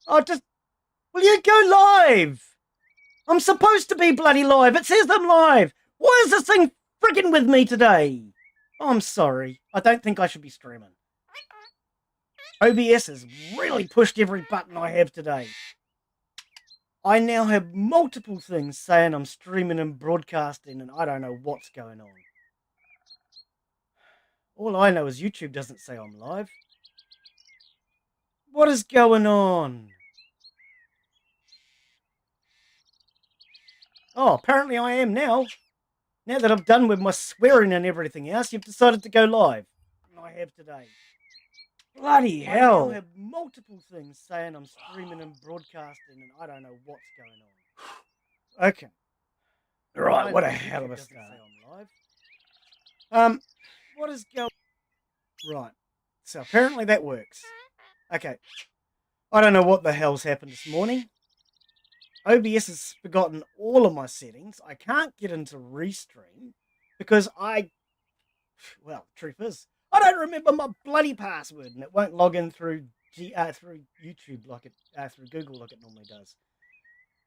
Oh, just will you go live? I'm supposed to be bloody live. It says I'm live. Why is this thing frigging with me today? Oh, I'm sorry. I don't think I should be streaming. OBS has really pushed every button I have today. I now have multiple things saying I'm streaming and broadcasting, and I don't know what's going on. All I know is YouTube doesn't say I'm live. What is going on? Oh, apparently I am now. Now that I've done with my swearing and everything else, you've decided to go live. And I have today. Bloody hell. I now have multiple things saying I'm streaming and broadcasting, and I don't know what's going on. Okay. Right, what a hell of a start. I'm live. What is going... Right. So apparently that works. Okay. I don't know what the hell's happened this morning. OBS has forgotten all of my settings. I can't get into Restream because well, truth is, I don't remember my bloody password, and it won't log in through through YouTube like it through Google like it normally does.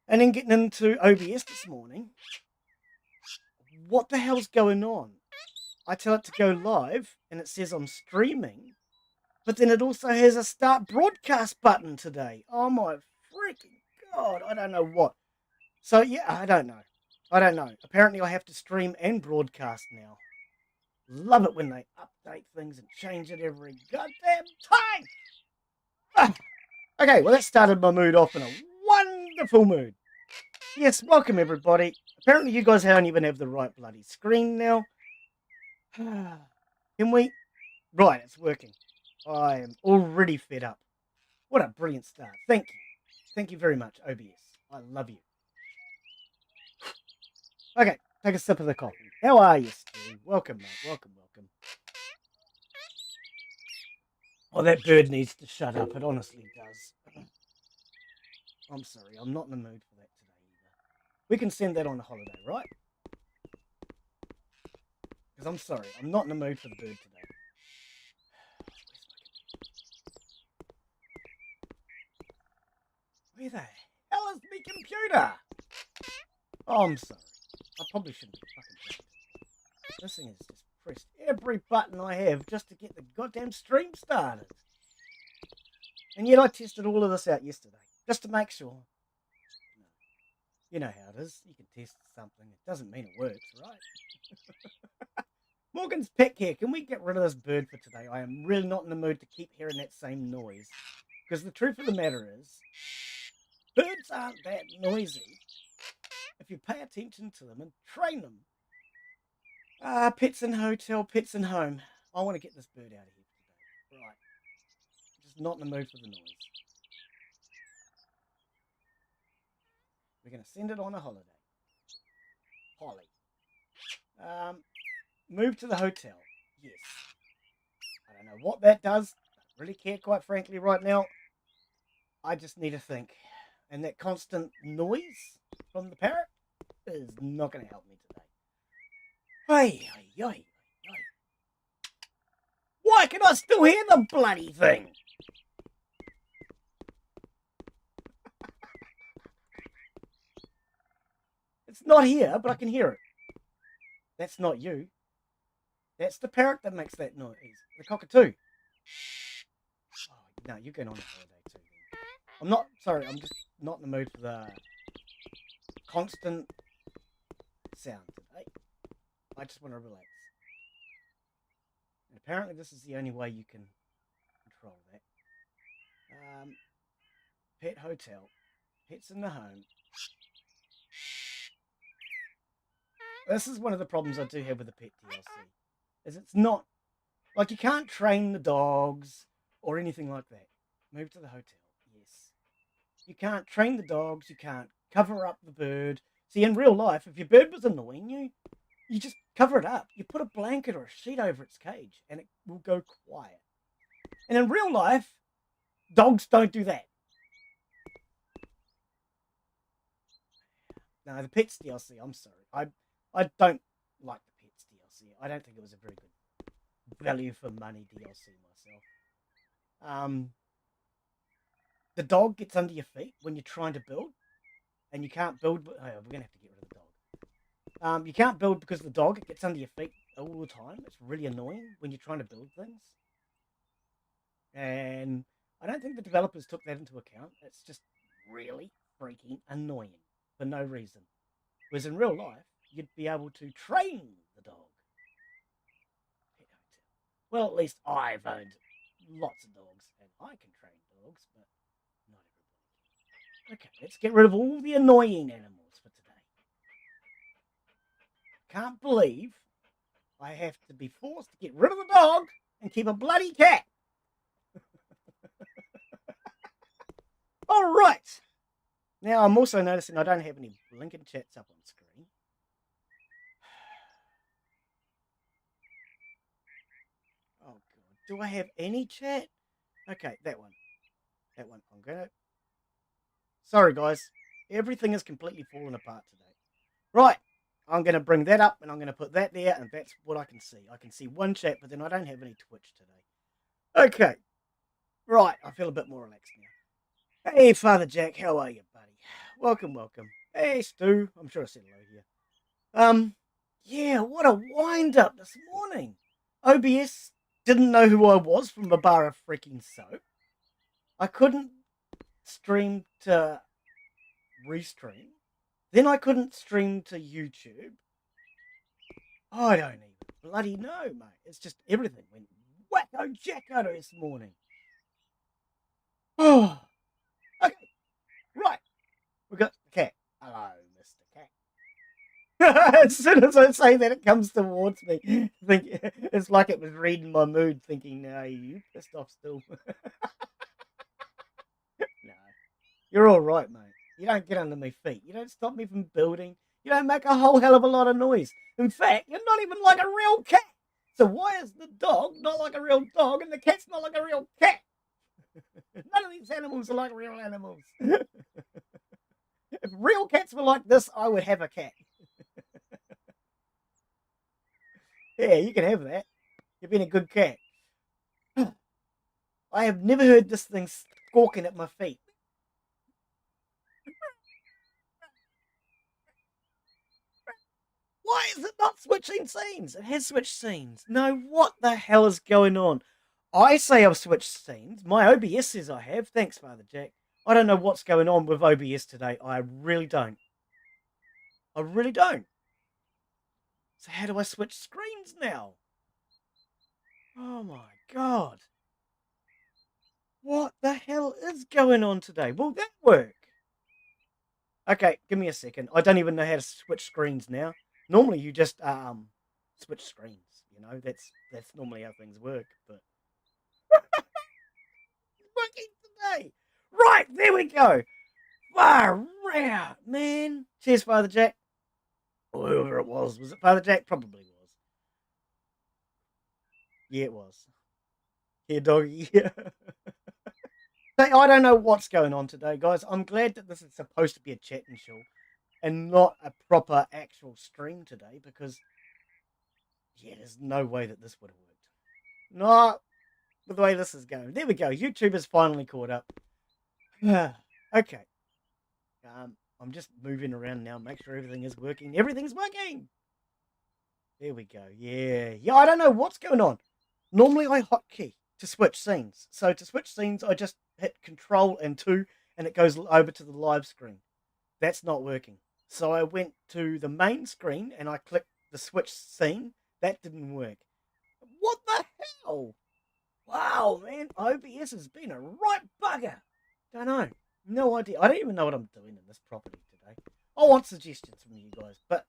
And then getting into OBS this morning, what the hell's going on? I tell it to go live, and it says I'm streaming, but then it also has a start broadcast button today. Oh my freaking god! I don't know what. So yeah, I don't know. Apparently, I have to stream and broadcast now. Love it when they update things and change it every goddamn time. Okay, well, that started my mood off in a wonderful mood. Yes, welcome everybody. Apparently, you guys don't even have the right bloody screen now. Can we? Right, it's working. I am already fed up. What a brilliant start. Thank you. Thank you very much, OBS. I love you. Okay, take a sip of the coffee. How are you, Stu? Welcome, mate. Welcome. Oh, that bird needs to shut up. It honestly does. I'm sorry. I'm not in the mood for that today either. We can send that on a holiday, right? Because I'm sorry. I'm not in the mood for the bird today. Where the hell is my computer? Oh, I'm sorry. I probably shouldn't be fucking playing. This thing has just pressed every button I have just to get the goddamn stream started. And yet I tested all of this out yesterday, just to make sure. You know how it is. You can test something. It doesn't mean it works, right? Morgan's pet care. Can we get rid of this bird for today? I am really not in the mood to keep hearing that same noise. Because the truth of the matter is, birds aren't that noisy if you pay attention to them and train them. Pets in hotel, pets in home. I want to get this bird out of here today. Right. Just not in the mood for the noise. We're going to send it on a holiday. Holly. Move to the hotel. Yes. I don't know what that does. I don't really care, quite frankly, right now. I just need to think. And that constant noise from the parrot is not going to help me today. Hey. Why can I still hear the bloody thing? It's not here, but I can hear it. That's not you. That's the parrot that makes that noise. The cockatoo. Oh, no, you're going on a holiday too. I'm not, sorry, I'm just not in the mood for the constant sound today. I just want to relax. And apparently this is the only way you can control that. Pet hotel. Pets in the home. This is one of the problems I do have with the pet DLC. Is it's not, like you can't train the dogs or anything like that. Move to the hotel. Yes. You can't train the dogs. You can't cover up the bird. See, in real life, if your bird was annoying you, you just cover it up. You put a blanket or a sheet over its cage and it will go quiet. And in real life, dogs don't do that. No, the Pets DLC, I'm sorry. I don't like the Pets DLC. I don't think it was a very good value for money DLC myself. the dog gets under your feet when you're trying to build, and you can't build. Oh, we're gonna have to get rid of the dog. You can't build because the dog gets under your feet all the time. It's really annoying when you're trying to build things. And I don't think the developers took that into account. It's just really freaking annoying for no reason. Whereas in real life, you'd be able to train the dog. Well, at least I've owned lots of dogs, and I can train dogs, but not everybody can. Okay, let's get rid of all the annoying animals for today. Can't believe I have to be forced to get rid of the dog and keep a bloody cat. All right. Now, I'm also noticing I don't have any Lincoln chats up on screen. Oh, God. Do I have any chat? Okay, that one. That one. I'm going to... Sorry, guys. Everything is completely fallen apart today. Right. I'm going to bring that up, and I'm going to put that there, and that's what I can see. I can see one chat, but then I don't have any Twitch today. Okay. Right. I feel a bit more relaxed now. Hey, Father Jack. How are you, buddy? Welcome, welcome. Hey, Stu. I'm sure I said hello here. Yeah, what a wind-up this morning. OBS didn't know who I was from a bar of freaking soap. I couldn't stream to restream. Then I couldn't stream to YouTube. I don't even bloody know, mate. It's just everything went wacko jacko this morning. Oh, okay, right. We got the cat. Hello, Mr. Cat. As soon as I say that, it comes towards me. It's like it was reading my mood, thinking, "No, you pissed off still." No, you're all right, mate. You don't get under my feet. You don't stop me from building. You don't make a whole hell of a lot of noise. In fact, you're not even like a real cat. So why is the dog not like a real dog and the cat's not like a real cat? None of these animals are like real animals. If real cats were like this, I would have a cat. Yeah, you can have that. You've been a good cat. I have never heard this thing squawking at my feet. Why is it not switching scenes? It has switched scenes. No, what the hell is going on? I say I've switched scenes. My OBS says I have. Thanks, Father Jack. I don't know what's going on with OBS today. I really don't. I really don't. So how do I switch screens now? Oh my God. What the hell is going on today? Will that work? Okay, give me a second. I don't even know how to switch screens now. Normally you just switch screens, you know. That's normally how things work, but it's working today. Right, there we go. Far out, man. Cheers, Father Jack. Or whoever it was. Was it Father Jack? Probably was. Yeah, it was. Here, doggy. I don't know what's going on today, guys. I'm glad that this is supposed to be a chatting show and not a proper actual stream today because, yeah, there's no way that this would have worked. Not with the way this is going. There we go. YouTube has finally caught up. Okay. I'm just moving around now. Make sure everything is working. Everything's working. There we go. Yeah. Yeah, I don't know what's going on. Normally I hotkey to switch scenes. So to switch scenes, I just hit Control and 2 and it goes over to the live screen. That's not working. So I went to the main screen and I clicked the switch scene. That didn't work. What the hell? Wow, man. OBS has been a right bugger. Don't know. No idea. I don't even know what I'm doing in this property today. I want suggestions from you guys, but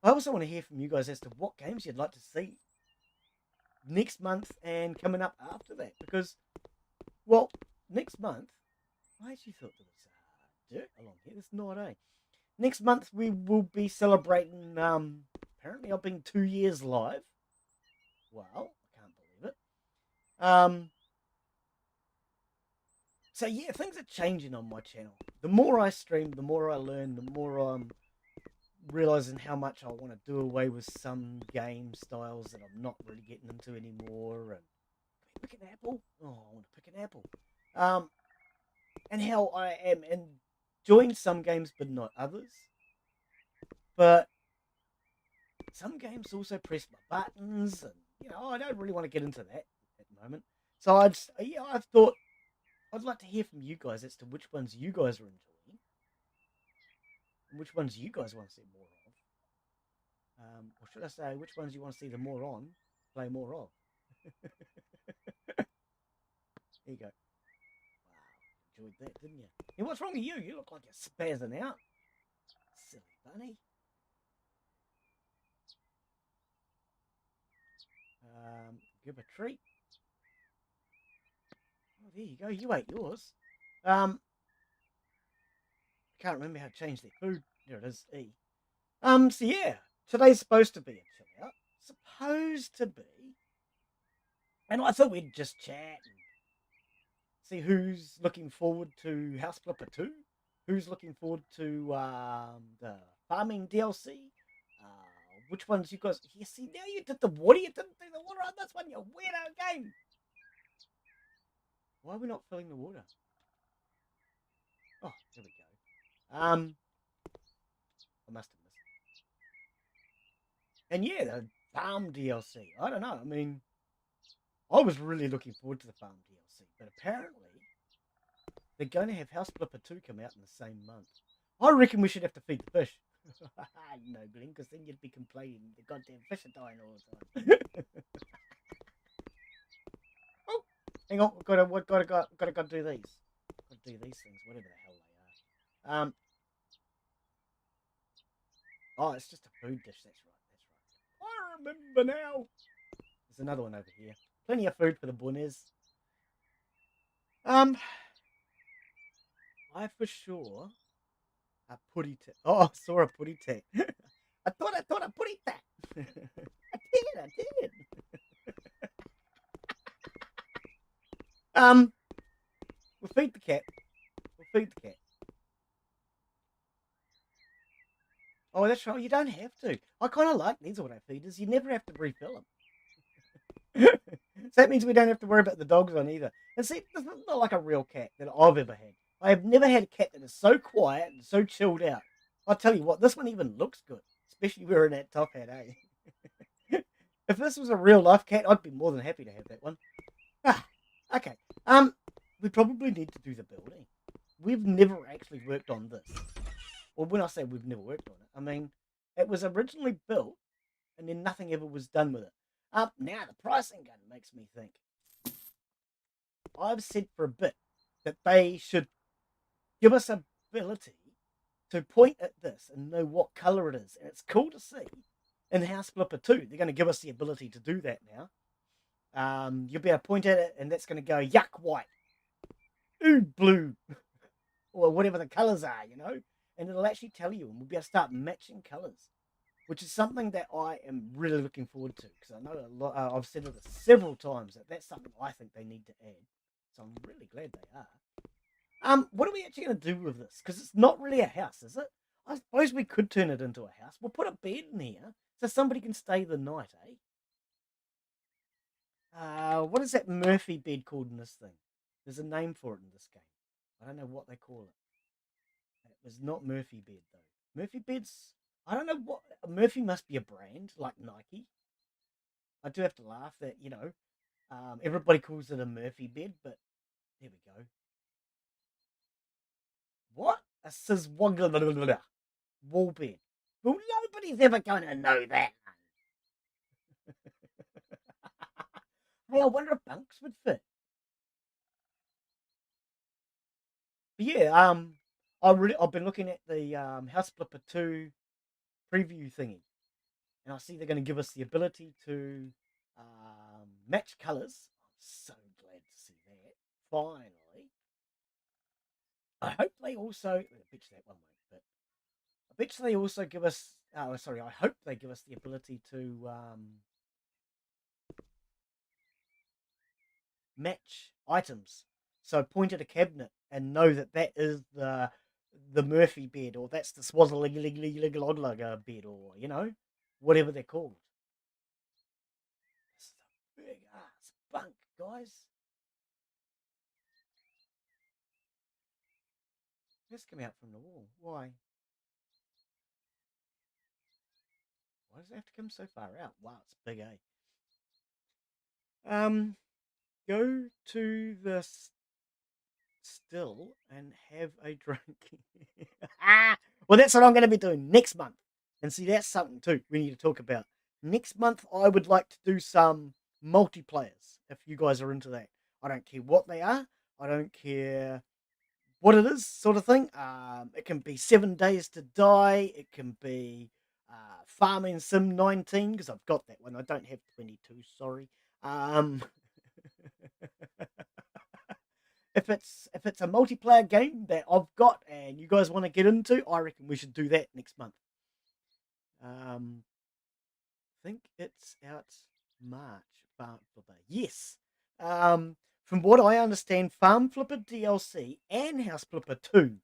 I also want to hear from you guys as to what games you'd like to see next month and coming up after that. Because, well, next month, I actually thought there was dirt along here. It's not, eh? Next month we will be celebrating. Apparently, I've been 2 years live. Wow, I can't believe it. So yeah, things are changing on my channel. The more I stream, the more I learn, the more I'm realizing how much I want to do away with some game styles that I'm not really getting into anymore. And pick an apple. Oh, I want to pick an apple. And how I am enjoying some games but not others. But some games also press my buttons, and I don't really want to get into that at the moment. So I've thought I'd like to hear from you guys as to which ones you guys are enjoying, and which ones you guys want to see more of. Or should I say, which ones you want to see the more on, play more of. There you go. Wow, enjoyed that, didn't you? Hey, what's wrong with you? You look like you're spazzing out. Silly bunny. Give a treat. Oh, there you go. You ate yours. I can't remember how to change their food. There it is. E. So yeah, today's supposed to be a chill out. Supposed to be. And I thought we'd just chat and see who's looking forward to House Flipper 2, who's looking forward to the farming DLC, which ones you guys. You see, now you did the water, you didn't do the water on this one, you weirdo game. Why are we not filling the water? Oh, there we go. I must have missed it. And yeah, the farm DLC. I don't know. I mean, I was really looking forward to the farm DLC, but apparently they're going to have House Flipper 2 come out in the same month. I reckon we should have to feed the fish. No, Glen, because then you'd be complaining the goddamn fish are dying all the time. Oh, hang on, gotta do these. Gotta do these things, whatever the hell they are. Oh, it's just a food dish. That's right. I remember now. There's another one over here. Plenty of food for the bunnies. I for sure a putty tat. Oh, I saw a putty tat. I thought a putty tat. I did. Um, we'll feed the cat. Oh, that's right. You don't have to. I kind of like these auto feeders. You never have to refill them. So that means we don't have to worry about the dogs on either. And see, this is not like a real cat that I've ever had. I have never had a cat that is so quiet and so chilled out. I'll tell you what, this one even looks good, especially wearing that top hat, eh? If this was a real life cat, I'd be more than happy to have that one. Ah, okay. We probably need to do the building. We've never actually worked on this. Well, when I say we've never worked on it, I mean it was originally built and then nothing ever was done with it. Now the pricing gun makes me think. I've said for a bit that they should give us ability to point at this and know what color it is, and it's cool to see. In House Flipper 2, they're going to give us the ability to do that now. You'll be able to point at it, and that's going to go yuck white, ooh blue, or whatever the colors are, and it'll actually tell you, and we'll be able to start matching colors, which is something that I am really looking forward to because I know a lot. I've said it several times that that's something I think they need to add. So I'm really glad they are. What are we actually going to do with this? Because it's not really a house, is it? I suppose we could turn it into a house. We'll put a bed in here so somebody can stay the night, eh? What is that Murphy bed called in this thing? There's a name for it in this game. I don't know what they call it. It was not Murphy bed though. Murphy beds. I don't know what Murphy must be a brand like Nike. I do have to laugh that everybody calls it a Murphy bed, but there we go. What a sizwoggle wall bed. Well, nobody's ever going to know that. Hey, I wonder if bunks would fit. But yeah, I've been looking at the House Flipper 2 preview thingy, and I see they're going to give us the ability to match colours. I'm so glad to see that. Finally, I hope they also. I bet that one won't, but I bet they also give us. Oh, sorry. I hope they give us the ability to match items. So point at a cabinet and know that that is the Murphy bed, or that's the Swazzling bed, or whatever they're called. It's a big ass bunk, guys. Let's come out from the wall. Why? Why does it have to come so far out? Wow, it's big, eh? Go to the still and have a drink. Well, that's what I'm going to be doing next month. And see, that's something too we need to talk about. Next month, I would like to do some multiplayers if you guys are into that. I don't care what they are, I don't care what it is, sort of thing. It can be 7 Days to Die, it can be Farming Sim 19, because I've got that one. I don't have 22, sorry. Um, if it's a multiplayer game that I've got and you guys want to get into, I reckon we should do that next month. I think it's out March. Farm Flipper, yes. From what I understand, Farm Flipper DLC and House Flipper 2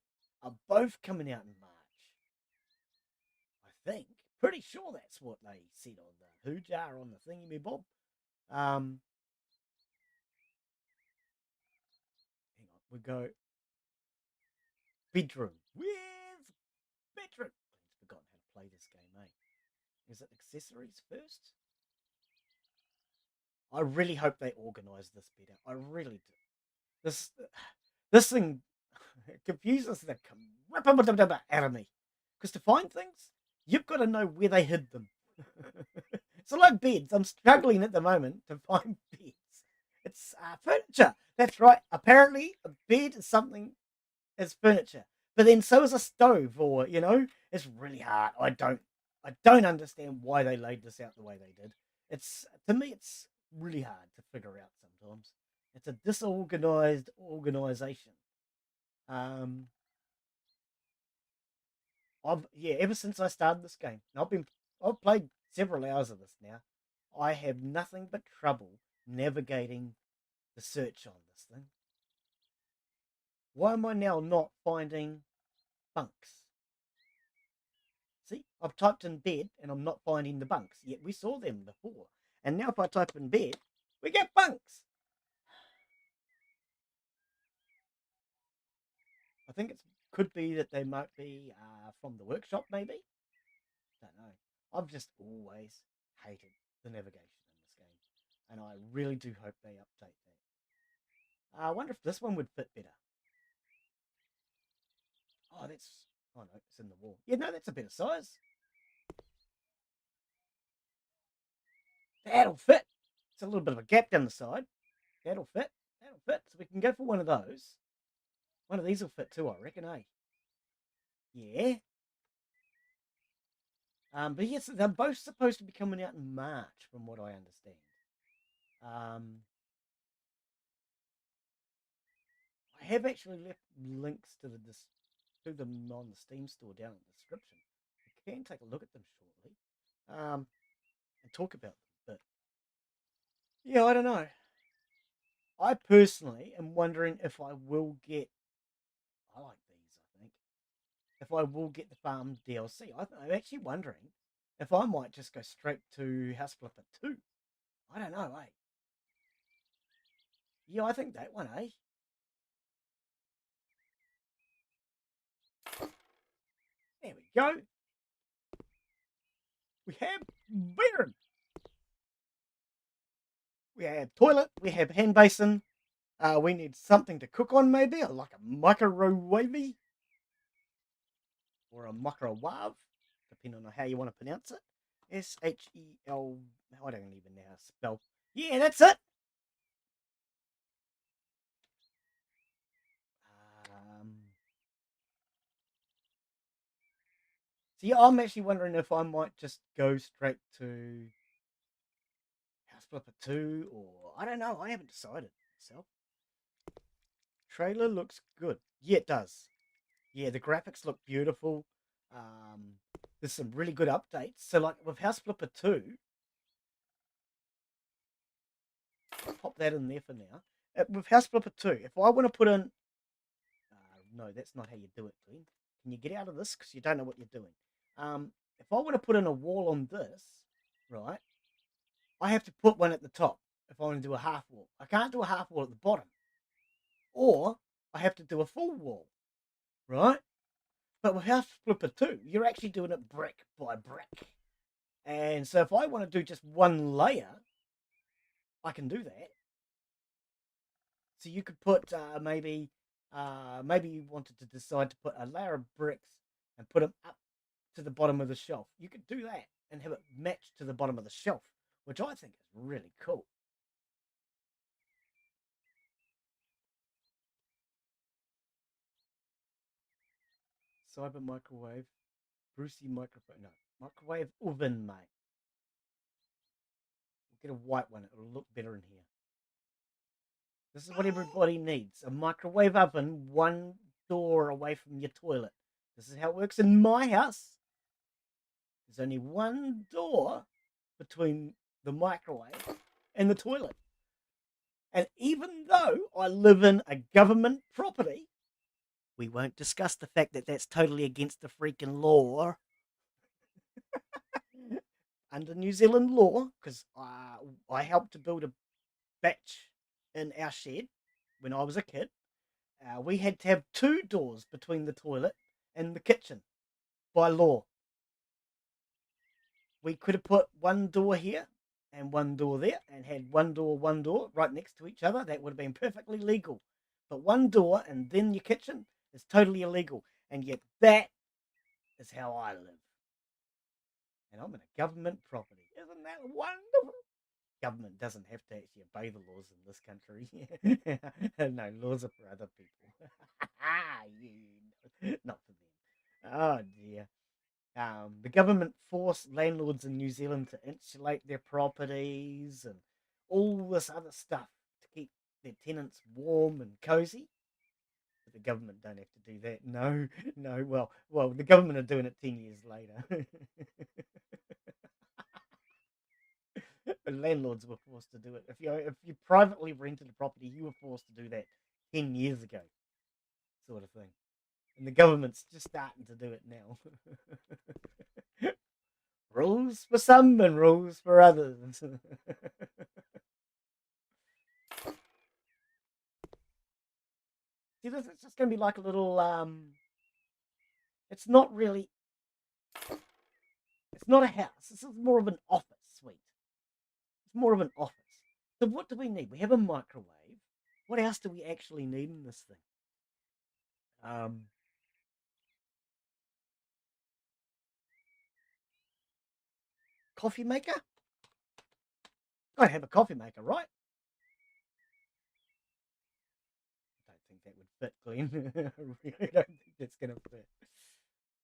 are both coming out in March. I think. Pretty sure that's what they said on the Hoojar on the thingy me bob. Um, Hang on, we go bedroom. Where's bedroom? I've forgotten how to play this game, eh? Is it accessories first? I really hope they organise this better. I really do. This thing confuses the crap out of me. Because to find things, you've got to know where they hid them. So like beds, I'm struggling at the moment to find beds. It's furniture. That's right. Apparently, a bed is something as furniture, but then so is a stove, or it's really hard. I don't understand why they laid this out the way they did. It's to me, it's really hard to figure out sometimes. It's a disorganized organization. Um, ever since I started this game, and I've played several hours of this now. I have nothing but trouble navigating the search on this thing. Why am I now not finding bunks? See, I've typed in bed and I'm not finding the bunks. Yet we saw them before. And now if I type in bed, we get bunks. I think it could be that they might be from the workshop, maybe. Don't know. I've just always hated the navigation in this game. And I really do hope they update that. I wonder if this one would fit better. Oh, that's. Oh no, it's in the wall. Yeah, no, that's a better size. That'll fit. It's a little bit of a gap down the side. That'll fit. That'll fit. So we can go for one of those. One of these will fit too, I reckon, eh? Yeah. But yes, they're both supposed to be coming out in March, from what I understand. Um, I have actually left links to them on the Steam store down in the description. You can take a look at them shortly, and talk about them. But yeah, I don't know. I personally am wondering if I will get. I like these. I think if I will get the farm DLC. I'm actually wondering if I might just go straight to House Flipper 2. I don't know, eh? Yeah, I think that one, eh? There we go. We have beer. We have toilet. We have hand basin. We need something to cook on, maybe, like a microwave or a microwave, depending on how you want to pronounce it. Shel. I don't even know how to spell. Yeah, that's it. Um, so yeah, I'm actually wondering if I might just go straight to House Flipper 2, or I don't know. I haven't decided myself. Trailer looks good. Yeah, it does. Yeah, the graphics look beautiful. Um, there's some really good updates. So, like with House Flipper 2, I'll pop that in there for now. With House Flipper 2, if I want to put in. No, that's not how you do it, Glenn. Can you get out of this? Because you don't know what you're doing. If I want to put in a wall on this, right, I have to put one at the top if I want to do a half wall. I can't do a half wall at the bottom. Or I have to do a full wall. right? But with House Flipper 2, you're actually doing it brick by brick. And so if I want to do just one layer, I can do that. So you could put maybe you wanted to decide to put a layer of bricks and put them up to the bottom of the shelf. You could do that and have it match to the bottom of the shelf, which I think is really cool. Cyber microwave, Brucey microphone, no, microwave oven, mate. We'll get a white one. It'll look better in here. This is what everybody needs: a microwave oven, one door away from your toilet. This is how it works in my house. There's only one door between the microwave and the toilet. And even though I live in a government property, we won't discuss the fact that that's totally against the freaking law under New Zealand law, because I helped to build a batch in our shed when I was a kid. We had to have two doors between the toilet and the kitchen by law. We could have put one door here and one door there and had one door right next to each other. That would have been perfectly legal. But one door and then your kitchen is totally illegal. And yet that is how I live. And I'm in a government property. Isn't that wonderful? Government doesn't have to actually obey the laws in this country. No, laws are for other people. Not for them. Oh dear. The government forced landlords in New Zealand to insulate their properties and all this other stuff to keep their tenants warm and cozy. But the government don't have to do that. No, no. Well, the government are doing it 10 years later. But landlords were forced to do it. If you privately rented a property, you were forced to do that 10 years ago, sort of thing. And the government's just starting to do it now. Rules for some and rules for others. See, this is just going to be like a little. It's not really. It's not a house. This is more of an office suite. It's more of an office. So what do we need? We have a microwave. What else do we actually need in this thing? Um, Coffee maker. I have a coffee maker, right? I don't think that would fit, Glenn. I really don't think that's going to fit.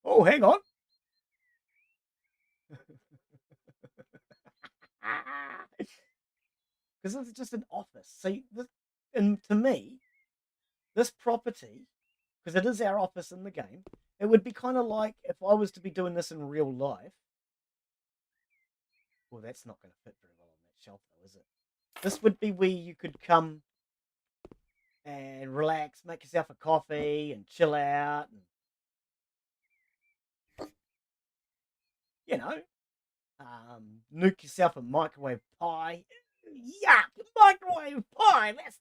Oh, hang on. Because this is just an office. See, and to me, this property, because it is our office in the game, it would be kind of like if I was to be doing this in real life. Well, that's not going to fit very well on that shelf, though, is it? This would be where you could come and relax, make yourself a coffee, and chill out, and you know, nuke yourself a microwave pie. Yuck! Microwave pie. That's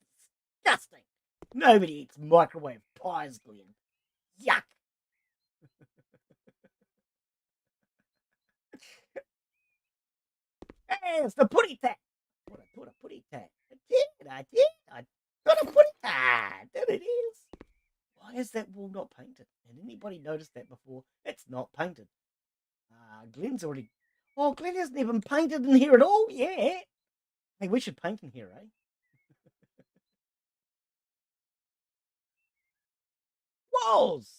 disgusting. Nobody eats microwave pies, Glenn. Yuck! Hey, it's the putty tat. I put a putty tat. I put a putty tat. There it is. Why is that wall not painted? Had anybody noticed that before? It's not painted. Glenn's already. Oh, Glenn hasn't even painted in here at all yet. Hey, we should paint in here, eh? Walls.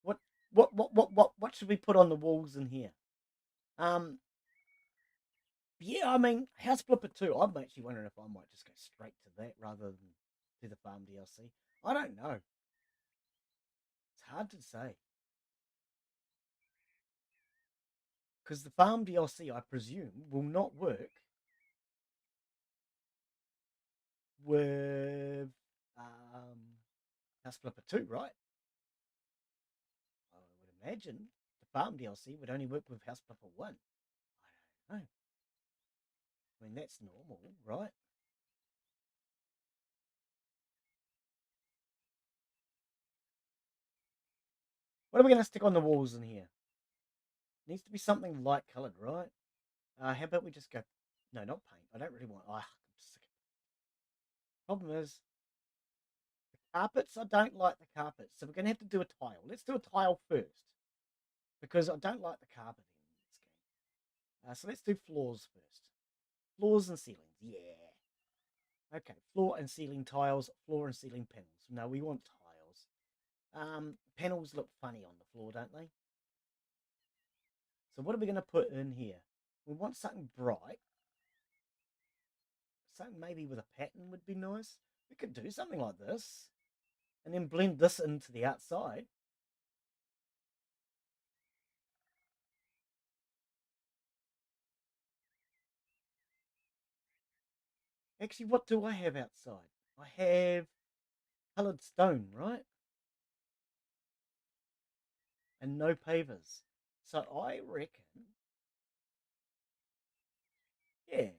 What? What should we put on the walls in here? Um. Yeah, I mean, House Flipper 2. I'm actually wondering if I might just go straight to that rather than do the farm DLC. I don't know. It's hard to say. Because the farm DLC, I presume, will not work with House Flipper 2, right? I would imagine the farm DLC would only work with House Flipper 1. I don't know. I mean, that's normal, right? What are we going to stick on the walls in here? Needs to be something light coloured, right? How about we just go... No, not paint. I don't really want... I'm sick. Problem is, carpets, I don't like the carpets. So we're going to have to do a tile. Let's do a tile first. Because I don't like the carpeting in this game. So let's do floors first. Floors and ceilings. Yeah. Okay, floor and ceiling tiles, floor and ceiling panels. No, we want tiles. Panels look funny on the floor, don't they? So what are we going to put in here? We want something bright. Something maybe with a pattern would be nice. We could do something like this. And then blend this into the outside. Actually, what do I have outside? I have coloured stone, right? And no pavers. So I reckon, yeah.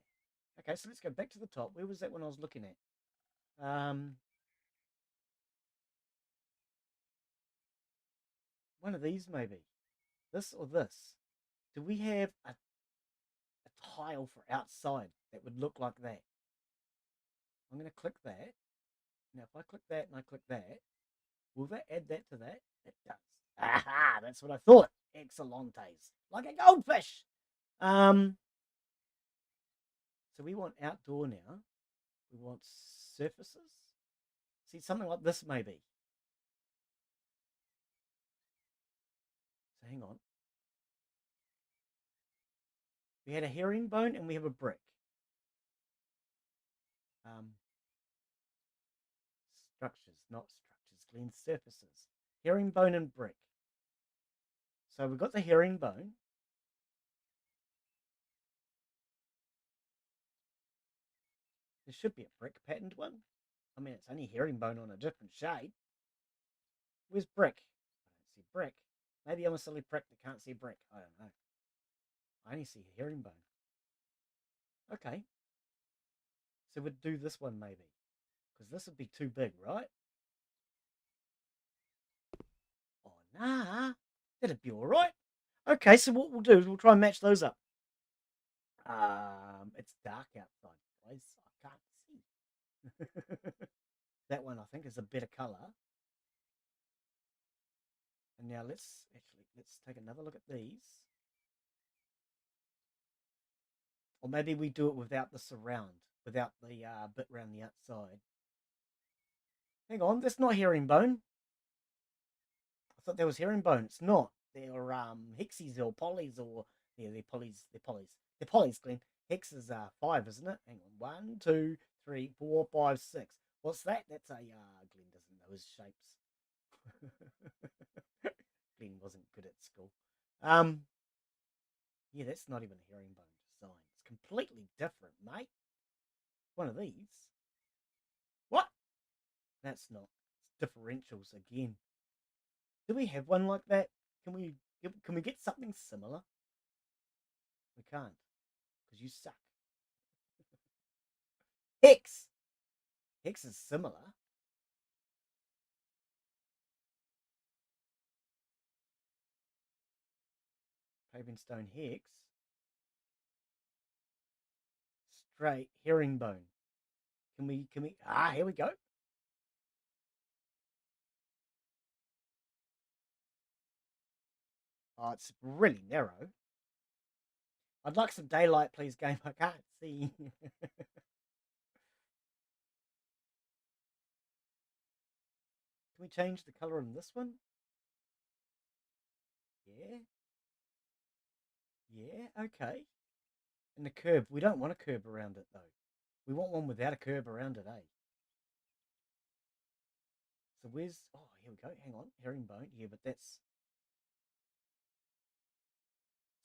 Okay, so let's go back to the top. Where was that one I was looking at? One of these maybe. This or this. Do we have a tile for outside that would look like that? I'm going to click that. Now, if I click that and I click that, will that add that to that? It does. Aha! That's what I thought. Excelentes. Like a goldfish. Um, so we want outdoor now. We want surfaces. See, something like this maybe. So hang on. We had a herringbone and we have a brick. Um, structures, not structures. Glen, surfaces. Herringbone and brick. So we've got the herringbone. There should be a brick patterned one. I mean, it's only herringbone on a different shade. Where's brick? I don't see brick. Maybe I'm a silly prick that can't see brick. I don't know. I only see herringbone. Okay. So we'd do this one maybe. Because this would be too big, right? Oh, nah. That'd be all right. Okay, so what we'll do is we'll try and match those up. It's dark outside, guys. I can't see. That one, I think, is a better colour. And now let's take another look at these. Or maybe we do it without the surround, without the bit around the outside. Hang on, that's not herringbone. I thought there was herringbone. It's not. They're hexies or polys or yeah, they're polys. They're polys. They're polys, Glen. Hex is 5, isn't it? Hang on. 1, 2, 3, 4, 5, 6. What's that? That's a Glen doesn't know his shapes. Glen wasn't good at school. Yeah, that's not even a herringbone design. It's completely different, mate. One of these. What? That's not. It's differentials again. Do we have one like that? Can we get something similar? We can't because you suck. Hex. Hex is similar. Paving stone hex. Straight herringbone. Can we here we go. Oh, it's really narrow. I'd like some daylight, please, game. I can't see. Can we change the color on this one? Yeah. Yeah, okay. And the curb. We don't want a curb around it, though. We want one without a curb around it, eh? So where's... Oh, here we go. Hang on. Herringbone. Yeah, but that's...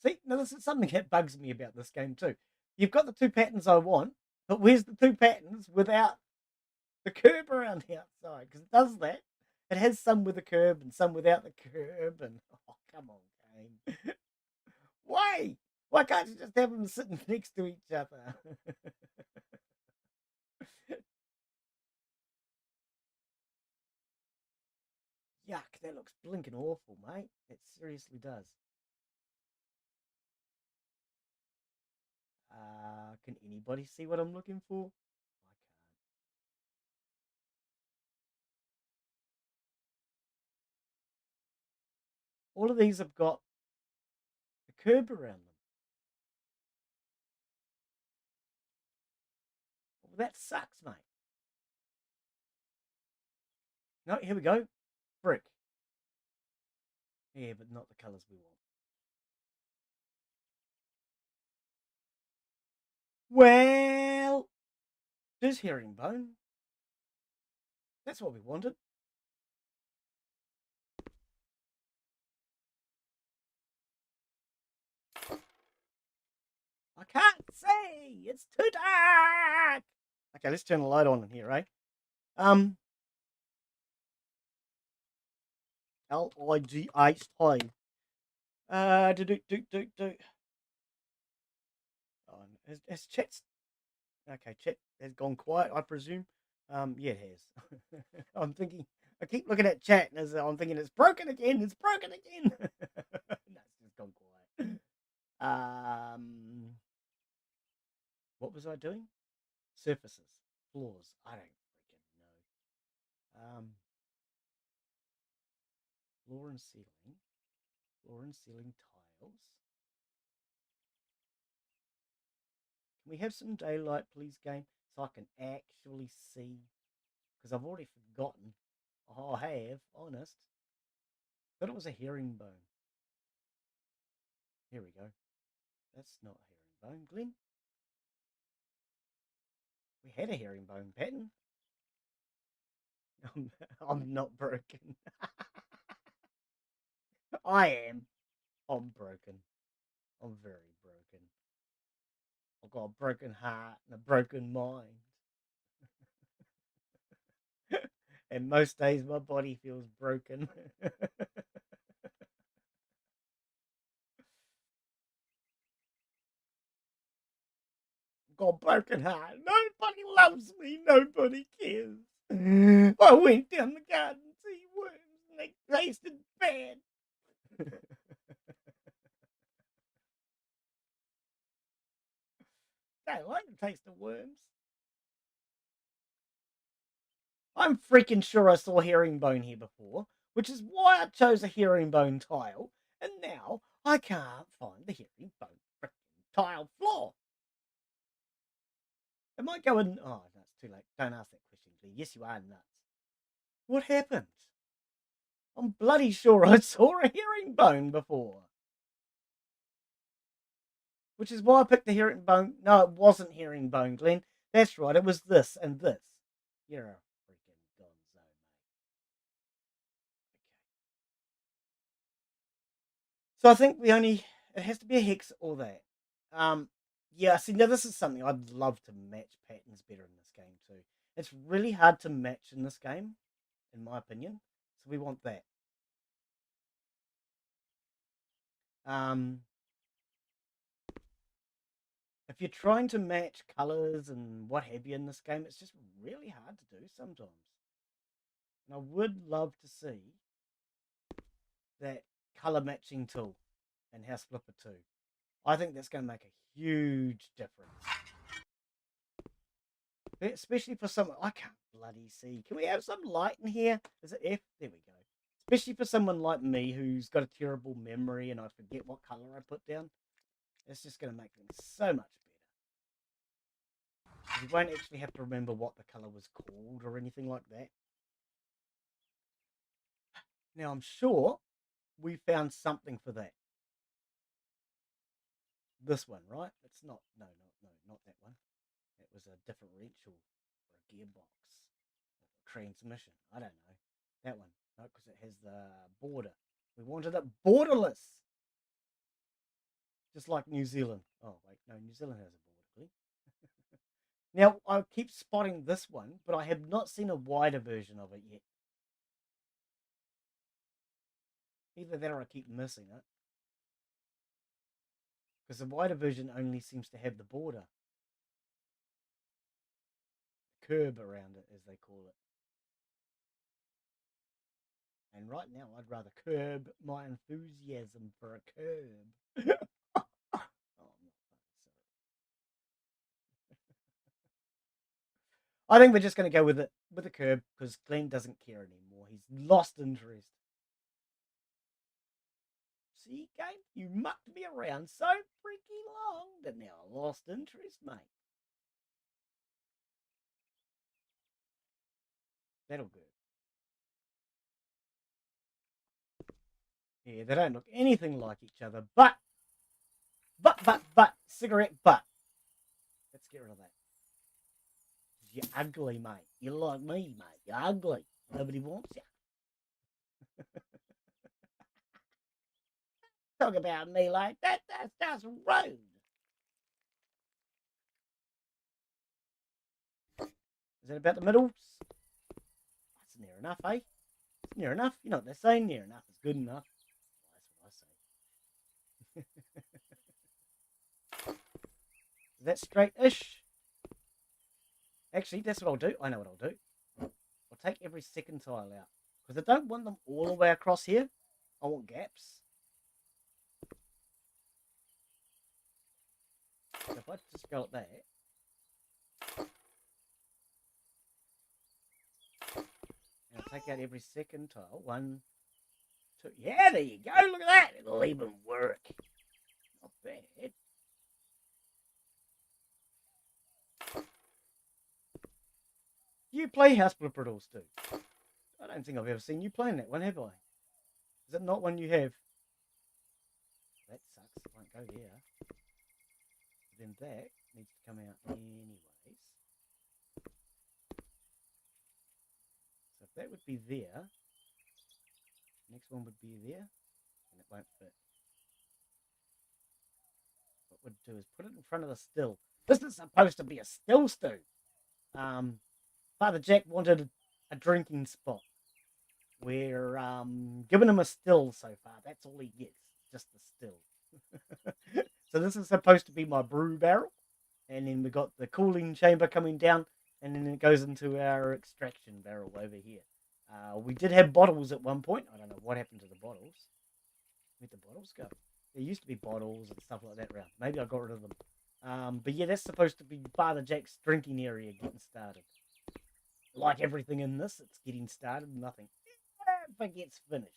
See, now this is something that bugs me about this game, too. You've got the two patterns I want, but where's the two patterns without the curb around the outside? Because it does that. It has some with a curb and some without the curb. And, oh, come on, game. Why? Why can't you just have them sitting next to each other? Yuck, that looks blinking awful, mate. It seriously does. Can anybody see what I'm looking for? I can't. All of these have got a curb around them. Well, that sucks, mate. No, here we go. Brick. Yeah, but not the colours we want. Well, there's herringbone. That's what we wanted. I can't see. It's too dark. Okay, let's turn the light on in here, eh? Ligh time. Do. Oh, has chat's okay? Chat has gone quiet, I presume. Yeah, it has. I'm thinking. I keep looking at chat, and I'm thinking it's broken again. It's broken again. No, it's just gone quiet. What was I doing? Surfaces, floors. I don't freaking know. Floor and ceiling. Floor and ceiling tiles. Can we have some daylight, please, game, so I can actually see? Because I've already forgotten. Oh, I have, honest. Thought it was a herringbone. Here we go. That's not a herringbone, Glen. We had a herringbone pattern. I'm not broken. I am. I'm broken. I'm very broken. I've got a broken heart and a broken mind. And most days my body feels broken. Got a broken heart. Nobody loves me. Nobody cares. I went down the garden to see worms and they tasted bad. I like the taste of worms. I'm freaking sure I saw herringbone here before, which is why I chose a herringbone tile, and now I can't find the herringbone freaking tile floor. Am I going? Oh, no, it's too late. Don't ask that question, please. Yes, you are nuts. What happened? I'm bloody sure I saw a herringbone before. Which is why I picked the herringbone. No, it wasn't herringbone, Glen. That's right. It was this and this. You're a freaking gonzo, mate. So I think it has to be a hex or that. Yeah. See, now this is something I'd love to match patterns better in this game too. It's really hard to match in this game, in my opinion. So we want that. Um, if you're trying to match colors and what have you in this game, it's just really hard to do sometimes. And I would love to see that color matching tool in House Flipper 2. I think that's going to make a huge difference. Especially for someone I can't bloody see. Can we have some light in here? Is it F? There we go. Especially for someone like me who's got a terrible memory and I forget what color I put down. It's just going to make things so much better. You won't actually have to remember what the color was called or anything like that. Now I'm sure we found something for that. This one, right? It's not. No, not that one. It was a differential or a gearbox or transmission. I don't know. That one. No, because it has the border. We wanted it borderless. Just like New Zealand. Oh, wait. No, New Zealand has a border. Now, I keep spotting this one, but I have not seen a wider version of it yet. Either that or I keep missing it. Because the wider version only seems to have the border. Curb around it, as they call it. And right now, I'd rather curb my enthusiasm for a curb. Oh, I'm not sorry. I think we're just going to go with it with a curb because Glenn doesn't care anymore. He's lost interest. See, game, you mucked me around so freaking long that now I lost interest, mate. That'll go. Yeah, they don't look anything like each other, but, cigarette butt. Let's get rid of that. You're ugly, mate. You're like me, mate. You're ugly. Nobody wants you. Talk about me like that. That's rude. Is that about the middles? That's near enough, eh? It's near enough. You know what they're saying? Near enough is good enough. Well, that's what I say. Is that straight-ish? Actually, that's what I'll do. I know what I'll do. I'll take every second tile out. Because I don't want them all the way across here. I want gaps. So if I just go like that. And I'll take out every second tile. 1, 2. Yeah, there you go. Look at that. It'll even work. Not bad. You play House Blueprintals too? I don't think I've ever seen you playing that one, have I? Is it not one you have? That sucks. It won't go there. Then that needs to come out anyways. So if that would be there, next one would be there, and it won't fit. What we'd do is put it in front of the still. This is supposed to be a still stew. Father Jack wanted a drinking spot. We're giving him a still so far. That's all he gets, just the still. So this is supposed to be my brew barrel, and then we got the cooling chamber coming down, and then it goes into our extraction barrel over here. We did have bottles at one point. I don't know what happened to the bottles. Where'd the bottles go? There used to be bottles and stuff like that around. Maybe I got rid of them. But yeah, that's supposed to be Father Jack's drinking area getting started. Like everything in this, it's getting started. Nothing ever gets finished.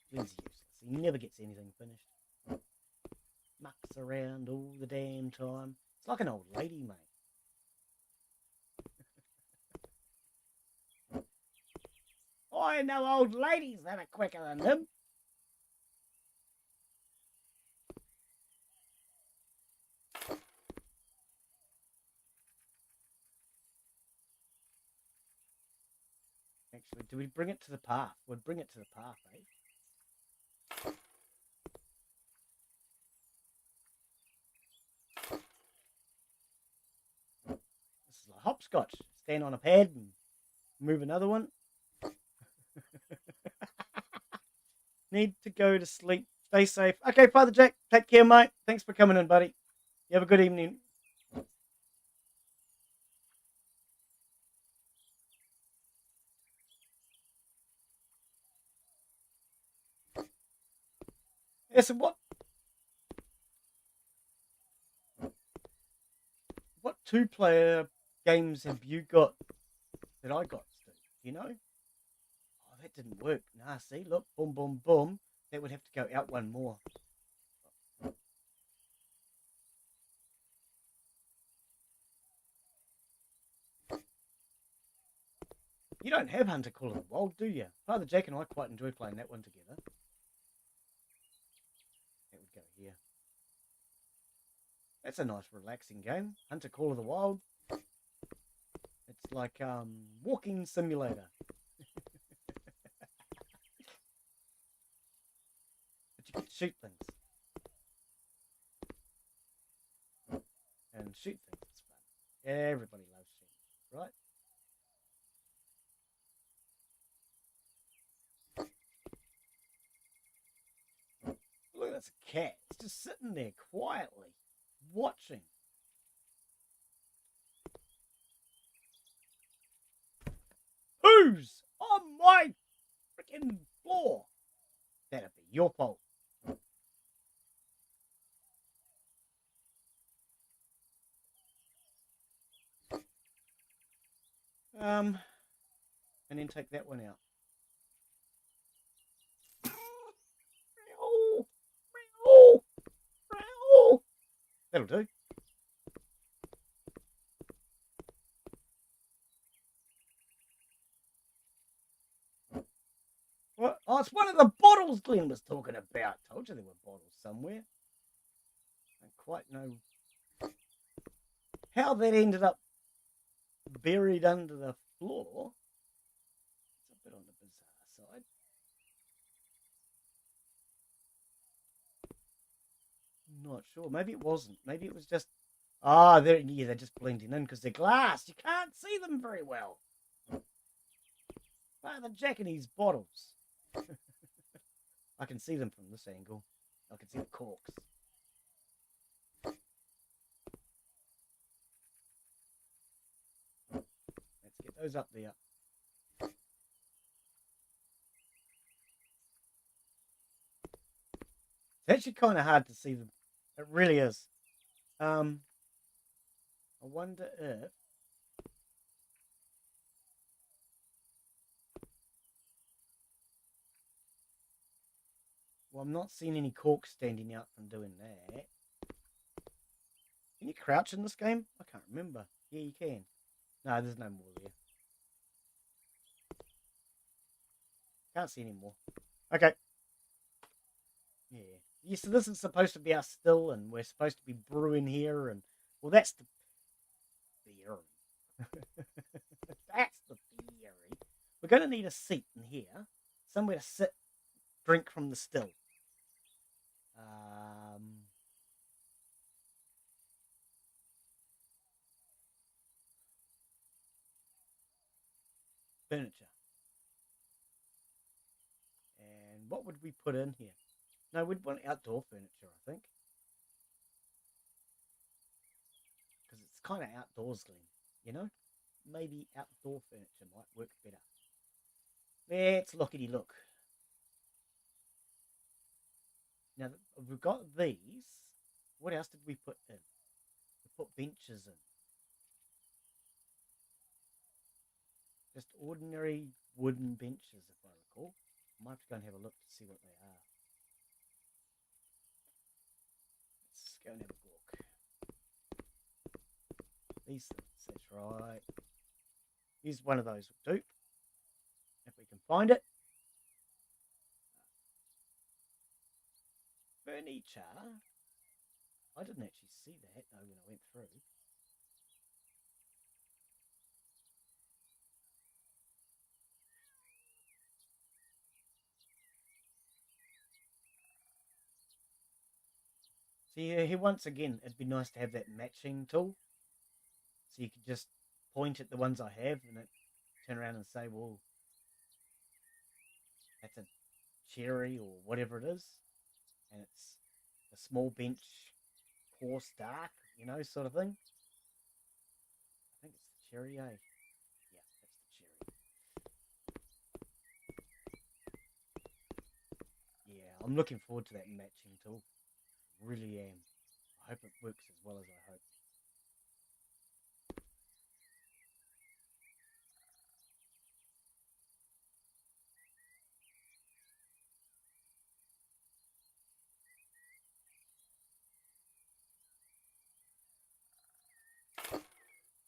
He's useless. He never gets anything finished. Mucks around all the damn time. It's like an old lady, mate. I know old ladies that are quicker than him. Actually, do we bring it to the path? We'd bring it to the path, eh? This is like hopscotch. Stand on a pad and move another one. Need to go to sleep. Stay safe. Okay, Father Jack, take care, mate. Thanks for coming in, buddy. You have a good evening. Yeah, so what 2-player games have you got that I got, Steve? Do you know? Oh, that didn't work. Nah, see, look, boom, boom, boom. That would have to go out one more. You don't have Hunter Call of the Wild, do you? Father Jack and I quite enjoy playing that one together. That would go here. That's a nice, relaxing game. Hunter Call of the Wild. It's like walking simulator. But you get to shoot things. And shoot things. It's fun. Everybody loves shooting, right? Look, that's a cat. It's just sitting there quietly, watching. shoes on my freaking floor. That'd be your fault. And then take that one out. That'll do. What? Oh, it's one of the bottles Glen was talking about. Told you there were bottles somewhere. I don't quite know how that ended up buried under the floor. It's a bit on the bizarre side. Not sure. Maybe it wasn't. Maybe it was just. Ah, they're just blending in because they're glass. You can't see them very well. Ah, the Japanese bottles. I can see them from this angle. I can see the corks. Let's get those up there. It's actually kind of hard to see them. It really is. I wonder if. Well, I'm not seeing any corks standing out from doing that. Can you crouch in this game? I can't remember. Yeah, you can. No, there's no more there. Can't see any more. Okay. Yeah. Yeah, so this is supposed to be our still, and we're supposed to be brewing here, and well, that's the theory. That's the theory. We're going to need a seat in here, somewhere to sit, drink from the still. Furniture. And what would we put in here? No, we'd want outdoor furniture, I think. Because it's kind of outdoors, Glen, you know? Maybe outdoor furniture might work better. Let's lookity look. Now, we've got these. What else did we put in? We put benches in. Just ordinary wooden benches, if I recall. I might have to go and have a look to see what they are. Let's go and have a look. These things, that's right. Use one of those will do. If we can find it. Furniture. I didn't actually see that though when I went through. See, here once again, it'd be nice to have that matching tool. So you could just point at the ones I have and it turn around and say, well, that's a cherry or whatever it is. And it's a small bench, coarse, dark, sort of thing. I think it's the cherry, eh? Yeah, that's the cherry. Yeah, I'm looking forward to that matching tool. Really am. I hope it works as well as I hope.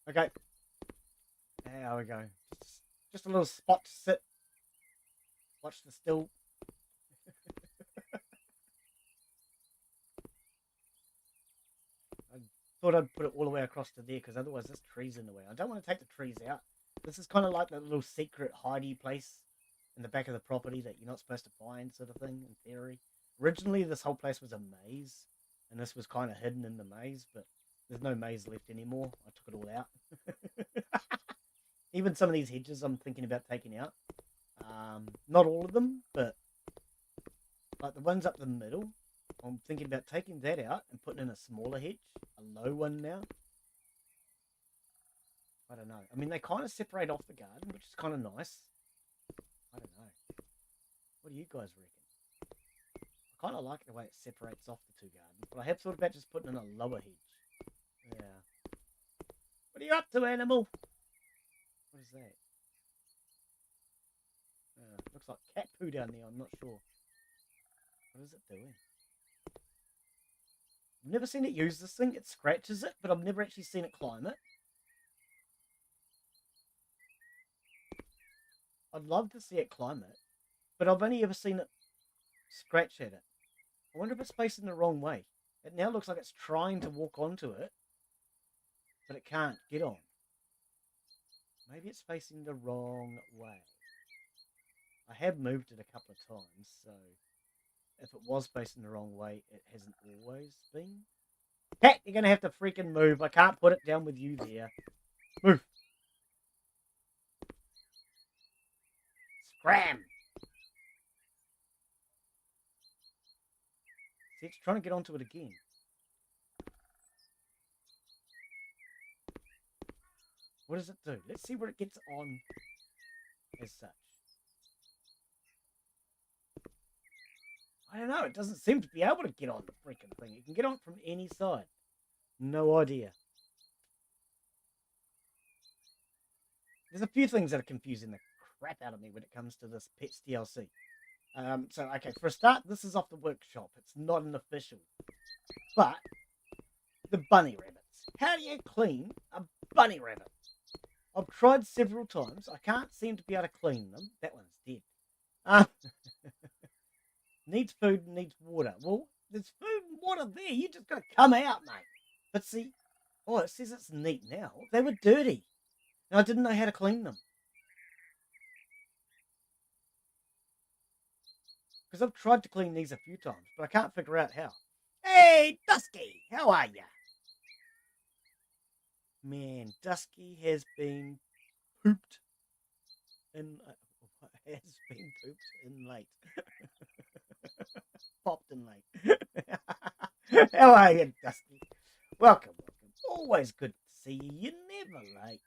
Okay. There we go. Just a little spot to sit. Watch the still. I thought I'd put it all the way across to there because otherwise this tree's in the way. I don't want to take the trees out. This is kind of like that little secret hidey place in the back of the property that you're not supposed to find, sort of thing, in theory. Originally, this whole place was a maze, and this was kind of hidden in the maze, but there's no maze left anymore. I took it all out. Even some of these hedges I'm thinking about taking out. Not all of them, but like the ones up the middle, I'm thinking about taking that out and putting in a smaller hedge, a low one now. I don't know. I mean, they kind of separate off the garden, which is kind of nice. I don't know. What do you guys reckon? I kind of like the way it separates off the two gardens, but I have thought about just putting in a lower hedge. Yeah. What are you up to, animal? What is that? Looks like cat poo down there. I'm not sure. What is it doing? I've never seen it use this thing. It scratches it, but I've never actually seen it climb it. I'd love to see it climb it, but I've only ever seen it scratch at it. I wonder if it's facing the wrong way. It now looks like it's trying to walk onto it, but it can't get on. Maybe it's facing the wrong way. I have moved it a couple of times, so if it was facing the wrong way, it hasn't always been. Cat, you're going to have to freaking move. I can't put it down with you there. Move. Scram. See, it's trying to get onto it again. What does it do? Let's see where it gets on as such. I don't know. It doesn't seem to be able to get on the freaking thing. It can get on from any side. No idea. There's a few things that are confusing the crap out of me when it comes to this Pets DLC. Okay, for a start, this is off the workshop. It's not an official. But, the bunny rabbits. How do you clean a bunny rabbit? I've tried several times. I can't seem to be able to clean them. That one's dead. Needs food and needs water. Well, there's food and water there. You just got to come out, mate. But see, oh, it says it's neat now. They were dirty. And I didn't know how to clean them. Because I've tried to clean these a few times, but I can't figure out how. Hey, Dusky, how are ya? Man, Dusky has been pooped in... has been pooped in late. Popped in late. How are you, Dusky? Welcome, welcome. Always good to see you. You're never late.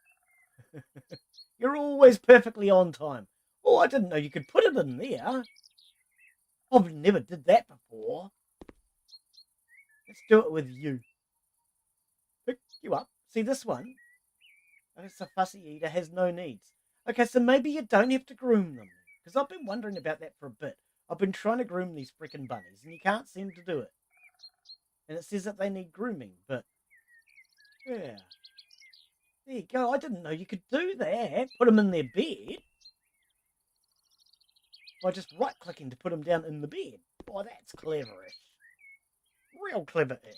You're always perfectly on time. Oh, I didn't know you could put it in there. I've never did that before. Let's do it with you. Pick you up. See this one? It's a fussy eater, has no needs. Okay, so maybe you don't have to groom them. Because I've been wondering about that for a bit. I've been trying to groom these freaking bunnies, and you can't seem to do it. And it says that they need grooming, but... yeah. There you go. I didn't know you could do that. Put them in their bed. By just right-clicking to put them down in the bed. Oh, that's cleverish. Real cleverish.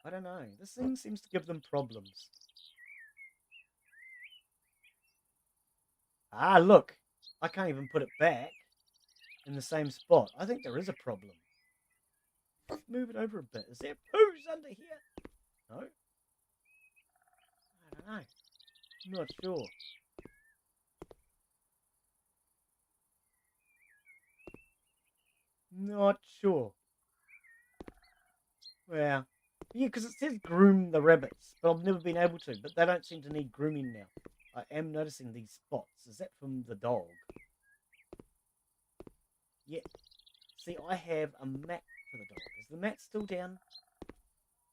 I don't know. This thing seems to give them problems. Ah, look. I can't even put it back in the same spot. I think there is a problem. Let's move it over a bit. Is there poos under here? No? I don't know. I'm not sure. Not sure. Well, yeah, because it says groom the rabbits, but I've never been able to. But they don't seem to need grooming now. I am noticing these spots. Is that from the dog? Yeah. See, I have a mat for the dog. Is the mat still down?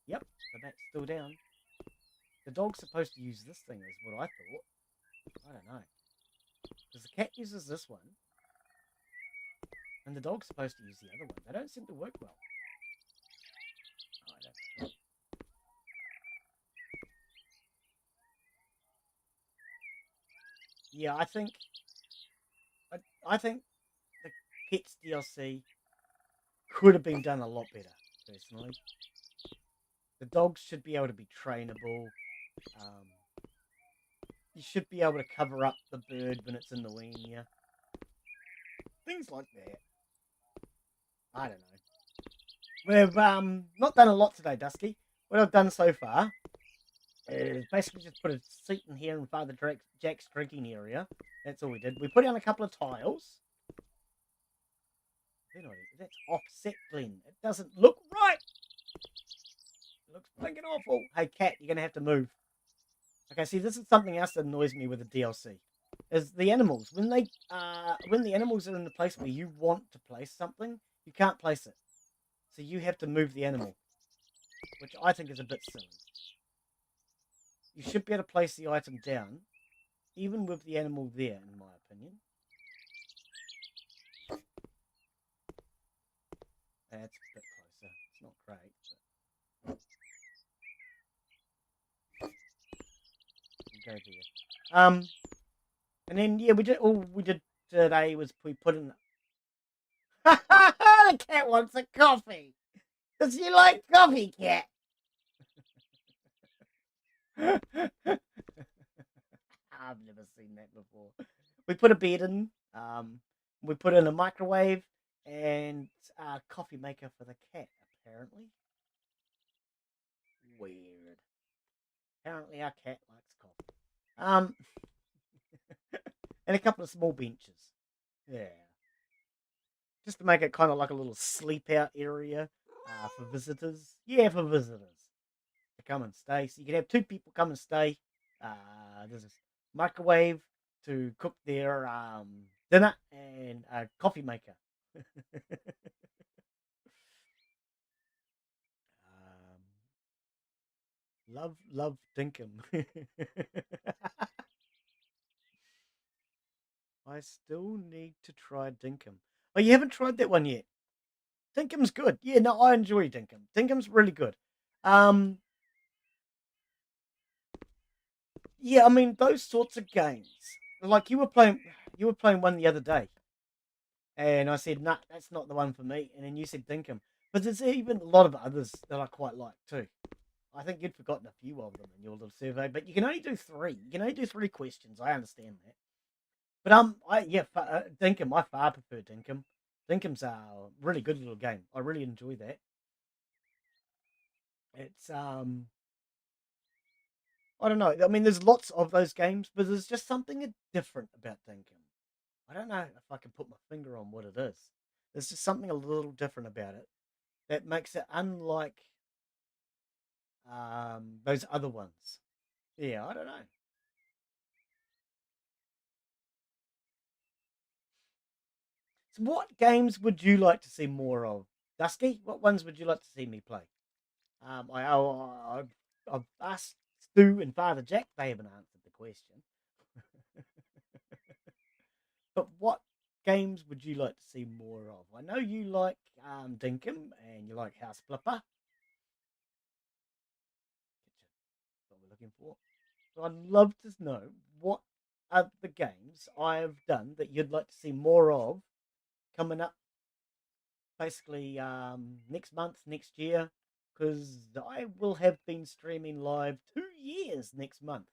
Yep, the mat's still down. The dog's supposed to use this thing, is what I thought. I don't know. Because the cat uses this one. And the dog's supposed to use the other one. They don't seem to work well. I don't know. Yeah, I think the Pets DLC could have been done a lot better, personally. The dogs should be able to be trainable. You should be able to cover up the bird when it's in the weenia. Things like that. I don't know. We've not done a lot today, Dusky. What I've done so far is basically just put a seat in here in Father Jack's drinking area. That's all we did. We put down a couple of tiles. That's offset, Glen. It doesn't look right. It looks fucking awful. Hey, cat, you're gonna have to move. Okay, see, this is something else that annoys me with the DLC. Is the animals when the animals are in the place where you want to place something, you can't place it. So you have to move the animal, which I think is a bit silly. You should be able to place the item down, even with the animal there, in my opinion. That's a bit closer. It's not great, but we'll go there. And then yeah, we did. All we did today was we put in. The cat wants a coffee. Does she like coffee, cat? I've never seen that before. We put a bed in. We put in a microwave and a coffee maker for the cat. Apparently, weird. Apparently, our cat likes coffee. Um, and a couple of small benches. Yeah, just to make it kind of like a little sleep out area for visitors. Yeah, for visitors to come and stay. So you can have two people come and stay. There's a microwave to cook their dinner and a coffee maker. Love Dinkum. I still need to try Dinkum. Oh, you haven't tried that one yet? Dinkum's good. Yeah, no, I enjoy Dinkum. Dinkum's really good. Um, yeah, I mean those sorts of games. Like you were playing one the other day, and I said, "Nah, that's not the one for me." And then you said Dinkum, but there's even a lot of others that I quite like too. I think you'd forgotten a few of them in your little survey, but you can only do three. You can only do three questions. I understand that. But Dinkum. I far prefer Dinkum. Dinkum's a really good little game. I really enjoy that. It's I don't know. I mean, there's lots of those games, but there's just something different about Dinkum. I don't know if I can put my finger on what it is. There's just something a little different about it that makes it unlike those other ones. Yeah, I don't know. So what games would you like to see more of? Dusky, what ones would you like to see me play? I've asked Stu and Father Jack. They haven't answered the question. But what games would you like to see more of? I know you like Dinkum and you like House Flipper. That's what we're looking for. So I'd love to know what are the games I've done that you'd like to see more of coming up basically next month, next year, because I will have been streaming live 2 years next month.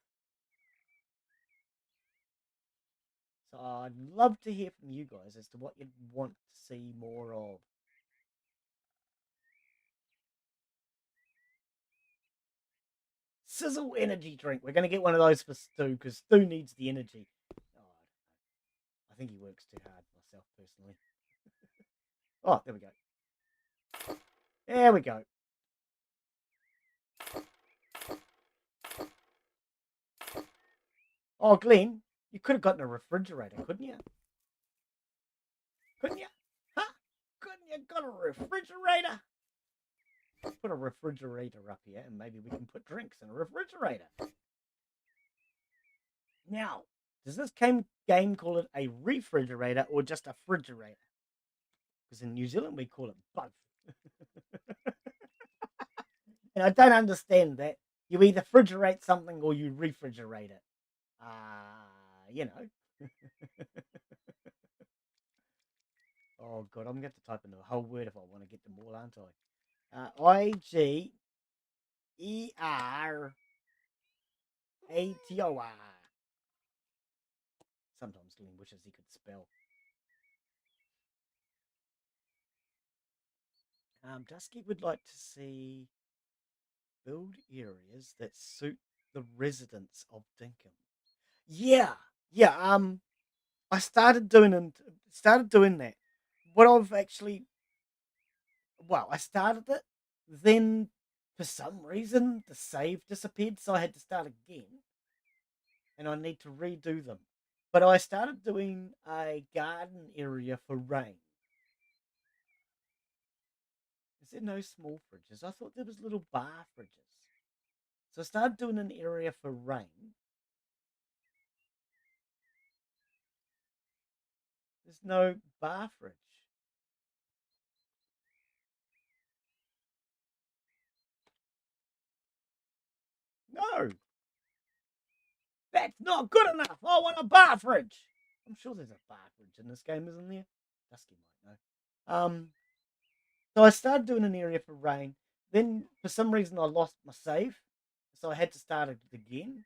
So I'd love to hear from you guys as to what you'd want to see more of. Sizzle energy drink. We're going to get one of those for Stu because Stu needs the energy. Oh, I think he works too hard myself personally. Oh, there we go. There we go. Oh, Glenn, you could have gotten a refrigerator, couldn't you? Couldn't you? Huh? Couldn't you got a refrigerator? Put a refrigerator up here and maybe we can put drinks in a refrigerator. Now, does this game call it a refrigerator or just a refrigerator? Because in New Zealand we call it both. And I don't understand that. You either refrigerate something or you refrigerate it. You know. Oh god, I'm going to have to type in the whole word if I want to get them all, aren't I? Igeratoi. Sometimes Glenn wishes he could spell. Dusky would like to see build areas that suit the residents of Dinkum. Yeah, yeah. I started doing that. What I've actually, well, I started it, then for some reason, the save disappeared, so I had to start again, and I need to redo them. But I started doing a garden area for rain. Is there no small fridges? I thought there was little bar fridges. So I started doing an area for rain. There's no bar fridge. No, that's not good enough. I want a bar fridge. I'm sure there's a bar fridge in this game, isn't there? Dusky might know. So I started doing an area for rain. Then for some reason I lost my save, so I had to start it again.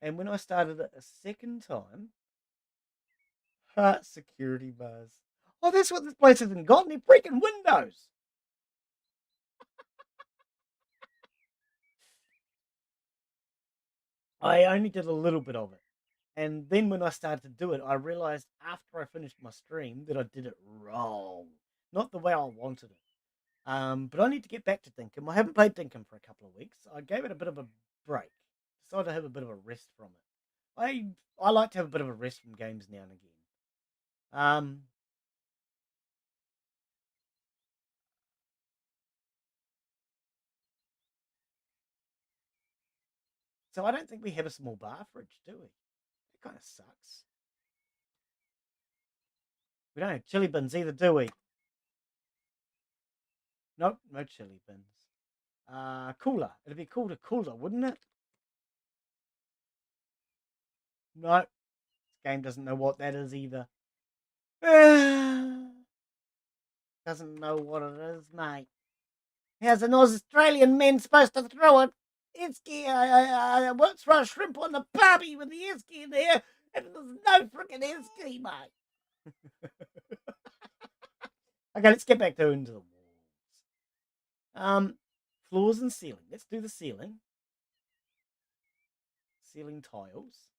And when I started it a second time, security bars. Oh, that's what this place hasn't got any freaking windows. I only did a little bit of it. And then when I started to do it, I realized after I finished my stream that I did it wrong. Not the way I wanted it. But I need to get back to Dinkum. I haven't played Dinkum for a couple of weeks. I gave it a bit of a break. Decided to have a bit of a rest from it. I like to have a bit of a rest from games now and again. Um, so I don't think we have a small bar fridge, do we? That kind of sucks. We don't have chili bins either, do we? Nope, no chili bins. Cooler. It'd be called a cooler, wouldn't it? No, this game doesn't know what that is either. Doesn't know what it is, mate. How's an Australian man supposed to throw it? Esky, I once throw a shrimp on the barbie with the esky in there, and there's no freaking esky, mate. Okay, let's get back to into the walls. Floors and ceiling. Let's do the ceiling. Ceiling tiles.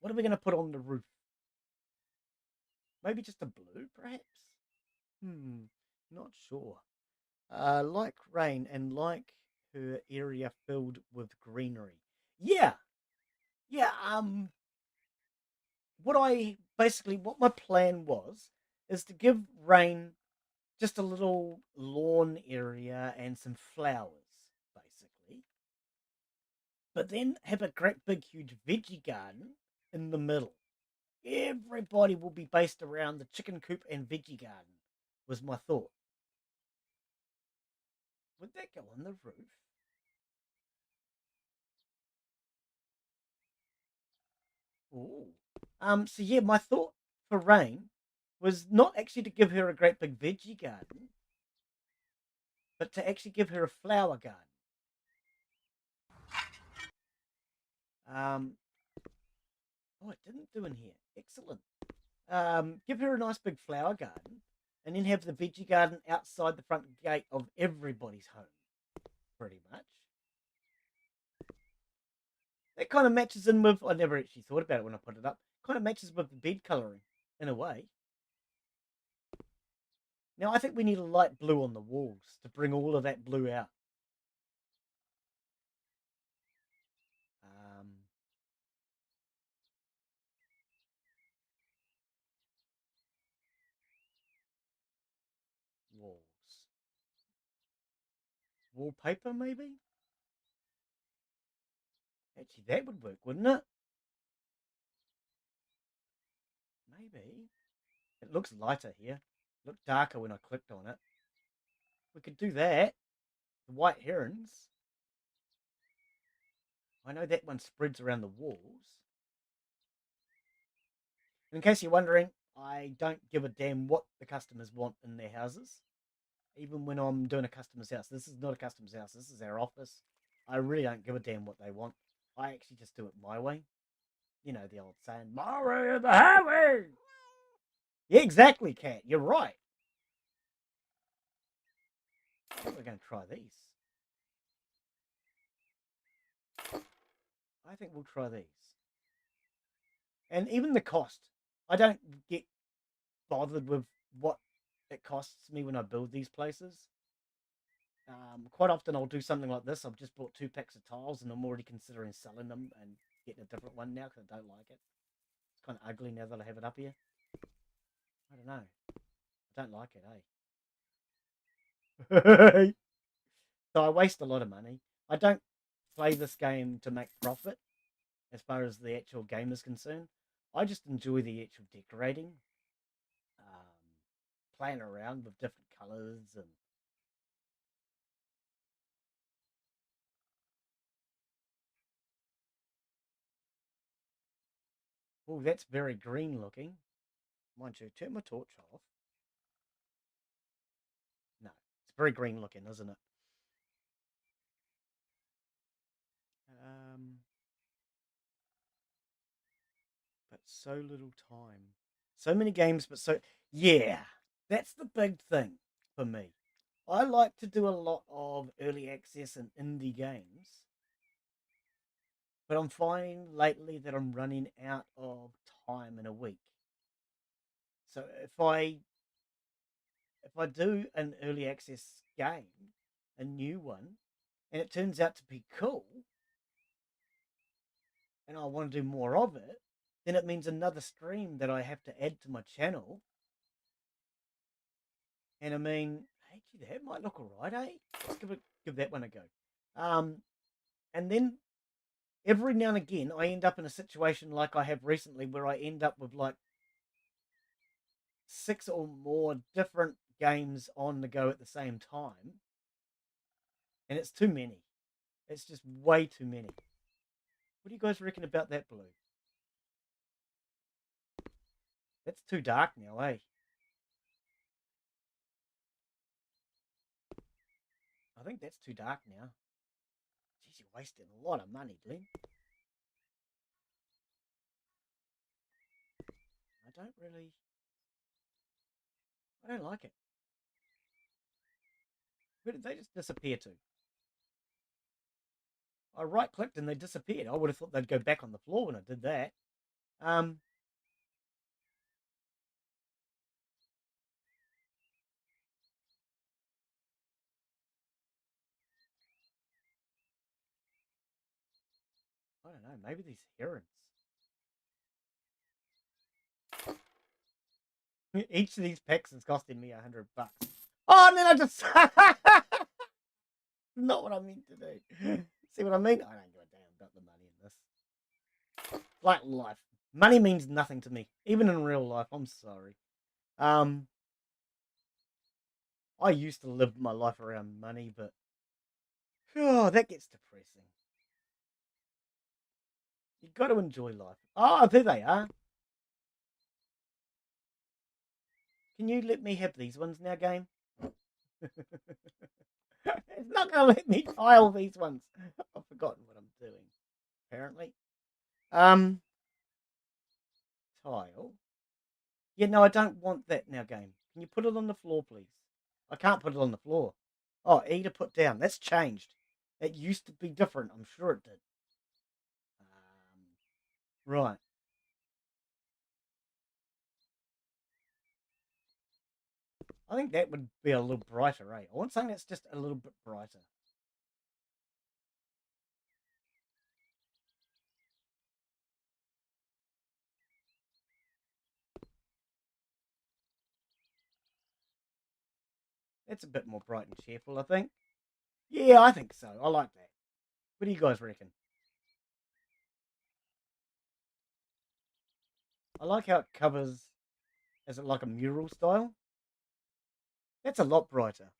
What are we going to put on the roof? Maybe just a blue, perhaps? Not sure. Like rain and like her area filled with greenery. Yeah, yeah. What my plan was is to give rain just a little lawn area and some flowers, basically. But then have a great big huge veggie garden in the middle. Everybody will be based around the chicken coop and veggie garden, was my thought. Would that go on the roof? Oh. So yeah, my thought for Rain was not actually to give her a great big veggie garden, but to actually give her a flower garden. Um, oh, it didn't do in here. Excellent. Give her a nice big flower garden, and then have the veggie garden outside the front gate of everybody's home, pretty much. That kind of matches in with. I never actually thought about it when I put it up. Kind of matches with the bed coloring in a way. Now I think we need a light blue on the walls to bring all of that blue out. Um, Walls. Wallpaper, maybe? Actually, that would work, wouldn't it? Maybe. It looks lighter here. It looked darker when I clicked on it. We could do that. The white herons. I know that one spreads around the walls. In case you're wondering, I don't give a damn what the customers want in their houses. Even when I'm doing a customer's house. This is not a customer's house. This is our office. I really don't give a damn what they want. I actually just do it my way. You know the old saying, my way or the highway. Yeah, exactly, Cat. You're right. We're going to try these. I think we'll try these. And even the cost. I don't get bothered with what it costs me when I build these places. Quite often I'll do something like this. I've just bought 2 packs of tiles and I'm already considering selling them and getting a different one now because I don't like it. It's kind of ugly now that I have it up here. I don't know. I don't like it, eh? So I waste a lot of money. I don't play this game to make profit as far as the actual game is concerned. I just enjoy the actual decorating, um, playing around with different colors and oh, that's very green looking. Mind you, turn my torch off. No, it's very green looking, isn't it? Um, but so little time. So many games, but so yeah, that's the big thing for me. I like to do a lot of early access and indie games, but I'm finding lately that I'm running out of time in a week. So if I do an early access game, a new one, and it turns out to be cool, and I want to do more of it, then it means another stream that I have to add to my channel. And I mean, hey, gee, that might look alright, eh? Let's give that one a go. Um, and then every now and again, I end up in a situation like I have recently, where I end up with like 6 or more different games on the go at the same time, and it's too many. It's just way too many. What do you guys reckon about that blue? That's too dark now, eh? I think that's too dark now. Jeez, you're wasting a lot of money, Glen. I don't really. I don't like it. Where did they just disappear to? I right clicked and they disappeared. I would have thought they'd go back on the floor when I did that. Um, I don't know. Maybe these herons. Each of these packs is costing me $100. Oh, and then I just not what I meant to do. See what I mean? I don't give a damn about the money in this. Like life, money means nothing to me, even in real life. I'm sorry. Um, I used to live my life around money, but oh, that gets depressing. You got to enjoy life. Oh, there they are. Can you let me have these ones now, game? It's not going to let me tile these ones. I've forgotten what I'm doing. Apparently. Um, tile. Yeah, no, I don't want that now, game. Can you put it on the floor, please? I can't put it on the floor. Oh, E to put down. That's changed. It used to be different. I'm sure it did. Right. I think that would be a little brighter, eh? I want something that's just a little bit brighter. It's a bit more bright and cheerful, I think. Yeah, I think so. I like that. What do you guys reckon? I like how it covers. Is it like a mural style? That's a lot brighter.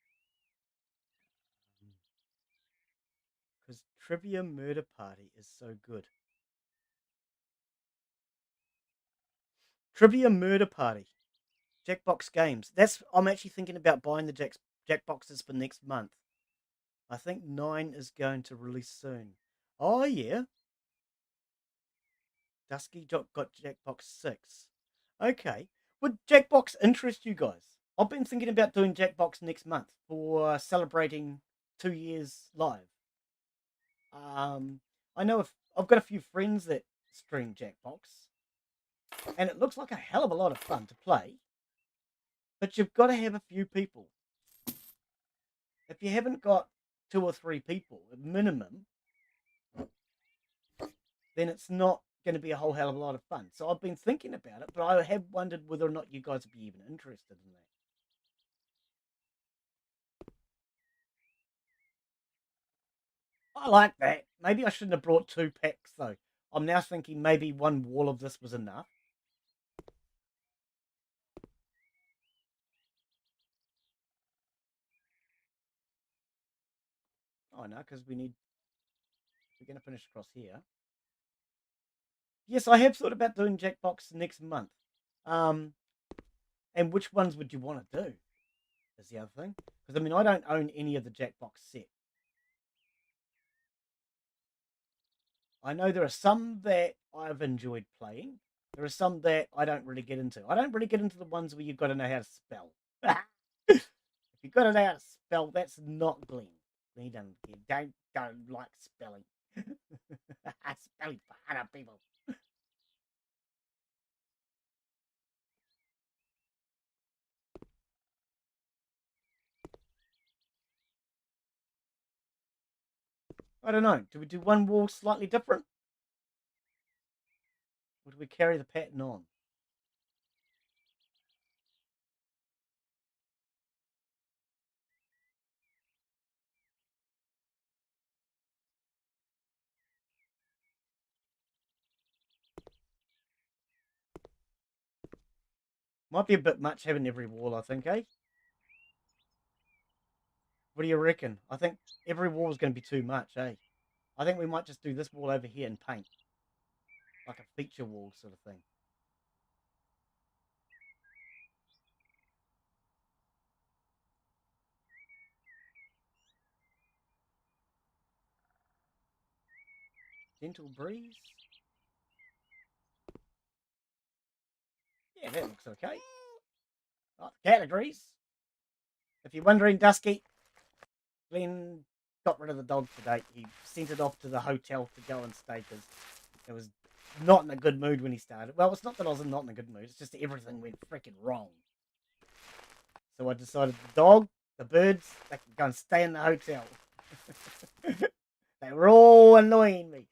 Because Trivia Murder Party is so good. Trivia Murder Party. Jackbox Games. That's I'm actually thinking about buying the Jackboxes for next month. I think 9 is going to release soon. Oh yeah. Dusky got Jackbox 6. Okay. Would Jackbox interest you guys? I've been thinking about doing Jackbox next month for celebrating 2 years live. Um, I know if I've got a few friends that stream Jackbox, and it looks like a hell of a lot of fun to play. But you've got to have a few people. If you haven't got 2 or 3 people at minimum, then it's not going to be a whole hell of a lot of fun. So I've been thinking about it, but I have wondered whether or not you guys would be even interested in that. I like that. Maybe I shouldn't have brought 2 packs though. I'm now thinking maybe one wall of this was enough. Oh no, because we're going to finish across here. Yes, I have thought about doing Jackbox next month. Um, and which ones would you want to do? Is the other thing. Because I mean, I don't own any of the Jackbox set. I know there are some that I've enjoyed playing. There are some that I don't really get into. I don't really get into the ones where you've got to know how to spell. If you've got to know how to spell, that's not Glen. He don't like spelling. Spelling for other people. I don't know. Do we do one wall slightly different? Or do we carry the pattern on? Might be a bit much having every wall, I think, eh? What do you reckon? I think every wall is going to be too much, eh? I think we might just do this wall over here and paint. Like a feature wall sort of thing. Gentle breeze. Yeah, that looks okay. Oh, the cat agrees. If you're wondering, Dusky, Glenn got rid of the dog today. He sent it off to the hotel to go and stay because it was not in a good mood when he started. Well, it's not that I was not in a good mood. It's just everything went freaking wrong. So I decided the dog, the birds, they can go and stay in the hotel. They were all annoying me.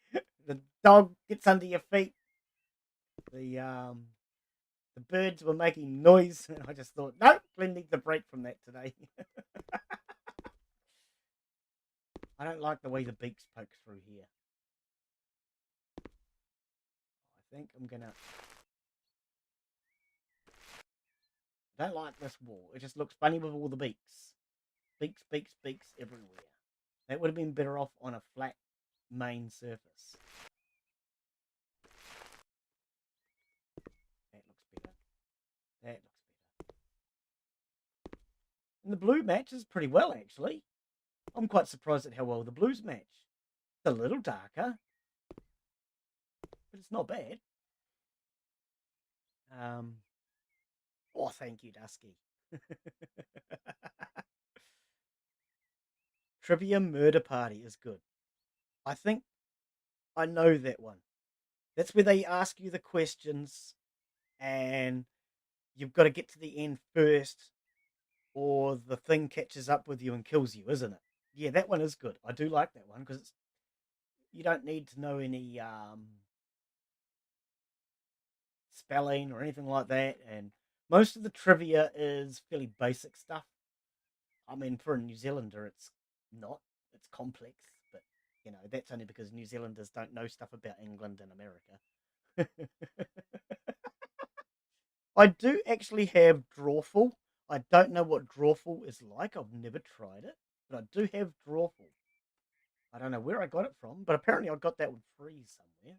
The dog gets under your feet. The birds were making noise, and I just thought, no, Glenn needs a break from that today. I don't like the way the beaks poke through here. I think I'm gonna. I don't like this wall. It just looks funny with all the beaks. Beaks, beaks, beaks everywhere. That would have been better off on a flat main surface. That looks better. That looks better. And the blue matches pretty well, actually. I'm quite surprised at how well the blues match. It's a little darker, but it's not bad. Um, oh, thank you, Dusky. Trivia Murder Party is good. I think I know that one. That's where they ask you the questions and you've got to get to the end first or the thing catches up with you and kills you, isn't it? Yeah, that one is good. I do like that one because you don't need to know any spelling or anything like that. And most of the trivia is fairly basic stuff. I mean, for a New Zealander, it's not. It's complex, but that's only because New Zealanders don't know stuff about England and America. I do actually have Drawful. I don't know what Drawful is like. I've never tried it, but I do have Drawful. I don't know where I got it from, but apparently I got that one free somewhere.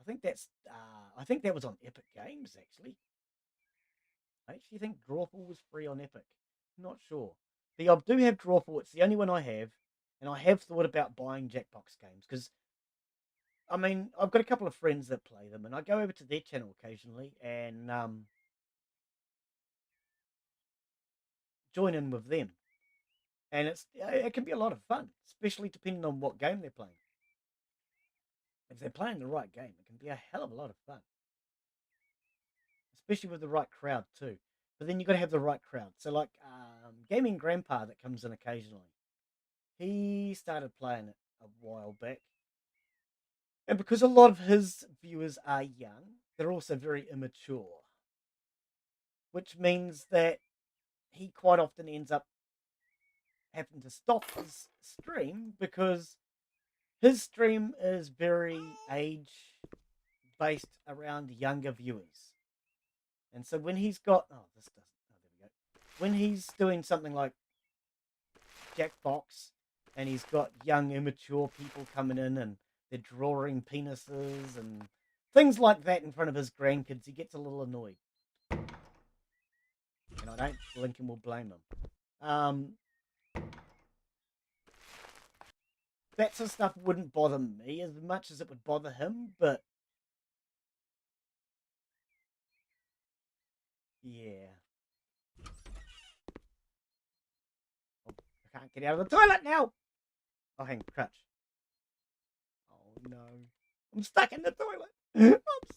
I think that was on Epic Games actually. I actually think Drawful was free on Epic. Not sure. The I do have Drawful. It's the only one I have, and I have thought about buying Jackbox games because I mean I've got a couple of friends that play them, and I go over to their channel occasionally and join in with them. And it can be a lot of fun, especially depending on what game they're playing. If they're playing the right game, it can be a hell of a lot of fun, especially with the right crowd too. But then you got to have the right crowd. So like gaming grandpa that comes in occasionally, he started playing it a while back, and because a lot of his viewers are young, they're also very immature, which means that he quite often ends up having to stop his stream because his stream is very age based around younger viewers. And so when he's got this doesn't there we go. When he's doing something like Jackbox and he's got young immature people coming in and they're drawing penises and things like that in front of his grandkids, he gets a little annoyed. And I don't think him will blame him. That sort of stuff wouldn't bother me as much as it would bother him, but yeah. Oh, I can't get out of the toilet now. Oh, hang on, crouch. Oh no. I'm stuck in the toilet. I'm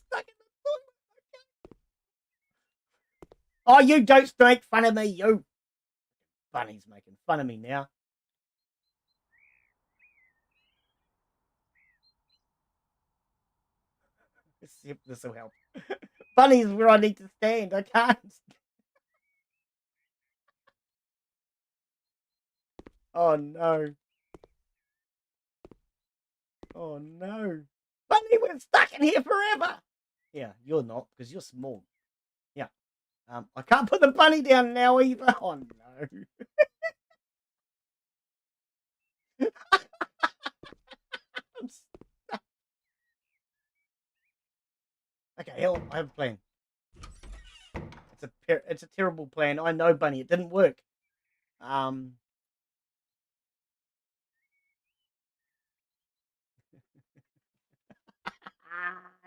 stuck in the toilet. Oh, you don't make fun of me, you. Bunny's making fun of me now. Let's see if this will help. Bunny's where I need to stand. I can't. Oh no. Oh no. Bunny, we're stuck in here forever. Yeah, you're not because you're small. Yeah. I can't put the bunny down now either. Oh no. Okay, hell, I have a plan. It's a terrible plan. I know, Bunny. It didn't work. Um,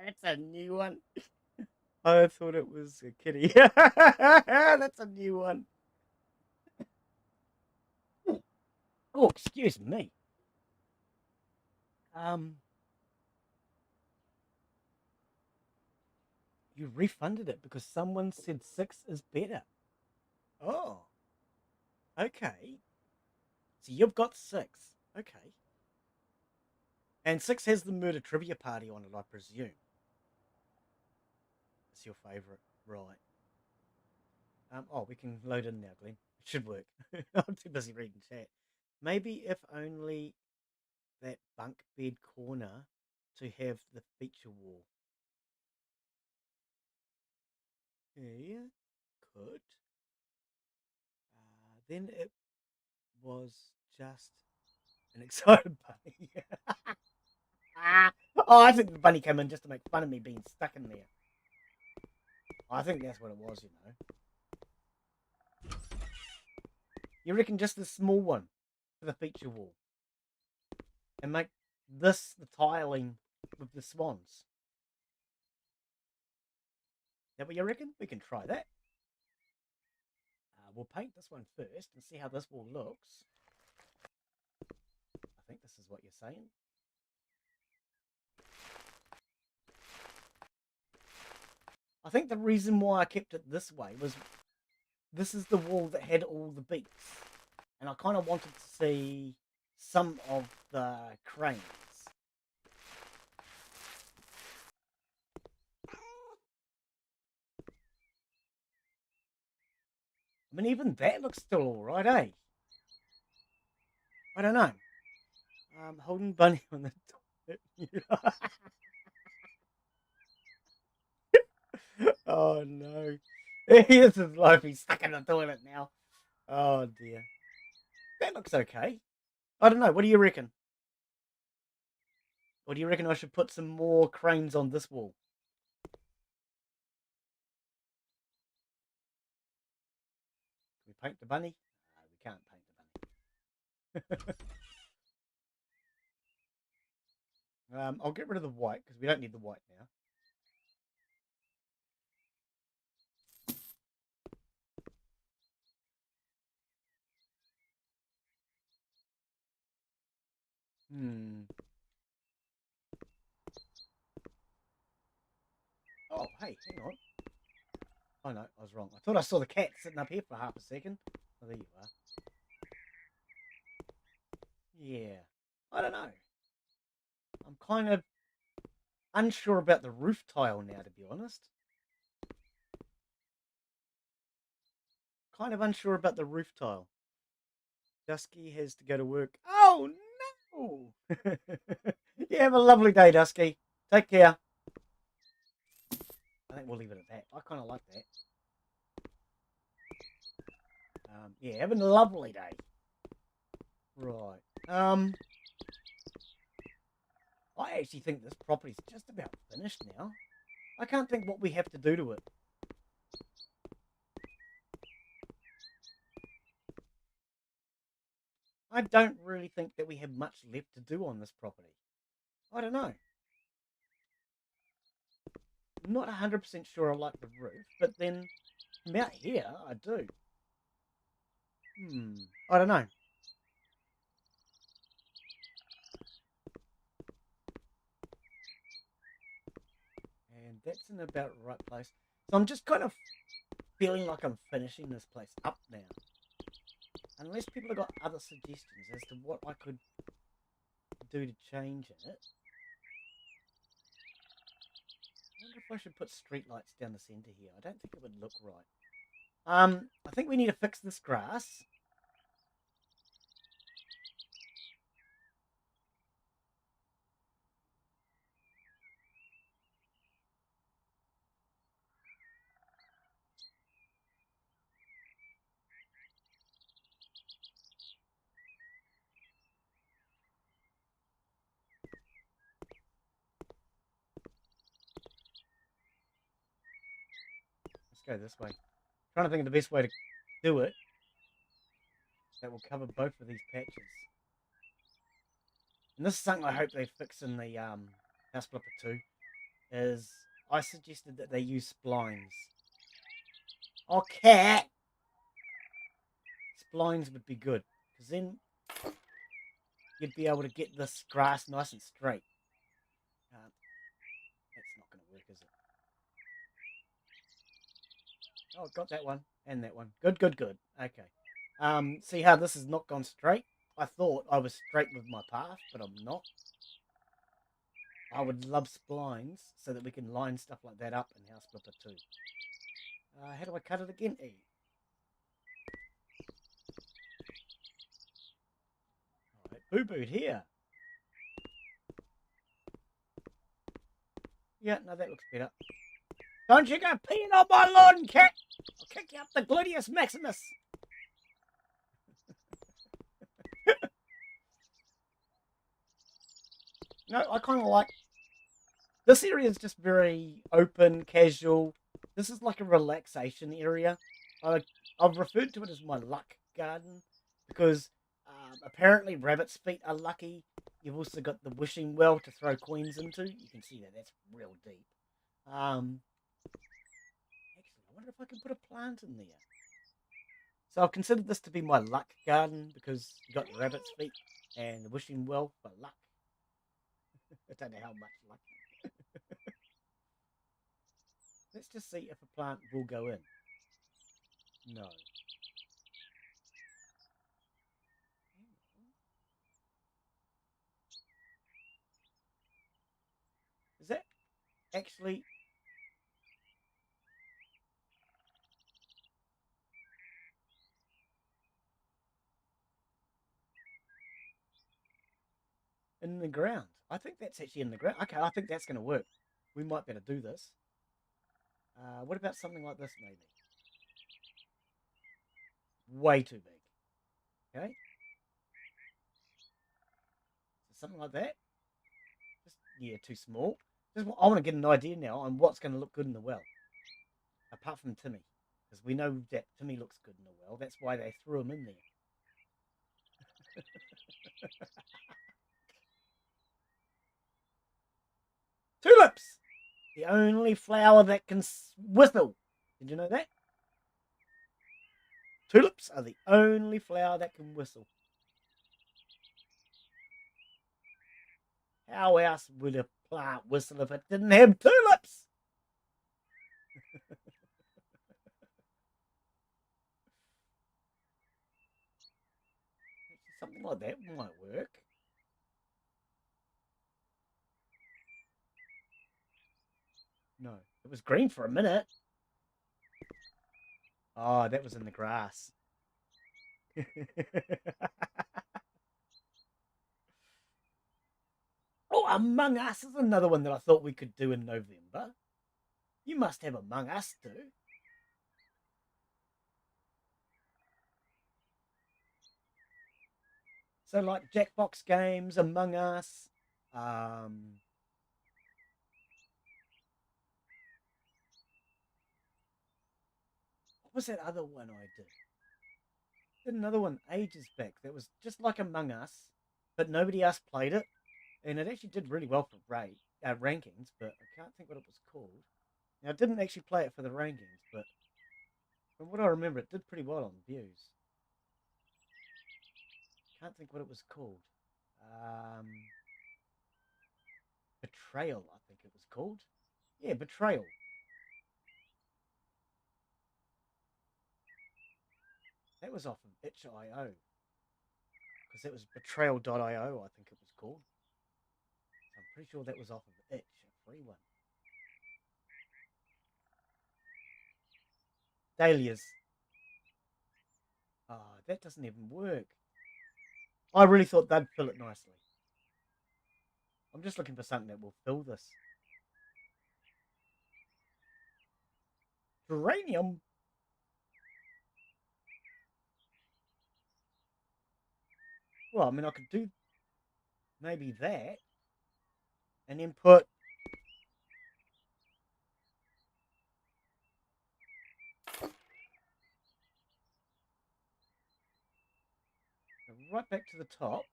that's a new one. I thought it was a kitty. That's a new one. Oh, excuse me. Um, you refunded it because someone said 6 is better. Oh, okay. So you've got 6. Okay. And 6 has the murder trivia party on it, I presume. It's your favourite, right? Oh, we can load in now, Glenn. It should work. I'm too busy reading chat. Maybe if only that bunk bed corner to have the feature wall. Yeah, could. Then it was just an excited bunny. Oh, I think the bunny came in just to make fun of me being stuck in there. I think that's what it was, you know. You reckon just the small one for the feature wall and make this the tiling with the swans? Is that what you reckon? We can try that. We'll paint this one first and see how this wall looks. I think this is what you're saying. I think the reason why I kept it this way was this is the wall that had all the beaks. And I kind of wanted to see some of the cranes. I mean, even that looks still alright, eh? I don't know. Holding Bunny on the toilet. Oh no. This is life. He's stuck in the toilet now. Oh dear. That looks okay. I don't know. What do you reckon? Or do you reckon I should put some more cranes on this wall? Can we paint the bunny? No, we can't paint the bunny. I'll get rid of the white because we don't need the white now. Hmm. Oh, hey, hang on. Oh no, I was wrong. I thought I saw the cat sitting up here for half a second. Oh, there you are. Yeah. I don't know. I'm kind of unsure about the roof tile now, to be honest. Kind of unsure about the roof tile. Dusky has to go to work. Oh no! You have a lovely day, Dusky. Take care. I think we'll leave it at that. I kind of like that. Yeah, having a lovely day. Right. I actually think this property's just about finished now. I can't think what we have to do to it. I don't really think that we have much left to do on this property. I don't know. I'm not 100% sure I like the roof, but then from out here, I do. I don't know. And that's in about the right place. So I'm just kind of feeling like I'm finishing this place up now. Unless people have got other suggestions as to what I could do to change it. I wonder if I should put street lights down the centre here. I don't think it would look right. I think we need to fix this grass. Let's go this way. Trying to think of the best way to do it that will cover both of these patches. And this is something I hope they fix in the House Flipper 2. Is I suggested that they use splines. Oh, cat! Splines would be good. Because then you'd be able to get this grass nice and straight. That's not going to work, is it? Oh, got that one and that one. Good, good, good. Okay. See how this has not gone straight? I thought I was straight with my path, but I'm not. I would love splines so that we can line stuff like that up in House Flipper 2. How do I cut it again? E. Alright, boo-booed here. Yeah, no, that looks better. Don't you go peeing on my lawn, cat! I'll kick you up the gluteus maximus! No, I kind of like... This area is just very open, casual. This is like a relaxation area. I've referred to it as my luck garden because apparently rabbit's feet are lucky. You've also got the wishing well to throw coins into. You can see that that's real deep. Actually, I wonder if I can put a plant in there. So I've considered this to be my luck garden because you got the rabbit's feet and the wishing well for luck. I don't know how much luck. Let's just see if a plant will go in. No. Is that actually... in the ground? I think that's actually in the ground. Okay, I think that's going to work. We might better do this. What about something like this, maybe? Way too big. Okay. So something like that. Just, yeah, too small. Just, I want to get an idea now on what's going to look good in the well. Apart from Timmy. Because we know that Timmy looks good in the well. That's why they threw him in there. Tulips! The only flower that can whistle. Did you know that? Tulips are the only flower that can whistle. How else would a plant whistle if it didn't have tulips? that might work. No, it was green for a minute. Oh, that was in the grass. Oh, Among Us is another one that I thought we could do in November. You must have Among Us too. So like Jackbox games, Among Us. What was that other one I did? Did another one ages back that was just like Among Us, but nobody else played it, and it actually did really well for rankings. But I can't think what it was called. Now I didn't actually play it for the rankings, but from what I remember, it did pretty well on views. Can't think what it was called. Um, Betrayal, I think it was called. Yeah, Betrayal. That was off of itch.io because it was betrayal.io, I think it was called. So I'm pretty sure that was off of itch, a free one. Dahlias. Oh, that doesn't even work. I really thought they'd fill it nicely. I'm just looking for something that will fill this. Geranium. Well, I mean, I could do maybe that and then put right back to the top.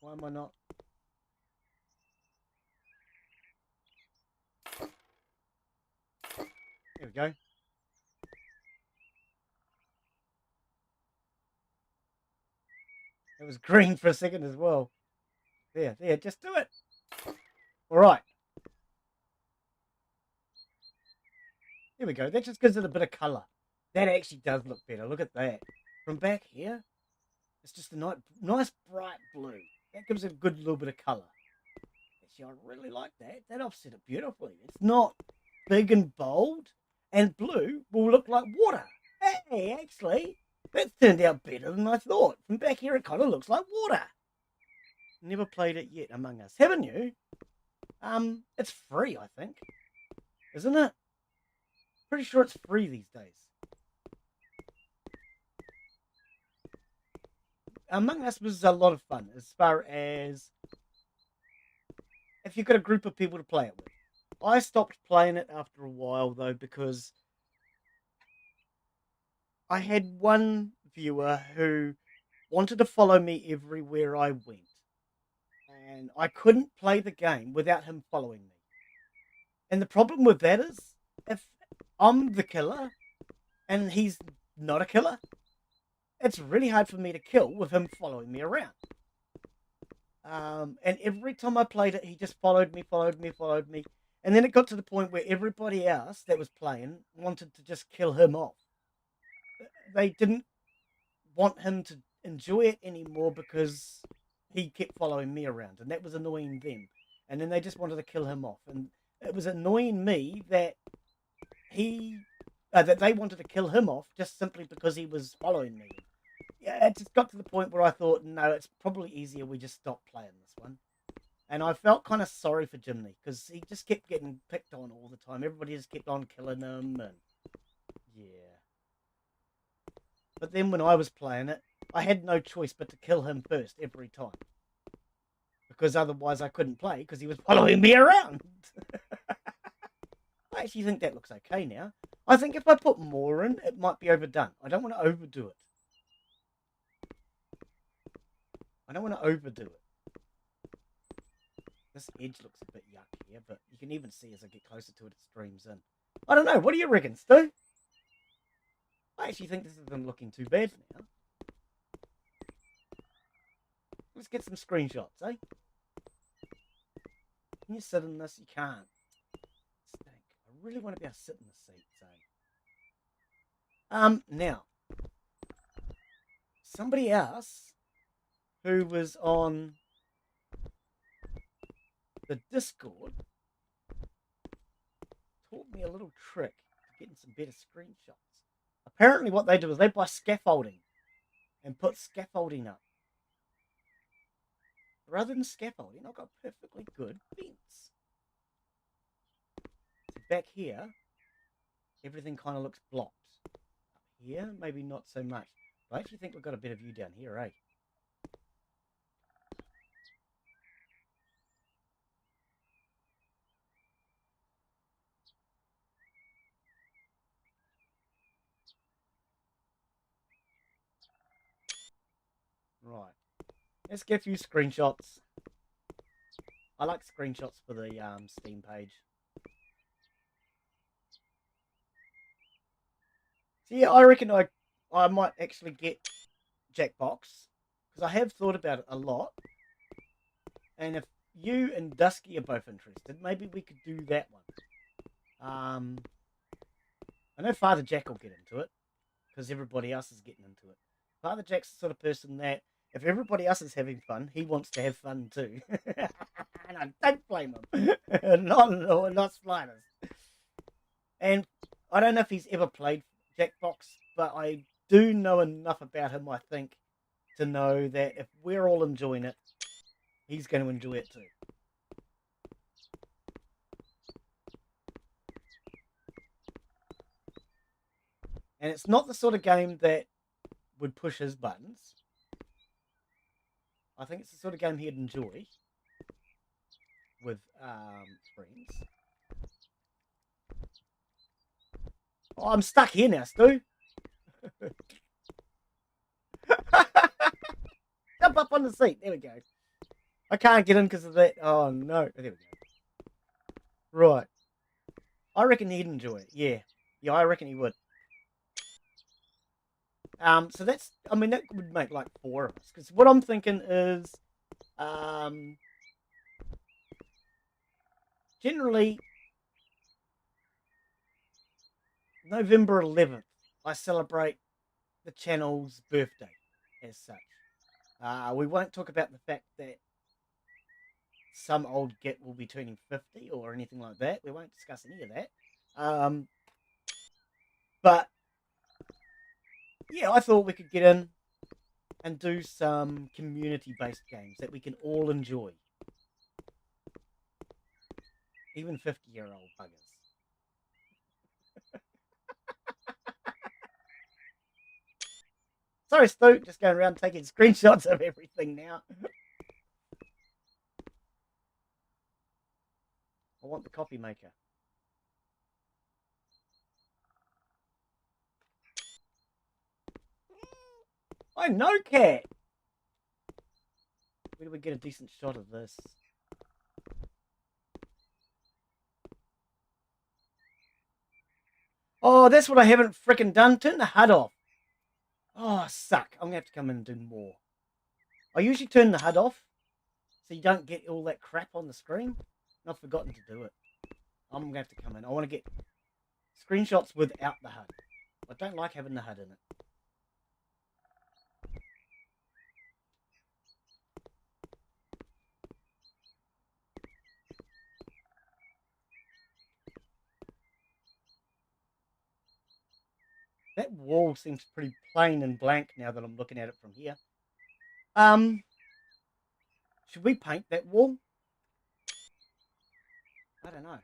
Why am I not? There we go. It was green for a second as well. There, just do it. All right. There we go. That just gives it a bit of colour. That actually does look better. Look at that. From back here, it's just a nice bright blue. That gives it a good little bit of colour. Actually, I really like that. That offset it beautifully. It's not big and bold, and blue will look like water. Hey, actually, that turned out better than I thought. From back here, it kind of looks like water. Never played it yet, Among Us. Haven't you? It's free, I think. Isn't it? Pretty sure it's free these days. Among Us was a lot of fun as far as if you've got a group of people to play it with. I stopped playing it after a while though because I had one viewer who wanted to follow me everywhere I went. And I couldn't play the game without him following me. And the problem with that is if I'm the killer and he's not a killer, it's really hard for me to kill with him following me around. And every time I played it, he just followed me. And then it got to the point where everybody else that was playing wanted to just kill him off. They didn't want him to enjoy it anymore because he kept following me around, and that was annoying them. And then they just wanted to kill him off, and it was annoying me that that they wanted to kill him off just simply because he was following me. Yeah, it just got to the point where I thought, no, it's probably easier we just stop playing this one. And I felt kind of sorry for Jimmy because he just kept getting picked on all the time. Everybody just kept on killing him, and yeah. But then when I was playing it, I had no choice but to kill him first every time. Because otherwise I couldn't play because he was following me around. I actually think that looks okay now. I think if I put more in, it might be overdone. I don't want to overdo it. This edge looks a bit yuck here, but you can even see as I get closer to it, it streams in. I don't know. What do you reckon, Stu? I actually think this isn't looking too bad now. Let's get some screenshots, eh? Can you sit in this? You can't. Stink. I really want to be able to sit in the seats, eh? Now, somebody else who was on the Discord taught me a little trick to getting some better screenshots. Apparently what they do is they buy scaffolding and put scaffolding up. Rather than scaffolding, I've got perfectly good vents. So back here, everything kind of looks blocked. Up here, maybe not so much. But I actually think we've got a better view down here, eh? Right. Let's get a few screenshots. I like screenshots for the Steam page. So yeah, I reckon I might actually get Jackbox because I have thought about it a lot. And if you and Dusky are both interested, maybe we could do that one. I know Father Jack will get into it because everybody else is getting into it. Father Jack's the sort of person that if everybody else is having fun, he wants to have fun too. And I don't blame him. Not slightest. And I don't know if he's ever played Jackbox, but I do know enough about him, I think, to know that if we're all enjoying it, he's going to enjoy it too. And it's not the sort of game that would push his buttons. I think it's the sort of game he'd enjoy with friends. Oh, I'm stuck here now, Stu. Jump up on the seat. There we go. I can't get in because of that. Oh, no. There we go. Right. I reckon he'd enjoy it. Yeah. Yeah, I reckon he would. So that's, I mean, that would make like 4 of us. Because what I'm thinking is, generally, November 11th, I celebrate the channel's birthday as such. We won't talk about the fact that some old git will be turning 50 or anything like that. We won't discuss any of that. But yeah, I thought we could get in and do some community-based games that we can all enjoy. Even 50-year-old buggers. Sorry, Stu, just going around taking screenshots of everything now. I want the coffee maker. I know, Cat. Where do we get a decent shot of this? Oh, that's what I haven't fricking done. Turn the HUD off. Oh, suck. I'm going to have to come in and do more. I usually turn the HUD off so you don't get all that crap on the screen. And I've forgotten to do it. I'm going to have to come in. I want to get screenshots without the HUD. I don't like having the HUD in it. That wall seems pretty plain and blank now that I'm looking at it from here. Should we paint that wall? I don't know.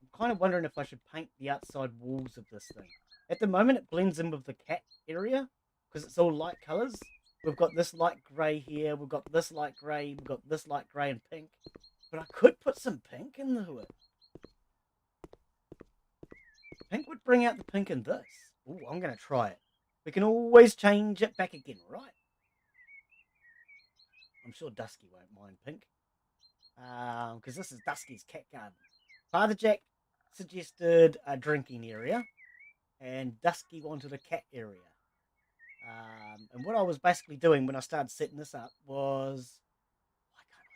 I'm kind of wondering if I should paint the outside walls of this thing. At the moment, it blends in with the cat area because it's all light colours. We've got this light grey here. We've got this light grey. We've got this light grey and pink. But I could put some pink into it. Pink would bring out the pink in this. Ooh, I'm going to try it. We can always change it back again, right? I'm sure Dusky won't mind pink. Because this is Dusky's cat garden. Father Jack, suggested a drinking area, and Dusky wanted a cat area. And what I was basically doing when I started setting this up was, why can't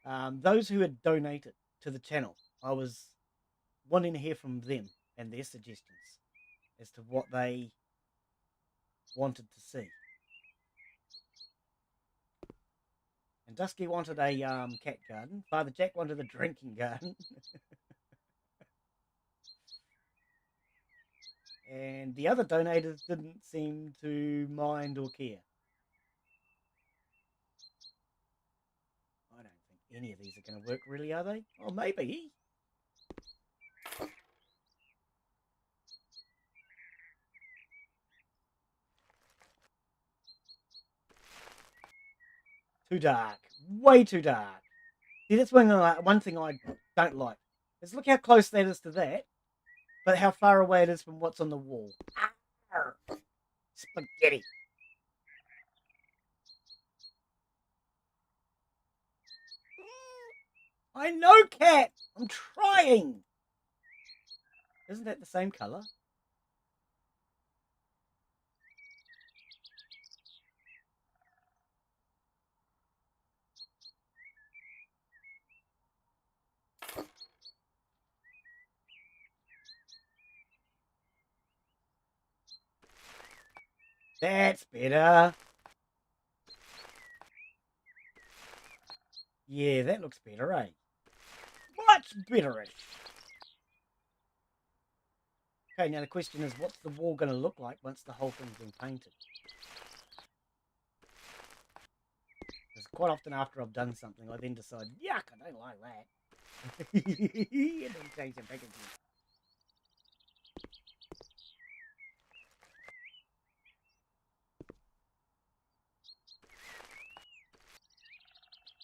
I set walls? Those who had donated to the channel, I was wanting to hear from them and their suggestions as to what they wanted to see. And Dusky wanted a cat garden. Father Jack wanted a drinking garden. And the other donators didn't seem to mind or care. I don't think any of these are going to work, really, are they? Oh, maybe. Too dark. Way too dark. See, that's one thing I don't like. Is look how close that is to that, but how far away it is from what's on the wall. Arr, spaghetti. I know, cat. I'm trying. Isn't that the same colour? That's better. Yeah, that looks better, eh? Much betterish. Okay, now the question is, what's the wall going to look like once the whole thing's been painted? Because quite often after I've done something, I then decide, yuck, I don't like that. And then change the packaging.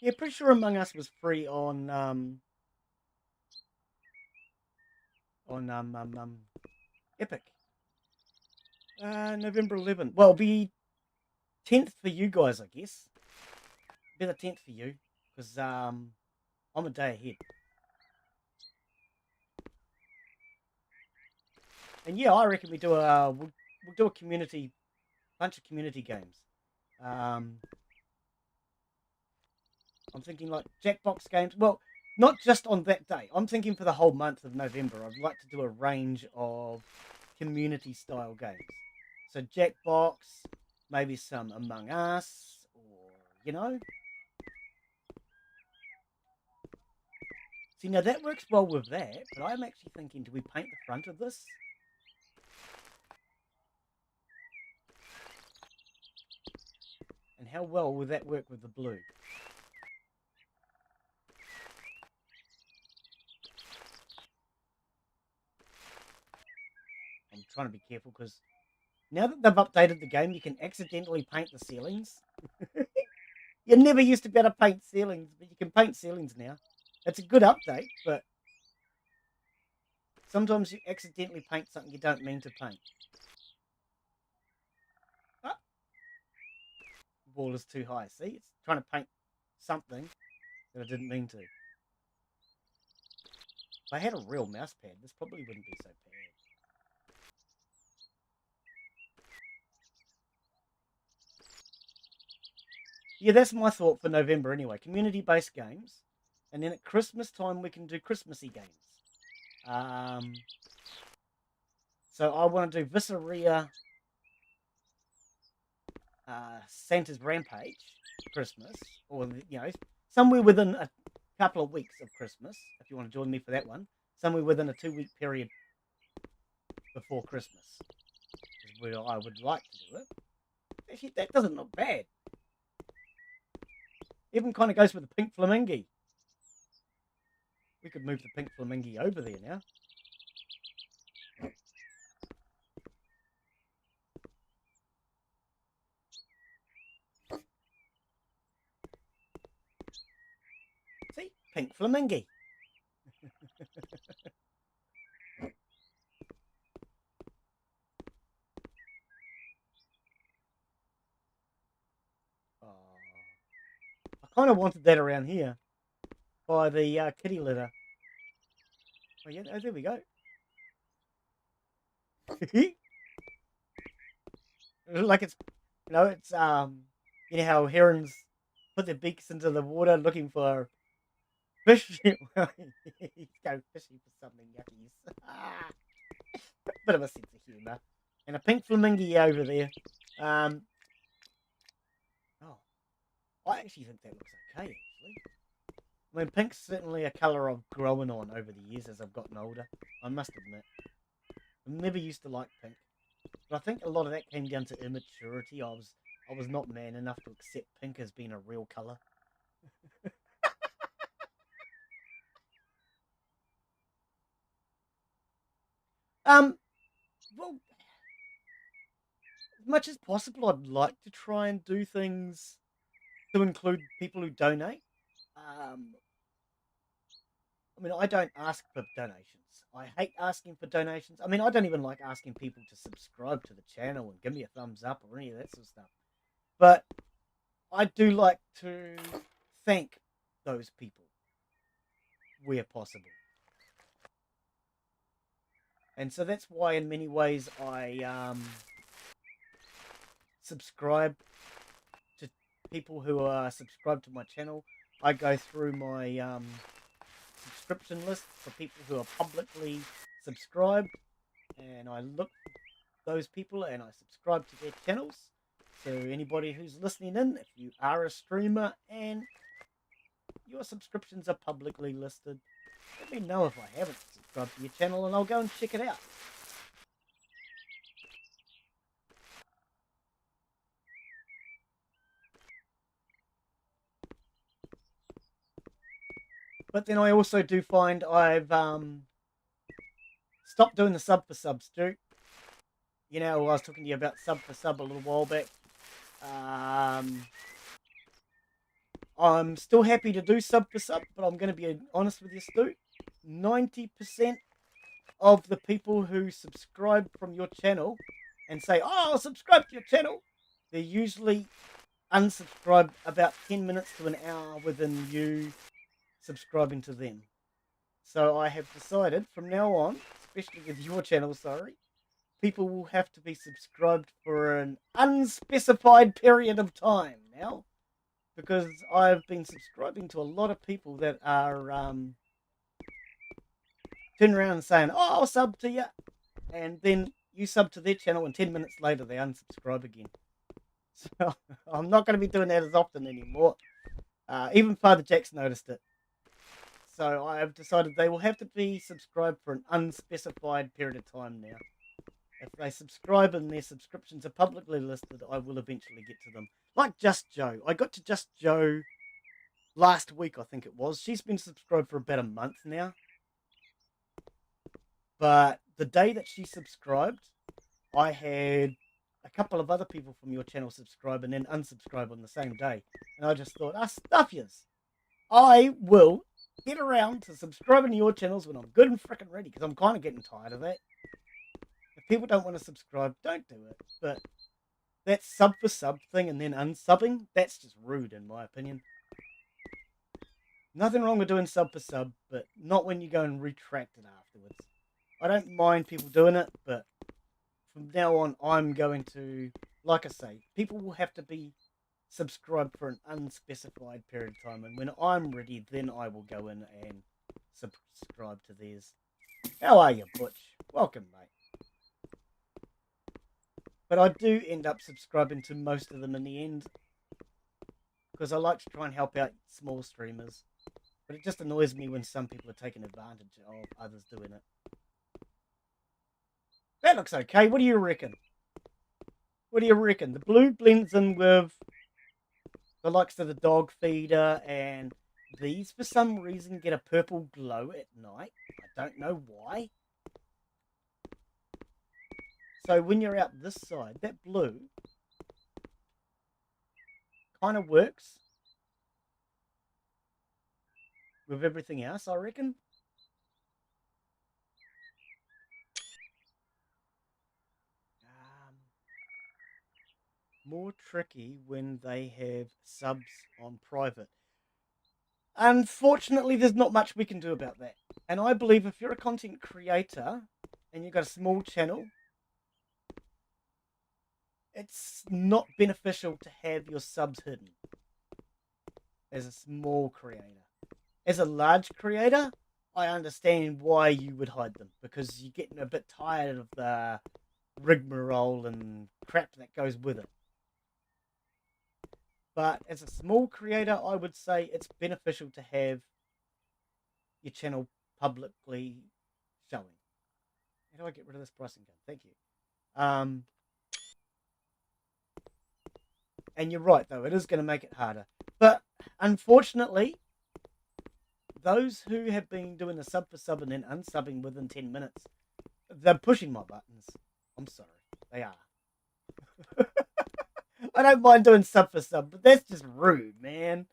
Yeah, pretty sure Among Us was free on Epic. November 11th. Well, it'll be 10th for you guys, I guess. Be the 10th for you, because I'm a day ahead. And yeah, I reckon we'll do a bunch of community games. I'm thinking like Jackbox games. Well, not just on that day. I'm thinking for the whole month of November. I'd like to do a range of community style games. So Jackbox, maybe some Among Us, or you know. See, now that works well with that, but I'm actually thinking, do we paint the front of this? And how well will that work with the blue? I'm trying to be careful because now that they've updated the game, you can accidentally paint the ceilings. You never used to be able to paint ceilings, but you can paint ceilings now. It's a good update, but sometimes you accidentally paint something you don't mean to paint. Ah, the wall is too high. See, it's trying to paint something that I didn't mean to. If I had a real mouse pad, this probably wouldn't be so bad. Yeah, that's my thought for November anyway. Community-based games. And then at Christmas time, we can do Christmassy games. So I want to do Visceria, Santa's Rampage, Christmas, or somewhere within a couple of weeks of Christmas. If you want to join me for that one, somewhere within a 2-week period before Christmas is where I would like to do it. Actually, that doesn't look bad. Even kind of goes with the pink flamingo. We could move the pink flamingo over there now. See? Pink flamingo. Oh, I kind of wanted that around here. by the kitty litter. Oh yeah, oh, there we go. Like it's, it's you know how herons put their beaks into the water looking for fish. He's going fishing for something yuckies. Bit of a sense of humour. And a pink flamingo over there. Um, oh, I actually think that looks okay. Actually, I mean, pink's certainly a colour I've grown on over the years as I've gotten older. I must admit, I never used to like pink, but I think a lot of that came down to immaturity. I was not man enough to accept pink as being a real colour. Um, well, as much as possible, I'd like to try and do things to include people who donate. Um, I mean, I don't ask for donations. I hate asking for donations. I mean, I don't even like asking people to subscribe to the channel and give me a thumbs up or any of that sort of stuff. But I do like to thank those people where possible. And so that's why, in many ways, I subscribe to people who are subscribed to my channel. I go through my subscription list for people who are publicly subscribed, and I look those people and I subscribe to their channels. So anybody who's listening in, if you are a streamer and your subscriptions are publicly listed, let me know if I haven't subscribed to your channel and I'll go and check it out. But then I also do find I've stopped doing the sub for sub, Stu. You know, I was talking to you about sub for sub a little while back. I'm still happy to do sub for sub, but I'm going to be honest with you, Stu. 90% of the people who subscribe from your channel and say, "Oh, I'll subscribe to your channel," they're usually unsubscribed about 10 minutes to an hour within you subscribing to them. So I have decided from now on, especially with your channel, sorry, people will have to be subscribed for an unspecified period of time now, because I've been subscribing to a lot of people that are turning around and saying, "Oh, I'll sub to you," and then you sub to their channel, and 10 minutes later they unsubscribe again. So I'm not going to be doing that as often anymore. Even Father Jack's noticed it. So I have decided they will have to be subscribed for an unspecified period of time now. If they subscribe and their subscriptions are publicly listed, I will eventually get to them. Like Just Joe. I got to Just Joe last week, I think it was. She's been subscribed for about a month now. But the day that she subscribed, I had a couple of other people from your channel subscribe and then unsubscribe on the same day. And I just thought, stuff yous. I will get around to subscribing to your channels when I'm good and freaking ready, because I'm kind of getting tired of that. If people don't want to subscribe, don't do it. But that sub for sub thing and then unsubbing, that's just rude in my opinion. Nothing wrong with doing sub for sub, but not when you go and retract it afterwards. I don't mind people doing it, but from now on, I'm going to, like I say, people will have to be subscribed for an unspecified period of time, and when I'm ready, then I will go in and subscribe to theirs. How are you, Butch? Welcome, mate. But I do end up subscribing to most of them in the end, because I like to try and help out small streamers. But it just annoys me when some people are taking advantage of others doing it. That looks okay. What do you reckon? What do you reckon? The blue blends in with the likes of the dog feeder, and these for some reason get a purple glow at night. I don't know why. So when you're out this side, that blue kind of works with everything else, I reckon. More tricky when they have subs on private. Unfortunately, there's not much we can do about that. And I believe if you're a content creator and you've got a small channel, it's not beneficial to have your subs hidden as a small creator. As a large creator, I understand why you would hide them because you're getting a bit tired of the rigmarole and crap that goes with it. But as a small creator, I would say it's beneficial to have your channel publicly showing. How do I get rid of this pricing gun? Thank you. And you're right, though. It is going to make it harder. But unfortunately, those who have been doing the sub for sub and then unsubbing within 10 minutes, they're pushing my buttons. I'm sorry. They are. I don't mind doing sub for sub, but that's just rude, man.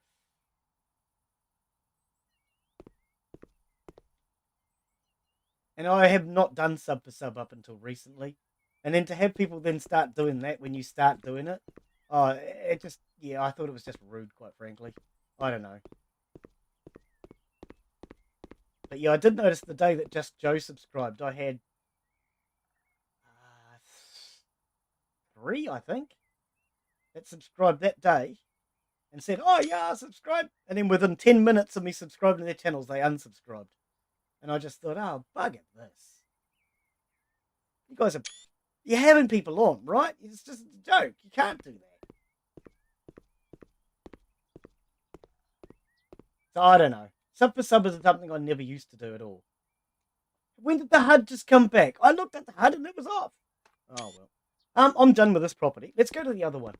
And I have not done sub for sub up until recently. And then to have people then start doing that when you start doing it, it just, yeah, I thought it was just rude, quite frankly. I don't know. But yeah, I did notice the day that Just Joe subscribed, I had three, I think, that subscribed that day and said, oh yeah, subscribe. And then within 10 minutes of me subscribing to their channels, they unsubscribed. And I just thought, oh, bugger this. You guys are, you're having people on, right? It's just a joke. You can't do that. So I don't know. Sub for sub is something I never used to do at all. When did the HUD just come back? I looked at the HUD and it was off. Oh well. I'm done with this property. Let's go to the other one.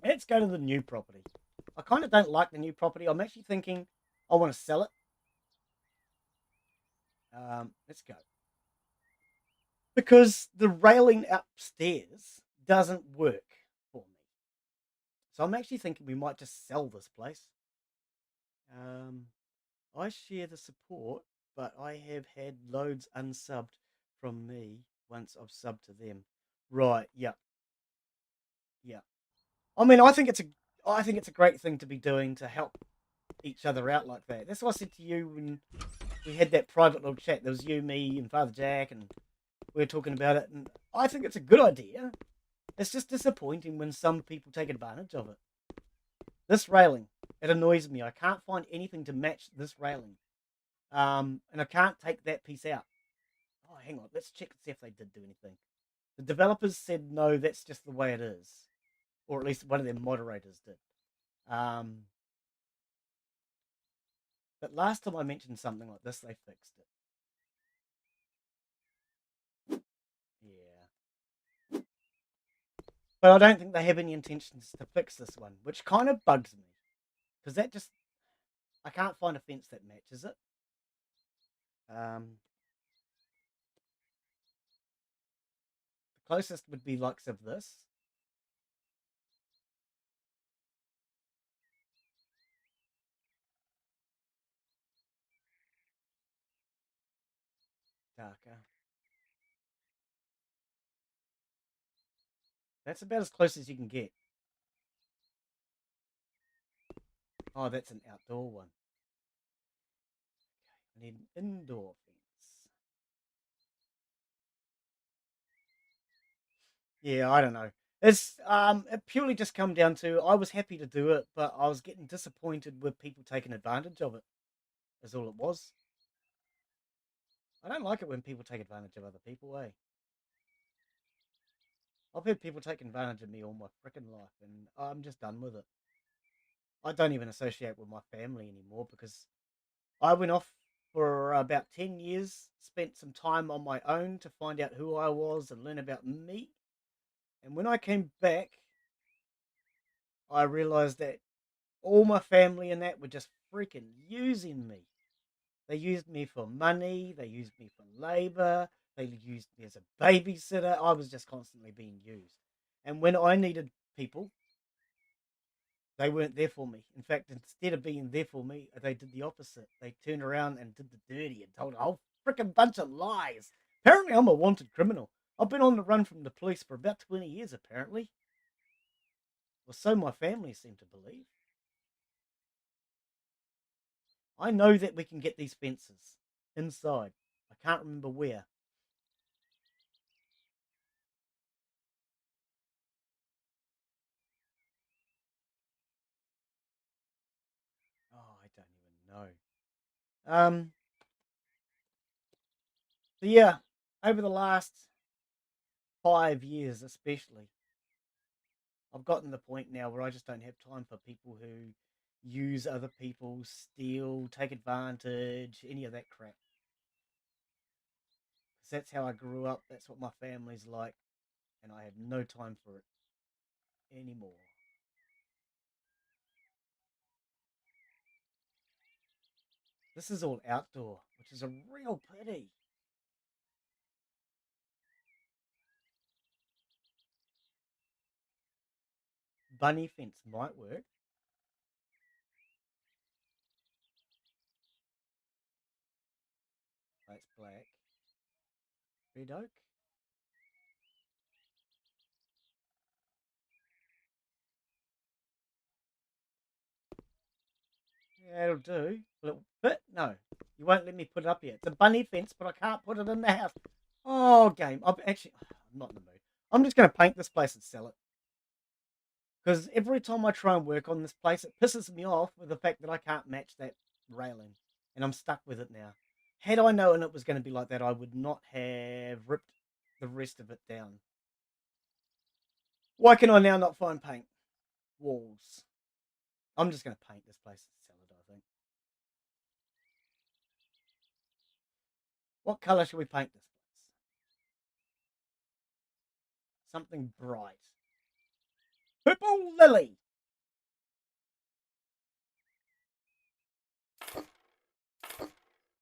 Let's go to the new property. I kind of don't like the new property. I'm actually thinking I want to sell it. Let's go. Because the railing upstairs doesn't work for me. So I'm actually thinking we might just sell this place. I share the support, but I have had loads unsubbed from me once I've subbed to them. Right, yeah. Yeah. I mean, I think it's a great thing to be doing to help each other out like that. That's what I said to you when we had that private little chat. There was you, me, and Father Jack, and we were talking about it. And I think it's a good idea. It's just disappointing when some people take advantage of it. This railing, it annoys me. I can't find anything to match this railing. And I can't take that piece out. Oh, hang on. Let's check and see if they did do anything. The developers said no, that's just the way it is. Or at least one of their moderators did. But last time I mentioned something like this, they fixed it. Yeah. But I don't think they have any intentions to fix this one, which kind of bugs me. Because that just... I can't find a fence that matches it. The closest would be likes of this. Darker. That's about as close as you can get. Oh, that's an outdoor one. I need an indoor fence. Yeah, I don't know. It's it purely just come down to I was happy to do it, but I was getting disappointed with people taking advantage of it. Is all it was. I don't like it when people take advantage of other people, eh? I've had people take advantage of me all my freaking life, and I'm just done with it. I don't even associate with my family anymore because I went off for about 10 years, spent some time on my own to find out who I was and learn about me. And when I came back, I realized that all my family and that were just freaking using me. They used me for money, they used me for labor, they used me as a babysitter. I was just constantly being used. And when I needed people, they weren't there for me. In fact, instead of being there for me, they did the opposite. They turned around and did the dirty and told a whole freaking bunch of lies. Apparently, I'm a wanted criminal. I've been on the run from the police for about 20 years, apparently. Well, so my family seem to believe. I know that we can get these fences inside. I can't remember where. Oh, I don't even know. So yeah, over the last 5 years, especially, I've gotten the point now where I just don't have time for people who use other people, steal, take advantage, any of that crap. 'Cause that's how I grew up. That's what my family's like, and I have no time for it anymore. This is all outdoor, which is a real pity. Bunny fence might work. That's black. Red oak. Yeah, it'll do. Will it fit? No. You won't let me put it up yet. It's a bunny fence, but I can't put it in the house. Oh, game. I'm not in the mood. I'm just going to paint this place and sell it. Because every time I try and work on this place, it pisses me off with the fact that I can't match that railing. And I'm stuck with it now. Had I known it was going to be like that, I would not have ripped the rest of it down. Why can I now not find paint? Walls. I'm just going to paint this place and sell it, I think. What colour should we paint this place? Something bright. Purple lily.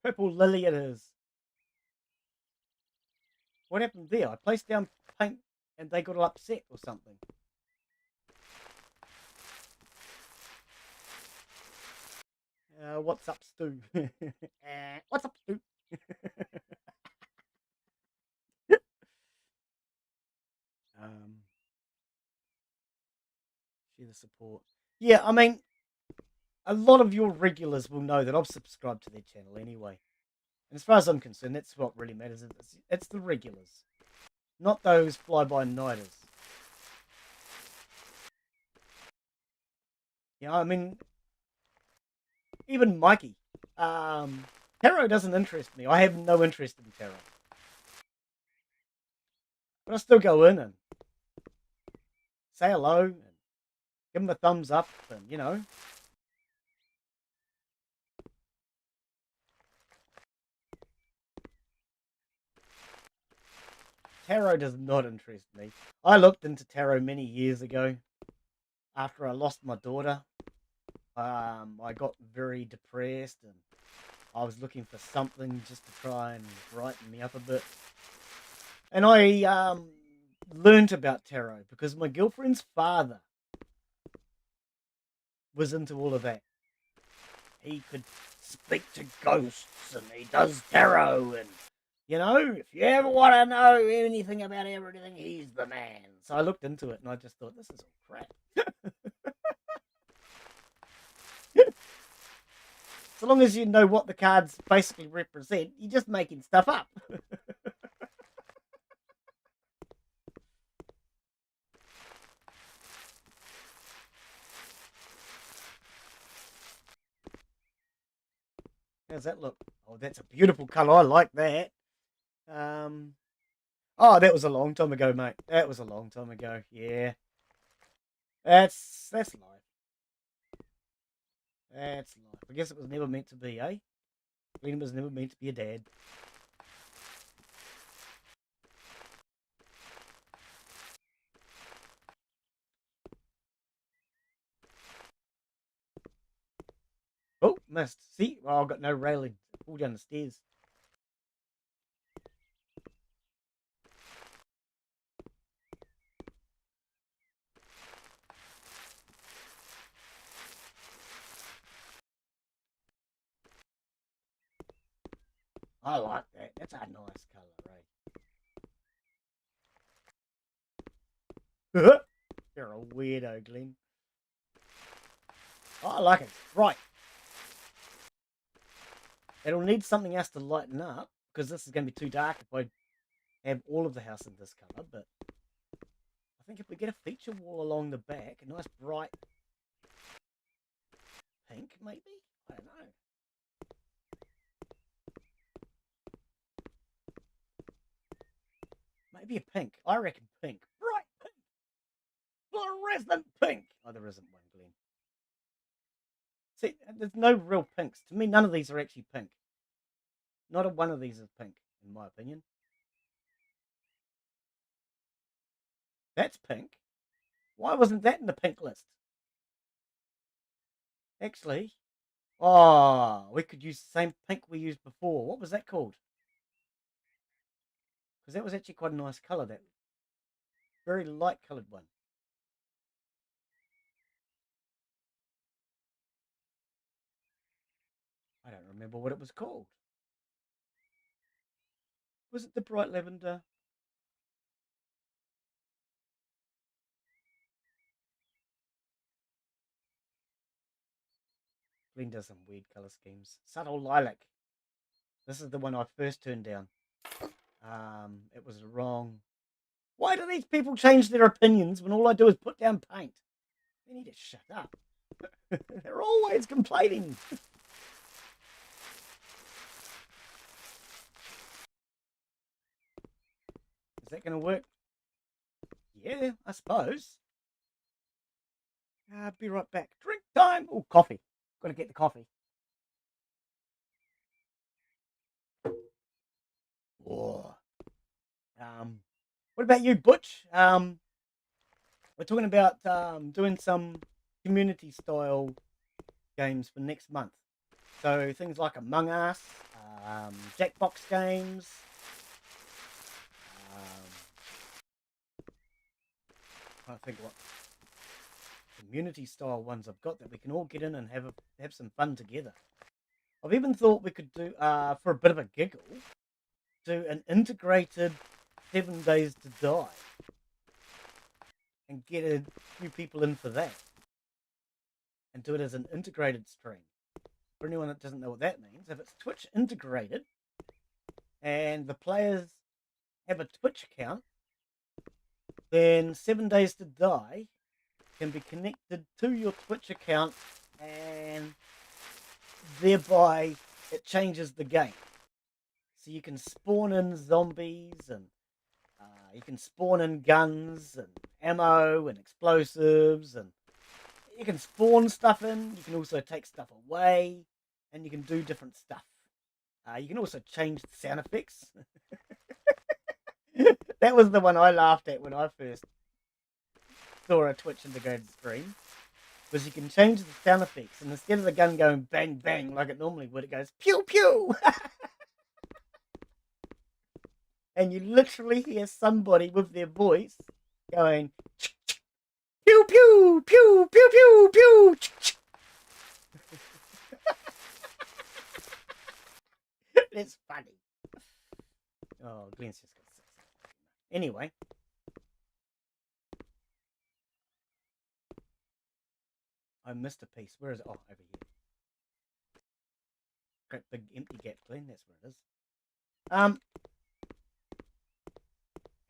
Purple lily it is. What happened there? I placed down paint and they got upset or something. What's up, Stu? What's up, Stu? um, share the support. Yeah, I mean, a lot of your regulars will know that I've subscribed to their channel anyway. And as far as I'm concerned, that's what really matters. It's the regulars, not those fly-by-nighters. Yeah, I mean, even Mikey. Tarot doesn't interest me. I have no interest in tarot. But I still go in and say hello and give them a thumbs up and, Tarot does not interest me. I looked into tarot many years ago after I lost my daughter. I got very depressed and I was looking for something just to try and brighten me up a bit. And I learned about tarot because my girlfriend's father was into all of that. He could speak to ghosts and he does tarot and if you ever want to know anything about everything, he's the man. So I looked into it and I just thought, this is all crap. So long as you know what the cards basically represent, you're just making stuff up. How's that look? Oh, that's a beautiful colour. I like that. Oh, that was a long time ago, mate. That was a long time ago. Yeah. That's life. That's life. I guess it was never meant to be, eh? Glen was never meant to be a dad. Oh, missed. See? Oh, I've got no railing. Pull down the stairs. I like that. That's a nice colour, right? You're a weirdo, Glen. I like it. Right. It'll need something else to lighten up because this is going to be too dark if I have all of the house in this colour. But I think if we get a feature wall along the back, a nice bright pink, maybe? I don't know. Maybe a pink. I reckon pink. Bright pink. Fluorescent pink. Oh, there isn't one, Glenn. See, there's no real pinks. To me, none of these are actually pink. Not a one of these is pink, in my opinion. That's pink. Why wasn't that in the pink list? Actually, oh, we could use the same pink we used before. What was that called? Because that was actually quite a nice colour, that very light coloured one. I don't remember what it was called. Was it the bright lavender? Glen does some weird colour schemes. Subtle lilac. This is the one I first turned down. It was wrong. Why do these people change their opinions when all I do is put down paint? They need to shut up. They're always complaining. Is that going to work? Yeah, I suppose. I'll be right back. Drink time. Oh, coffee. Got to get the coffee. Oh. What about you, Butch? We're talking about doing some community style games for next month. So things like Among Us, Jackbox games. I think what community style ones I've got that we can all get in and have some fun together. I've even thought we could do for a bit of a giggle, do an integrated 7 Days to Die and get a few people in for that and do it as an integrated stream. For anyone that doesn't know what that means, if it's Twitch integrated and the players have a Twitch account, then 7 Days to Die can be connected to your Twitch account and thereby it changes the game. So you can spawn in zombies and you can spawn in guns and ammo and explosives, and you can spawn stuff in. You can also take stuff away, and you can do different stuff. You can also change the sound effects. That was the one I laughed at when I first saw a Twitch integrated stream. Was you can change the sound effects, and instead of the gun going bang bang like it normally would, it goes pew pew. And you literally hear somebody with their voice going pew pew pew pew pew pew. It's funny. Oh, Glen's just got sick. Anyway, I missed a piece. Where is it? Oh, over here. Great big empty gap, Glen. That's where it is.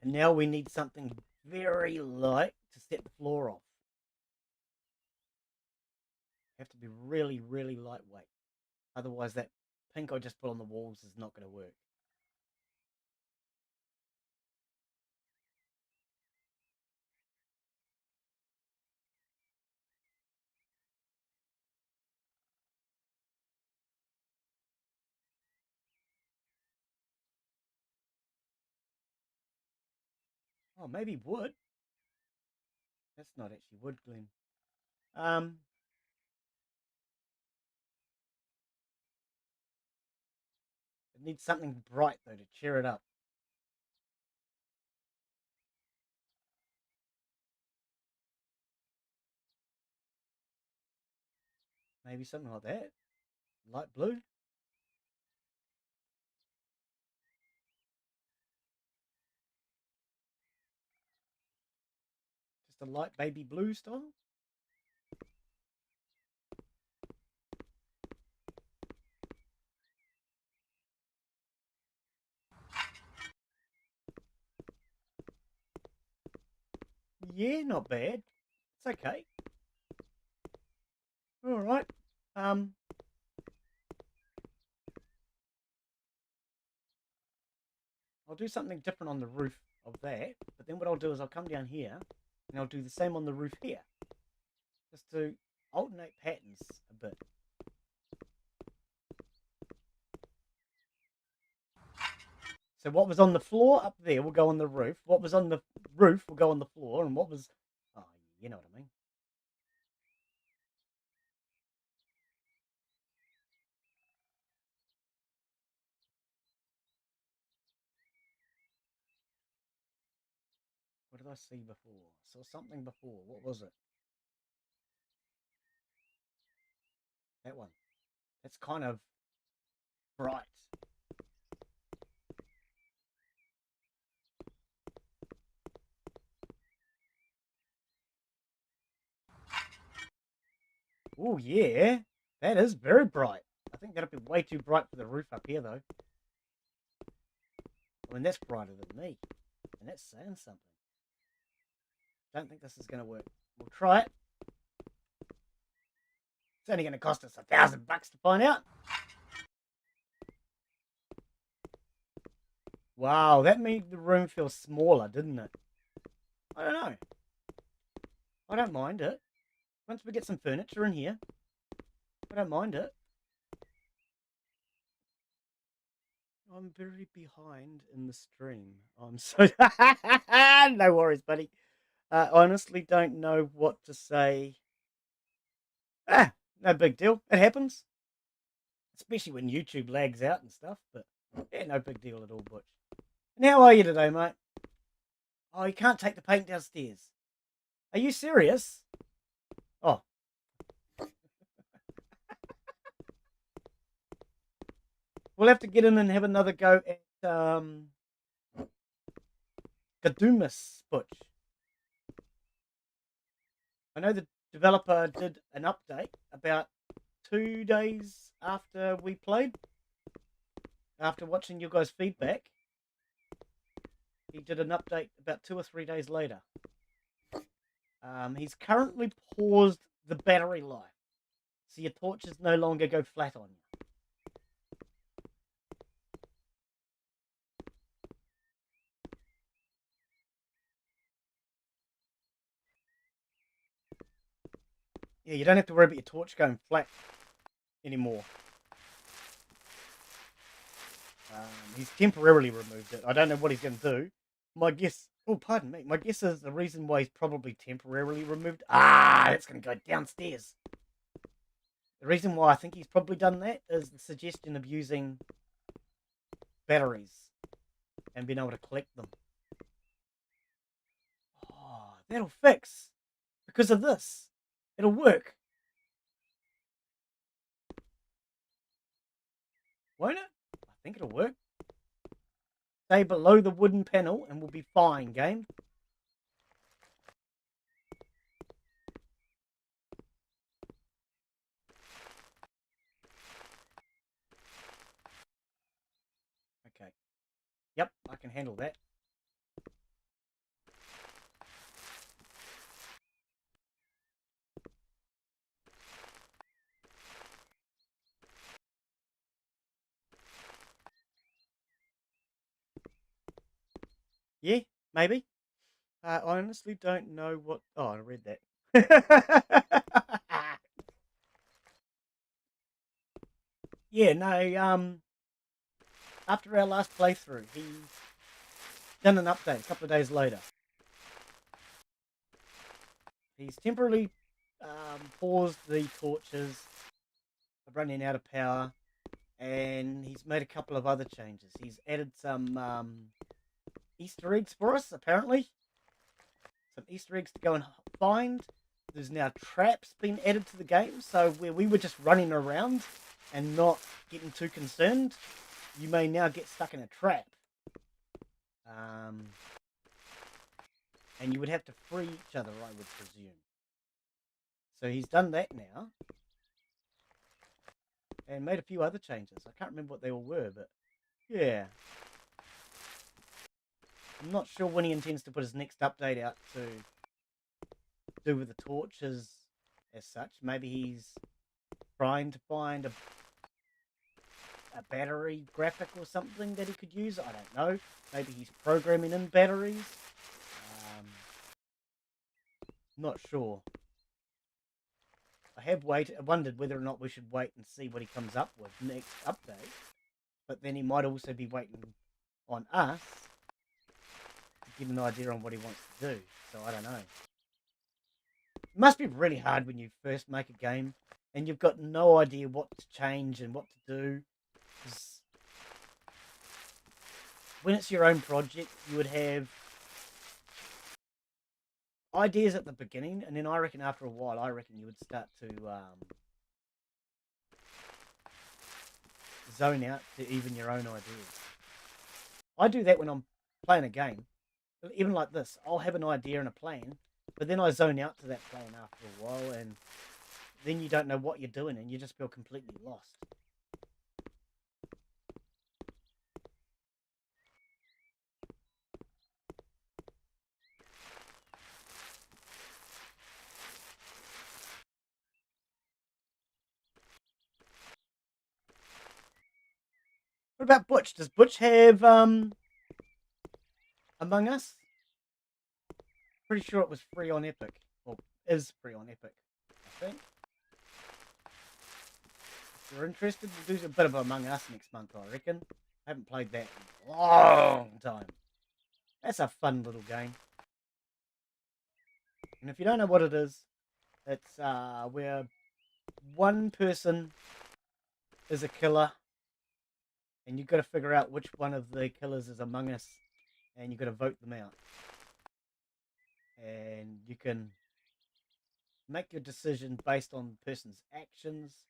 And now we need something very light to set the floor off. Have to be really, really lightweight. Otherwise, that pink I just put on the walls is not going to work. Oh, maybe wood. That's not actually wood, Glen. Um, it needs something bright though to cheer it up. Maybe something like that. Light blue. Just a light baby blue style. Yeah, not bad. It's okay. All right. I'll do something different on the roof of that. But then what I'll do is I'll come down here and I'll do the same on the roof here, just to alternate patterns a bit. So what was on the floor up there will go on the roof. What was on the roof will go on the floor, and what was, oh, you know what I mean. What did I see before? I saw something before. What was it? That one. That's kind of bright. Oh yeah, that is very bright. I think that'll be way too bright for the roof up here, though. I mean, that's brighter than me, and that's saying something. Don't think this is going to work. We'll try it. It's only going to cost us $1,000 to find out. Wow, that made the room feel smaller, didn't it? I don't know. I don't mind it. Once we get some furniture in here, I don't mind it. I'm very behind in the stream. I'm so... No worries, buddy. I honestly don't know what to say. No big deal. It happens. Especially when YouTube lags out and stuff. But yeah, no big deal at all, Butch. And how are you today, mate? Oh, you can't take the paint downstairs. Are you serious? Oh. We'll have to get in and have another go at Gadumas, Butch. I know the developer did an update about 2 days after we played. After watching your guys' feedback, he did an update about 2 or 3 days later. He's currently paused the battery life, so your torches no longer go flat on you. Yeah, you don't have to worry about your torch going flat anymore. He's temporarily removed it. I don't know what he's going to do. My guess... Oh, pardon me. My guess is the reason why he's probably temporarily removed... That's going to go downstairs. The reason why I think he's probably done that is the suggestion of using batteries and being able to collect them. Oh, that'll fix. Because of this. It'll work. Won't it? I think it'll work. Stay below the wooden panel and we'll be fine, game. Okay. Yep, I can handle that. Yeah, maybe. I honestly don't know what... Oh, I read that. Yeah, no, after our last playthrough, he done an update a couple of days later. He's temporarily paused the torches running out of power, and he's made a couple of other changes. He's added some Easter eggs for us, apparently. Some Easter eggs to go and find. There's now traps being added to the game, so where we were just running around and not getting too concerned, you may now get stuck in a trap. And you would have to free each other, I would presume. So he's done that now. And made a few other changes. I can't remember what they all were, but yeah. I'm not sure when he intends to put his next update out to do with the torches as such. Maybe he's trying to find a battery graphic or something that he could use. I don't know. Maybe he's programming in batteries. Not sure. I have wondered whether or not we should wait and see what he comes up with next update. But then he might also be waiting on us to give an idea on what he wants to do. So I don't know. It must be really hard when you first make a game and you've got no idea what to change and what to do. 'Cause when it's your own project, you would have ideas at the beginning, and then I reckon after a while, you would start to zone out to even your own ideas. I do that when I'm playing a game. Even like this, I'll have an idea and a plan, but then I zone out to that plan after a while, and then you don't know what you're doing, and you just feel completely lost. What about Butch? Does Butch have Among Us? Pretty sure it was free on Epic. Or is free on Epic, I think. If you're interested, we'll do a bit of Among Us next month, I reckon. I haven't played that in a long time. That's a fun little game. And if you don't know what it is, it's where one person is a killer, and you've got to figure out which one of the killers is Among Us, and you've got to vote them out. And you can make your decision based on the person's actions,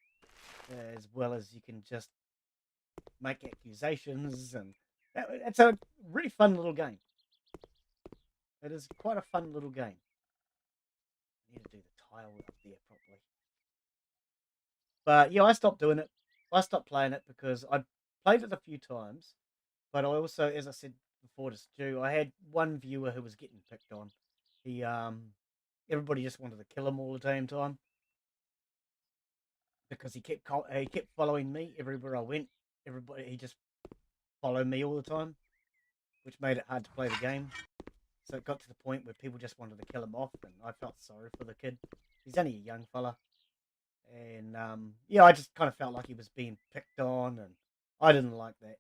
as well as you can just make accusations, and it's a really fun little game. It is quite a fun little game. I need to do the tile up there properly. But yeah, I stopped doing it. I stopped playing it because I played it a few times, but I also, as I said before to Stu, I had one viewer who was getting picked on. He everybody just wanted to kill him all the damn time because he kept following me everywhere I went. He just followed me all the time, which made it hard to play the game. So it got to the point where people just wanted to kill him off, and I felt sorry for the kid. He's only a young fella. And yeah, I just kind of felt like he was being picked on, and I didn't like that.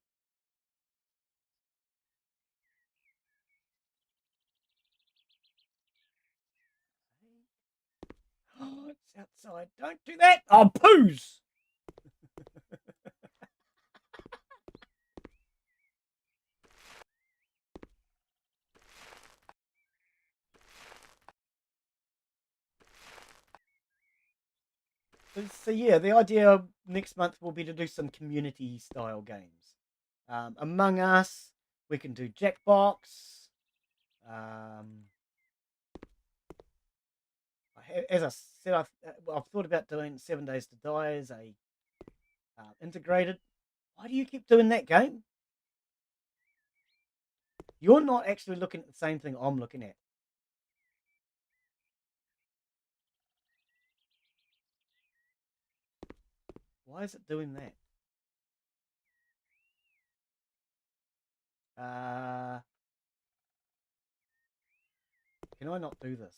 Oh, it's outside. Don't do that. Oh, poos. So yeah, the idea next month will be to do some community style games. Among Us, we can do Jackbox. As I said, I've thought about doing 7 Days to Die as a integrated. Why do you keep doing that game? You're not actually looking at the same thing I'm looking at. Why is it doing that? Can I not do this?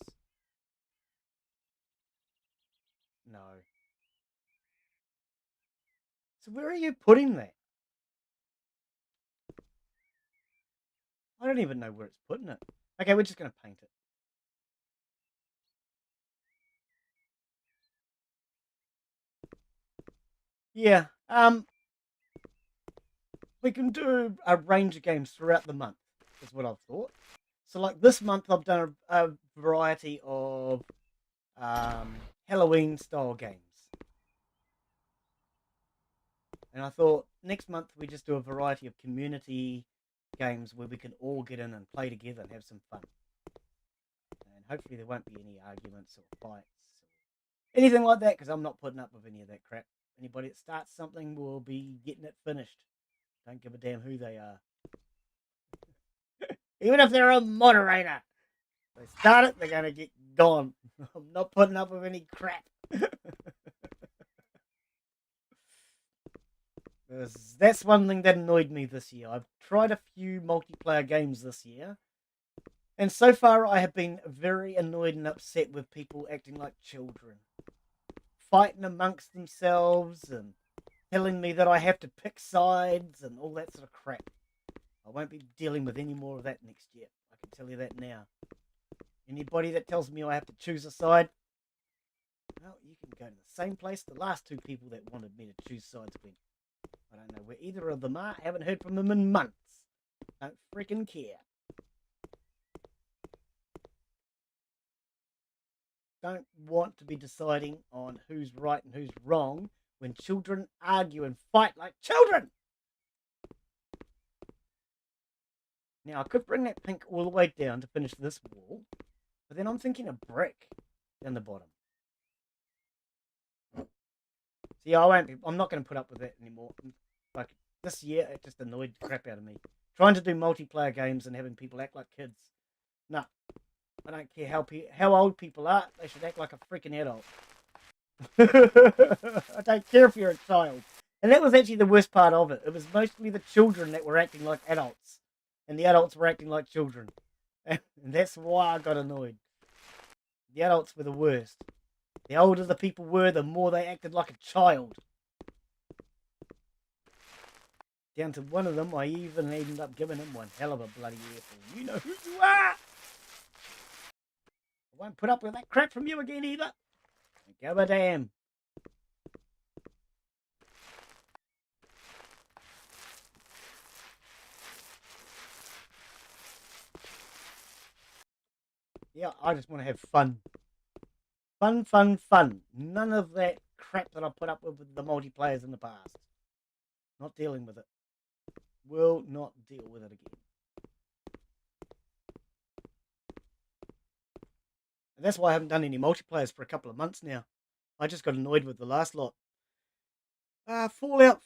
No. So where are you putting that? I don't even know where it's putting it. Okay, we're just going to paint it. Yeah. We can do a range of games throughout the month, is what I've thought. So like this month I've done a variety of Halloween style games. And I thought next month we just do a variety of community games where we can all get in and play together and have some fun. And hopefully there won't be any arguments or fights or anything like that, because I'm not putting up with any of that crap. Anybody that starts something will be getting it finished. Don't give a damn who they are. Even if they're a moderator. They start it, they're going to get gone. I'm not putting up with any crap. That's one thing that annoyed me this year. I've tried a few multiplayer games this year, and so far I have been very annoyed and upset with people acting like children, fighting amongst themselves and telling me that I have to pick sides and all that sort of crap. I won't be dealing with any more of that next year. I can tell you that now. Anybody that tells me I have to choose a side, well, you can go to the same place the last two people that wanted me to choose sides went. I don't know where either of them are. Haven't heard from them in months. Don't freaking care. Don't want to be deciding on who's right and who's wrong when children argue and fight like children. Now, I could bring that pink all the way down to finish this wall, but then I'm thinking a brick down the bottom. See, I'm not going to put up with that anymore. Like, this year, it just annoyed the crap out of me. Trying to do multiplayer games and having people act like kids. No, I don't care how old people are. They should act like a freaking adult. I don't care if you're a child. And that was actually the worst part of it. It was mostly the children that were acting like adults. And the adults were acting like children. And that's why I got annoyed. The adults were the worst. The older the people were, the more they acted like a child. Down to one of them, I even ended up giving him one hell of a bloody earful. You know who you are! I won't put up with that crap from you again either. Go a damn. Yeah, I just want to have fun. Fun, fun, fun. None of that crap that I put up with the multiplayers in the past. Not dealing with it. Will not deal with it again. And that's why I haven't done any multiplayers for a couple of months now. I just got annoyed with the last lot. Fallout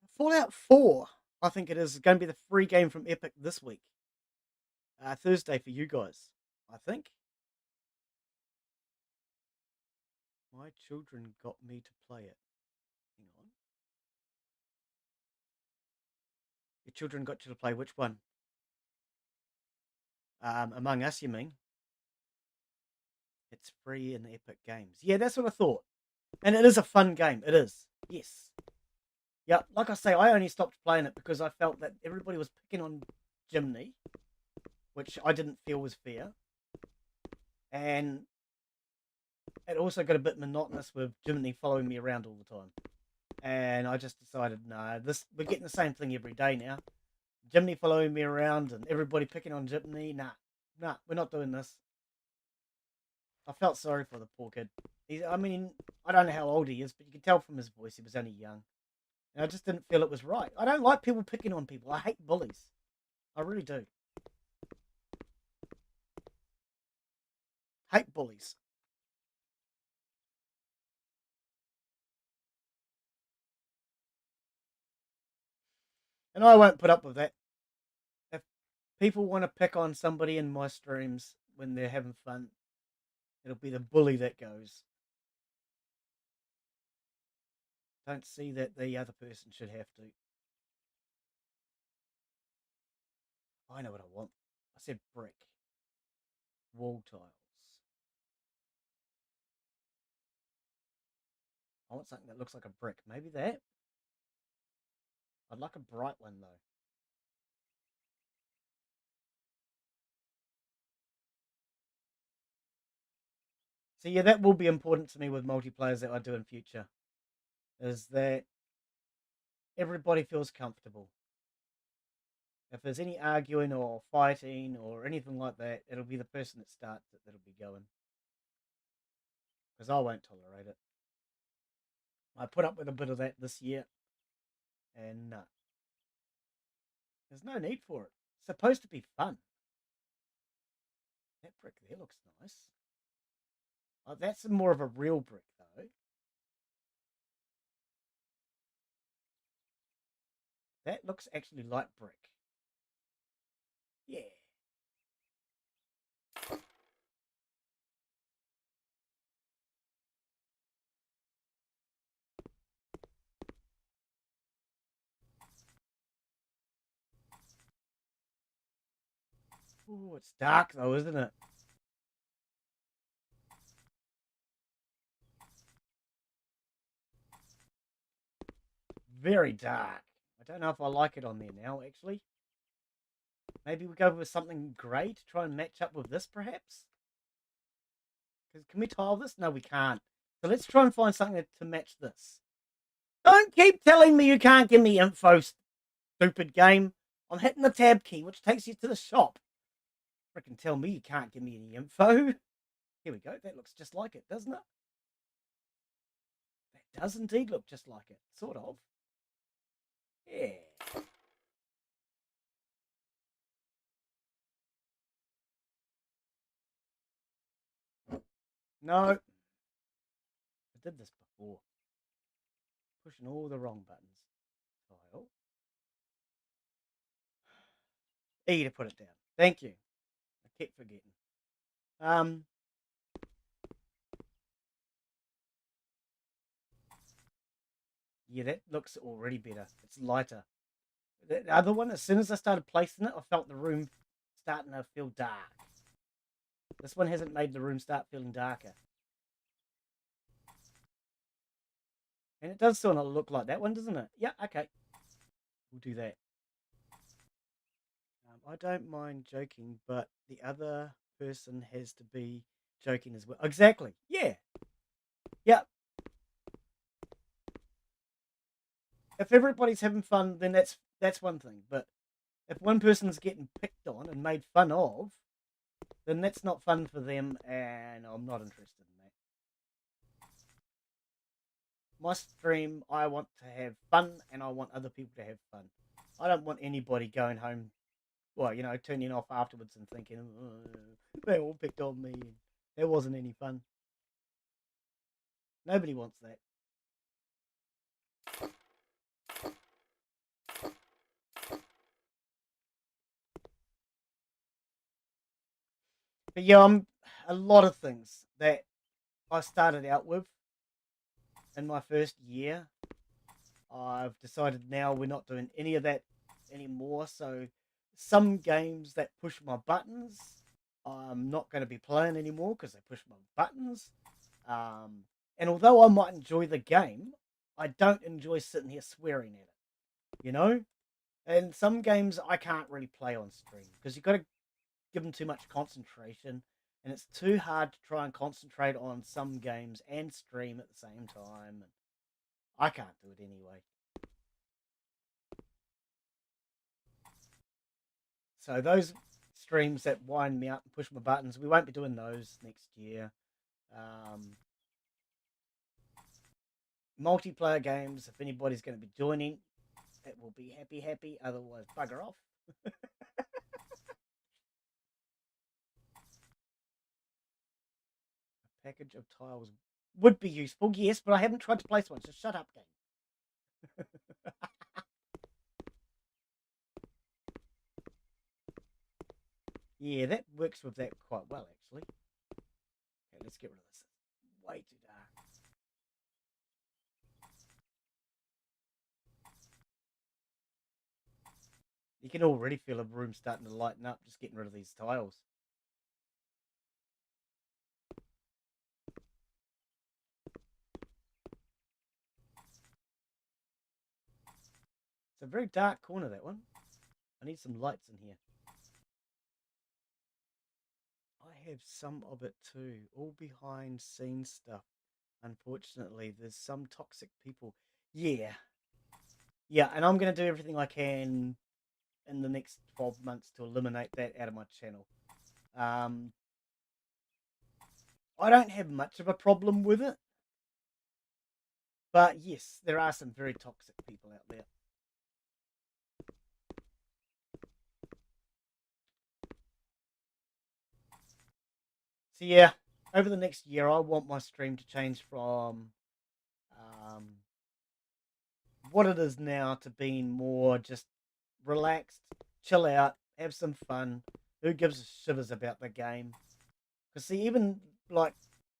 4, I think it is going to be the free game from Epic this week. Thursday for you guys, I think. My children got me to play it. Hang on. Your children got you to play which one? Among Us, you mean? It's free in Epic Games. Yeah, that's what I thought. And it is a fun game. It is. Yes. Yeah, like I say, I only stopped playing it because I felt that everybody was picking on Jimny, which I didn't feel was fair. And it also got a bit monotonous with Jimny following me around all the time. And I just decided, no, we're getting the same thing every day now. Jimny following me around and everybody picking on Jimny. Nah, we're not doing this. I felt sorry for the poor kid. I mean, I don't know how old he is, but you can tell from his voice he was only young. And I just didn't feel it was right. I don't like people picking on people. I hate bullies. I really do. Hate bullies. And I won't put up with that. If people want to pick on somebody in my streams when they're having fun, it'll be the bully that goes. Don't see that the other person should have to. I know what I want. I said brick. Wall tiles. I want something that looks like a brick. Maybe that. I'd like a bright one though. So yeah, that will be important to me with multiplayers that I do in future. Is that everybody feels comfortable. If there's any arguing or fighting or anything like that, it'll be the person that starts it that'll be going. Because I won't tolerate it. I put up with a bit of that this year, and there's no need for it. It's supposed to be fun. That brick there looks nice. Oh, that's more of a real brick, though. That looks actually like brick. Yeah. Ooh, it's dark though, isn't it? Very dark. I don't know if I like it on there now, actually. Maybe we go with something grey to try and match up with this, perhaps? Because can we tile this? No, we can't. So let's try and find something to match this. Don't keep telling me you can't give me info, stupid game. I'm hitting the tab key, which takes you to the shop. Frickin' tell me you can't give me any info. Here we go. That looks just like it, doesn't it? That does indeed look just like it. Sort of. Yeah. No. I did this before. Pushing all the wrong buttons. Tile. E to put it down. Thank you. I kept forgetting. Um, yeah, that looks already better. It's lighter. The other one, as soon as I started placing it, I felt the room starting to feel dark. This one hasn't made the room start feeling darker. And it does sort of look like that one, doesn't it? Yeah, okay. We'll do that. I don't mind joking, but the other person has to be joking as well. Exactly. Yeah. Yeah. If everybody's having fun, then that's one thing. But if one person's getting picked on and made fun of, then that's not fun for them, and I'm not interested in that. My stream, I want to have fun, and I want other people to have fun. I don't want anybody going home, well, turning off afterwards and thinking, they all picked on me, and there wasn't any fun. Nobody wants that. But yeah, I'm a lot of things that I started out with in my first year. I've decided now we're not doing any of that anymore. So some games that push my buttons, I'm not going to be playing anymore because they push my buttons. Um, and although I might enjoy the game, I don't enjoy sitting here swearing at it, you know? And some games I can't really play on stream because you've got to give them too much concentration. And it's too hard to try and concentrate on some games and stream at the same time. I can't do it anyway. So those streams that wind me up and push my buttons, we won't be doing those next year. Um, Multiplayer games, if anybody's going to be joining, it will be happy, happy. Otherwise, bugger off. A package of tiles would be useful, yes, but I haven't tried to place one, so shut up, game. Yeah, that works with that quite well, actually. Okay, let's get rid of this. Way too dark. You can already feel a room starting to lighten up just getting rid of these tiles. It's a very dark corner, that one. I need some lights in here. I have some of it too, all behind scene stuff. Unfortunately, there's some toxic people. Yeah. Yeah, and I'm going to do everything I can in the next 12 months to eliminate that out of my channel. Um, I don't have much of a problem with it. But yes, there are some very toxic people out there. So yeah, over the next year, I want my stream to change from um, what it is now to being more just relaxed, chill out, have some fun. Who gives a shivers about the game? Because see, even like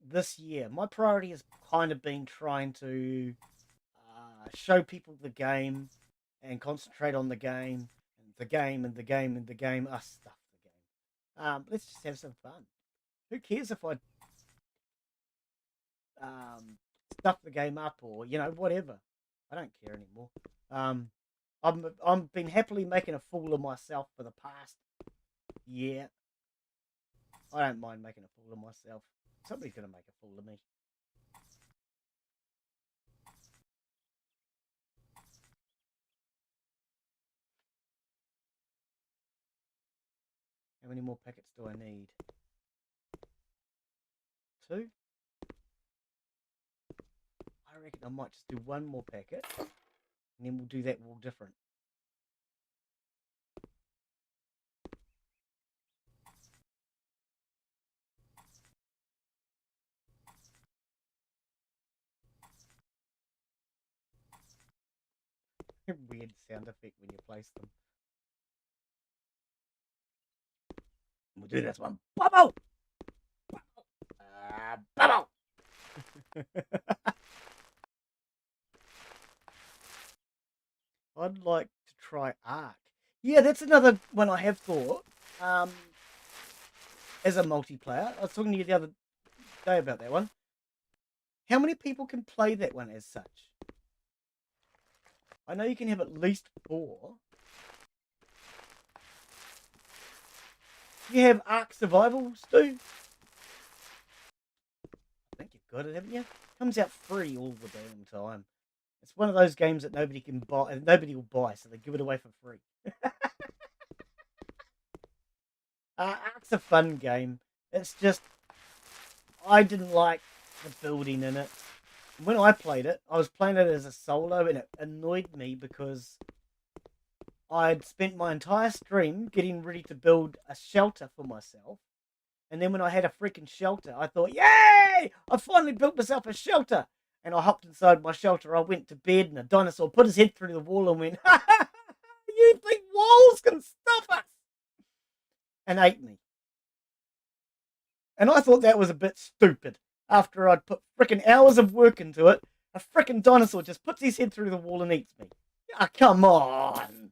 this year, my priority has kind of been trying to show people the game and concentrate on the game and the game and the game and the game. Stuff the game. Let's just have some fun. Who cares if I stuff the game up or whatever. I don't care anymore. Um, I'm been happily making a fool of myself for the past year. I don't mind making a fool of myself. Somebody's gonna make a fool of me. How many more packets do I need? 2. I reckon I might just do one more packet, and then we'll do that all different. Weird sound effect when you place them. We'll do this one. Bubble! Bubble! I'd like to try Ark. Yeah, that's another one I have thought. Um, as a multiplayer, I was talking to you the other day about that one. How many people can play that one as such? I know you can have at least 4. You have Ark Survival, Stu? I think you've got it, haven't you? Comes out free all the damn time. It's one of those games that nobody can buy, nobody will buy, so they give it away for free. Ark's a fun game. It's just I didn't like the building in it. When I played it, I was playing it as a solo, and it annoyed me because I'd spent my entire stream getting ready to build a shelter for myself. And then when I had a freaking shelter, I thought, yay! I finally built myself a shelter. And I hopped inside my shelter. I went to bed, and a dinosaur put his head through the wall and went, ha ha ha! You think walls can stop us? And ate me. And I thought that was a bit stupid. After I'd put freaking hours of work into it, a freaking dinosaur just puts his head through the wall and eats me. Ah, come on.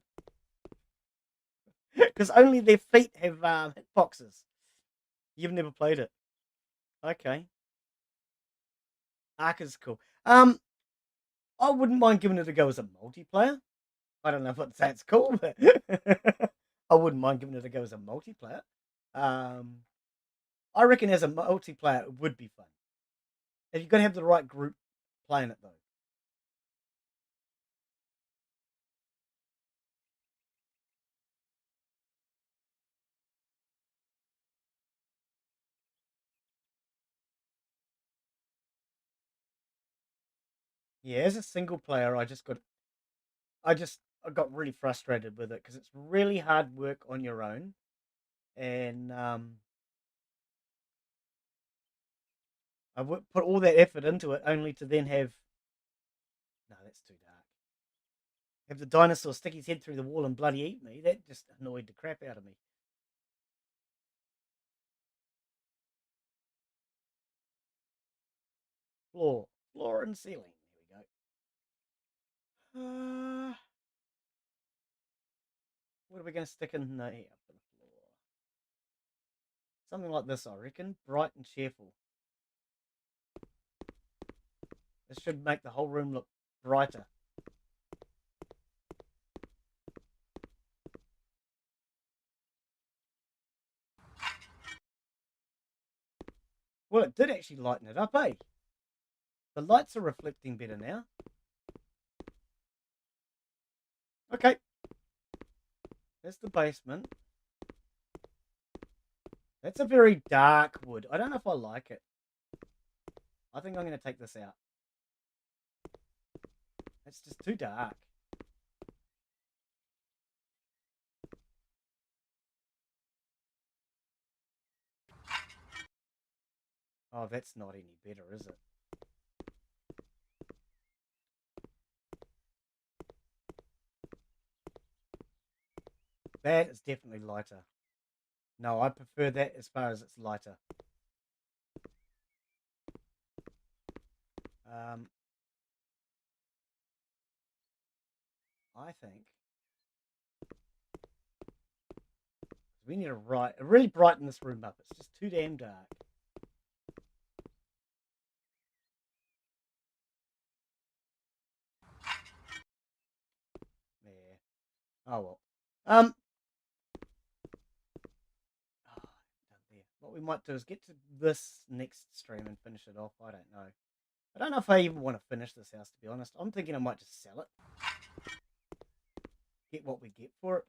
Because only their feet have hitboxes. You've never played it. Okay. Ark is cool. I wouldn't mind giving it a go as a multiplayer. I don't know if I'd say it's cool, but I wouldn't mind giving it a go as a multiplayer. Um, I reckon as a multiplayer it would be fun. If you're gonna have the right group playing it though. Yeah, as a single player, I got really frustrated with it because it's really hard work on your own, and I would put all that effort into it only to then have no, that's too dark. Have the dinosaur stick his head through the wall and bloody eat me. That just annoyed the crap out of me. Floor and ceiling. There we go. What are we going to stick in here for the floor? Something like this, I reckon. Bright and cheerful. This should make the whole room look brighter. Well, it did actually lighten it up, eh? The lights are reflecting better now. Okay. There's the basement. That's a very dark wood. I don't know if I like it. I think I'm going to take this out. It's just too dark. Oh, that's not any better, is it? That is definitely lighter. No, I prefer that as far as it's lighter. Um, I think We need to really brighten this room up. It's just too damn dark. Yeah. Oh well. What we might do is get to this next stream and finish it off. I don't know. I don't know if I even want to finish this house, to be honest. I'm thinking I might just sell it. Get what we get for it.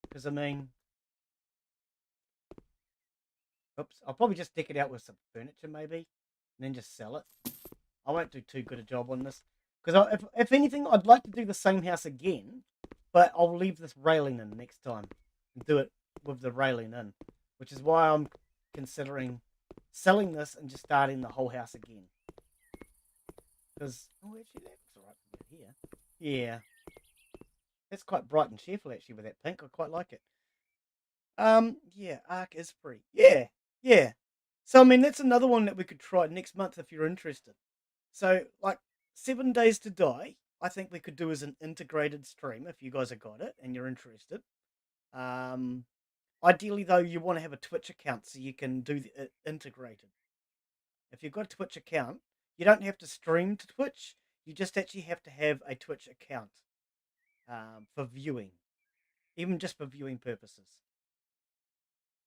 Because, I mean... Oops. I'll probably just deck it out with some furniture, maybe. And then just sell it. I won't do too good a job on this. Because, if anything, I'd like to do the same house again. But I'll leave this railing in next time. And do it with the railing in. Which is why I'm considering selling this and just starting the whole house again. Because, oh, actually, that looks alright from here. Yeah. That's quite bright and cheerful, actually, with that pink. I quite like it. Yeah, Arc is free. Yeah, yeah. So, I mean, that's another one that we could try next month if you're interested. So, like, 7 Days to Die, I think we could do as an integrated stream if you guys have got it and you're interested. Ideally, though, you want to have a Twitch account so you can do it integrated. If you've got a Twitch account, you don't have to stream to Twitch. You just actually have to have a Twitch account for viewing, even just for viewing purposes.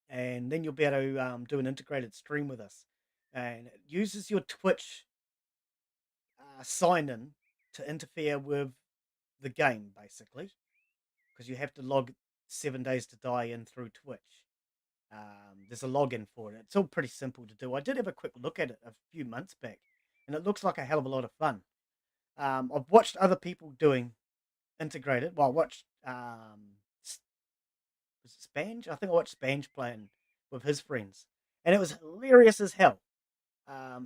And then you'll be able to do an integrated stream with us. And it uses your Twitch sign in to interfere with the game, basically, because you have to log 7 Days to Die in through Twitch. There's a login for it. It's all pretty simple to do. I did have a quick look at it a few months back, and it looks like a hell of a lot of fun. I've watched other people doing integrated. Well, I watched was it Spange? I think I watched Spange playing with his friends, and it was hilarious as hell.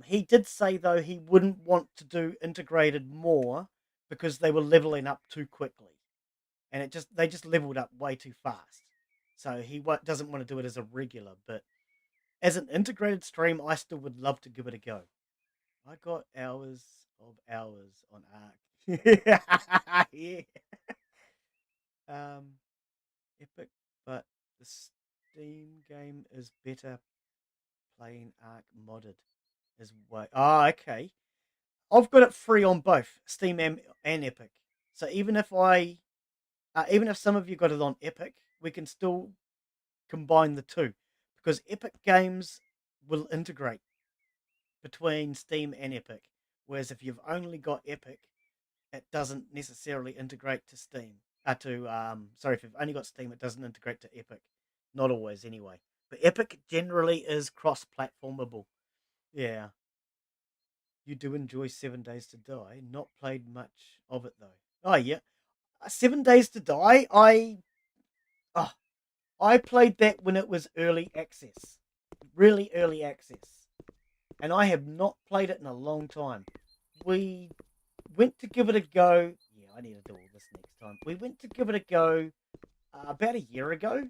He did say though he wouldn't want to do integrated more because they were leveling up too quickly, and they just leveled up way too fast. So he doesn't want to do it as a regular, but as an integrated stream, I still would love to give it a go. I got hours of hours on Arc. Yeah. Epic, but the Steam game is better playing Arc modded as way. Oh, okay. I've got it free on both Steam and Epic. So even if some of you got it on Epic, we can still combine the two because Epic games will integrate between Steam and Epic. Whereas if you've only got Epic, it doesn't necessarily integrate to Steam. If you've only got Steam, it doesn't integrate to Epic. Not always, anyway. But Epic generally is cross-platformable. Yeah. You do enjoy 7 Days to Die. Not played much of it though. Oh yeah, 7 Days to Die. I played that when it was early access, really early access, and I have not played it in a long time. We went to give it a go. Yeah, I need to do all this next time. We went to give it a go about a year ago.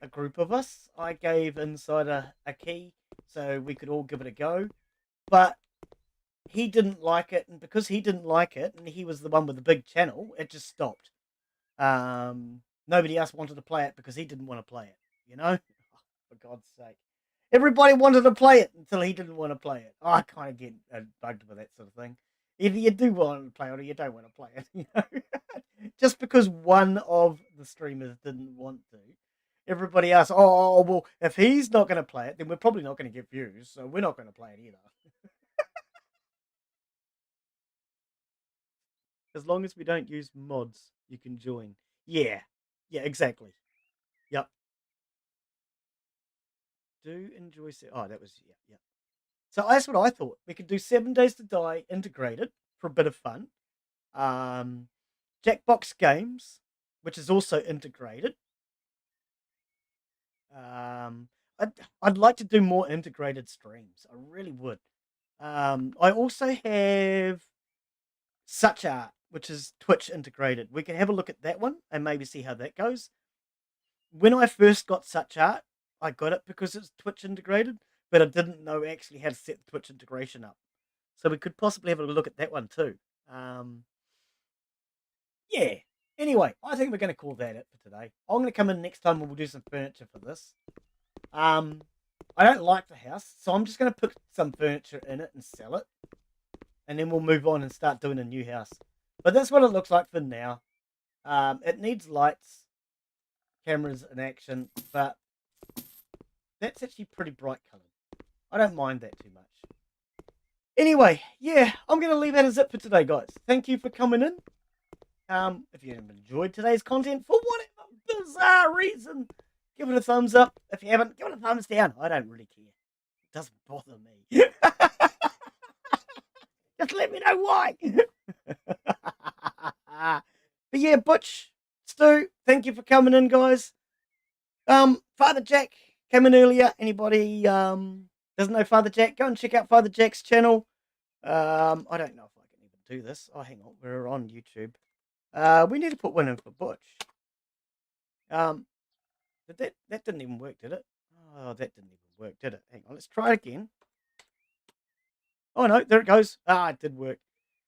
A group of us. I gave Insider a key so we could all give it a go, but he didn't like it, and because he didn't like it, and he was the one with the big channel, it just stopped. Nobody else wanted to play it because he didn't want to play it. You know, for God's sake, everybody wanted to play it until he didn't want to play it. I kind of get bugged with that sort of thing. Either you do want to play it or you don't want to play it. You know, just because one of the streamers didn't want to, everybody else. Oh well, if he's not going to play it, then we're probably not going to get views, so we're not going to play it either. As long as we don't use mods, you can join. Yeah. Yeah, exactly. Yep. Do enjoy. Oh, that was. Yeah, yeah. So that's what I thought. We could do 7 Days to Die integrated for a bit of fun. Jackbox Games, which is also integrated. I'd like to do more integrated streams. I really would. I also have Such Art, which is Twitch integrated. We can have a look at that one and maybe see how that goes. When I first got Such Art, I got it because it's Twitch integrated, but I didn't know actually how to set the Twitch integration up. So we could possibly have a look at that one too. Yeah, Anyway, I think we're going to call that it for today. I'm going to come in next time and we'll do some furniture for this. I don't like the house, so I'm just going to put some furniture in it and sell it. And then we'll move on and start doing a new house. But that's what it looks like for now. It needs lights, cameras, and action, but that's actually pretty bright coloured. I don't mind that too much. Anyway, yeah, I'm going to leave that as it for today, guys. Thank you for coming in. If you have enjoyed today's content for whatever bizarre reason, give it a thumbs up. If you haven't, give it a thumbs down. I don't really care. It doesn't bother me. Just let me know why. But yeah, Butch, Stu, thank you for coming in, guys. Father Jack came in earlier. Anybody doesn't know Father Jack, go and check out Father Jack's channel. I don't know if I can even do this. Oh, hang on, we're on YouTube. We need to put one in for Butch. That didn't even work, did it? Oh, that didn't even work, did it? Hang on, let's try it again. Oh no, there it goes. Ah, it did work.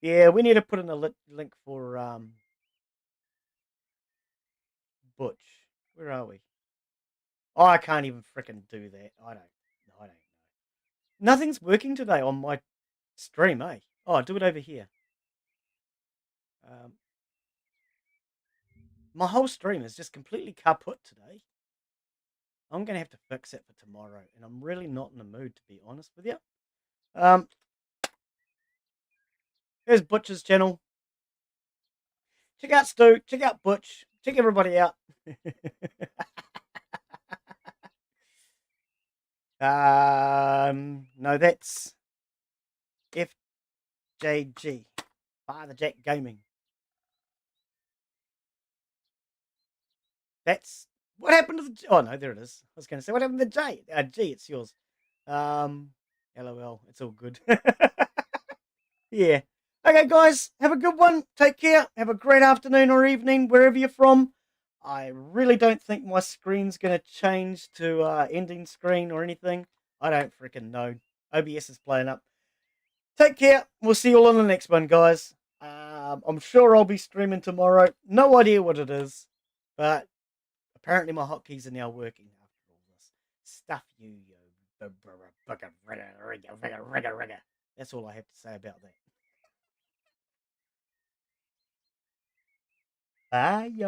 Yeah, we need to put in a link for Butch. Where are we? Oh, I can't even fricking do that. I don't know. Nothing's working today on my stream, eh? Oh, I'll do it over here. Um, my whole stream is just completely kaput today. I'm going to have to fix it for tomorrow, and I'm really not in the mood, to be honest with you. Here's Butch's channel. Check out Stu. Check out Butch. Check everybody out. No, that's FJG. Father Jack Gaming. That's what happened to the. Oh no, there it is. I was going to say what happened to the J. G, it's yours. LOL. It's all good. Yeah. Okay, guys, have a good one. Take care. Have a great afternoon or evening wherever you're from. I really don't think my screen's going to change to ending screen or anything. I don't freaking know. OBS is playing up. Take care. We'll see you all on the next one, guys. I'm sure I'll be streaming tomorrow. No idea what it is, but apparently my hotkeys are now working after all this. Stuff you. That's all I have to say about that. Bye, y'all.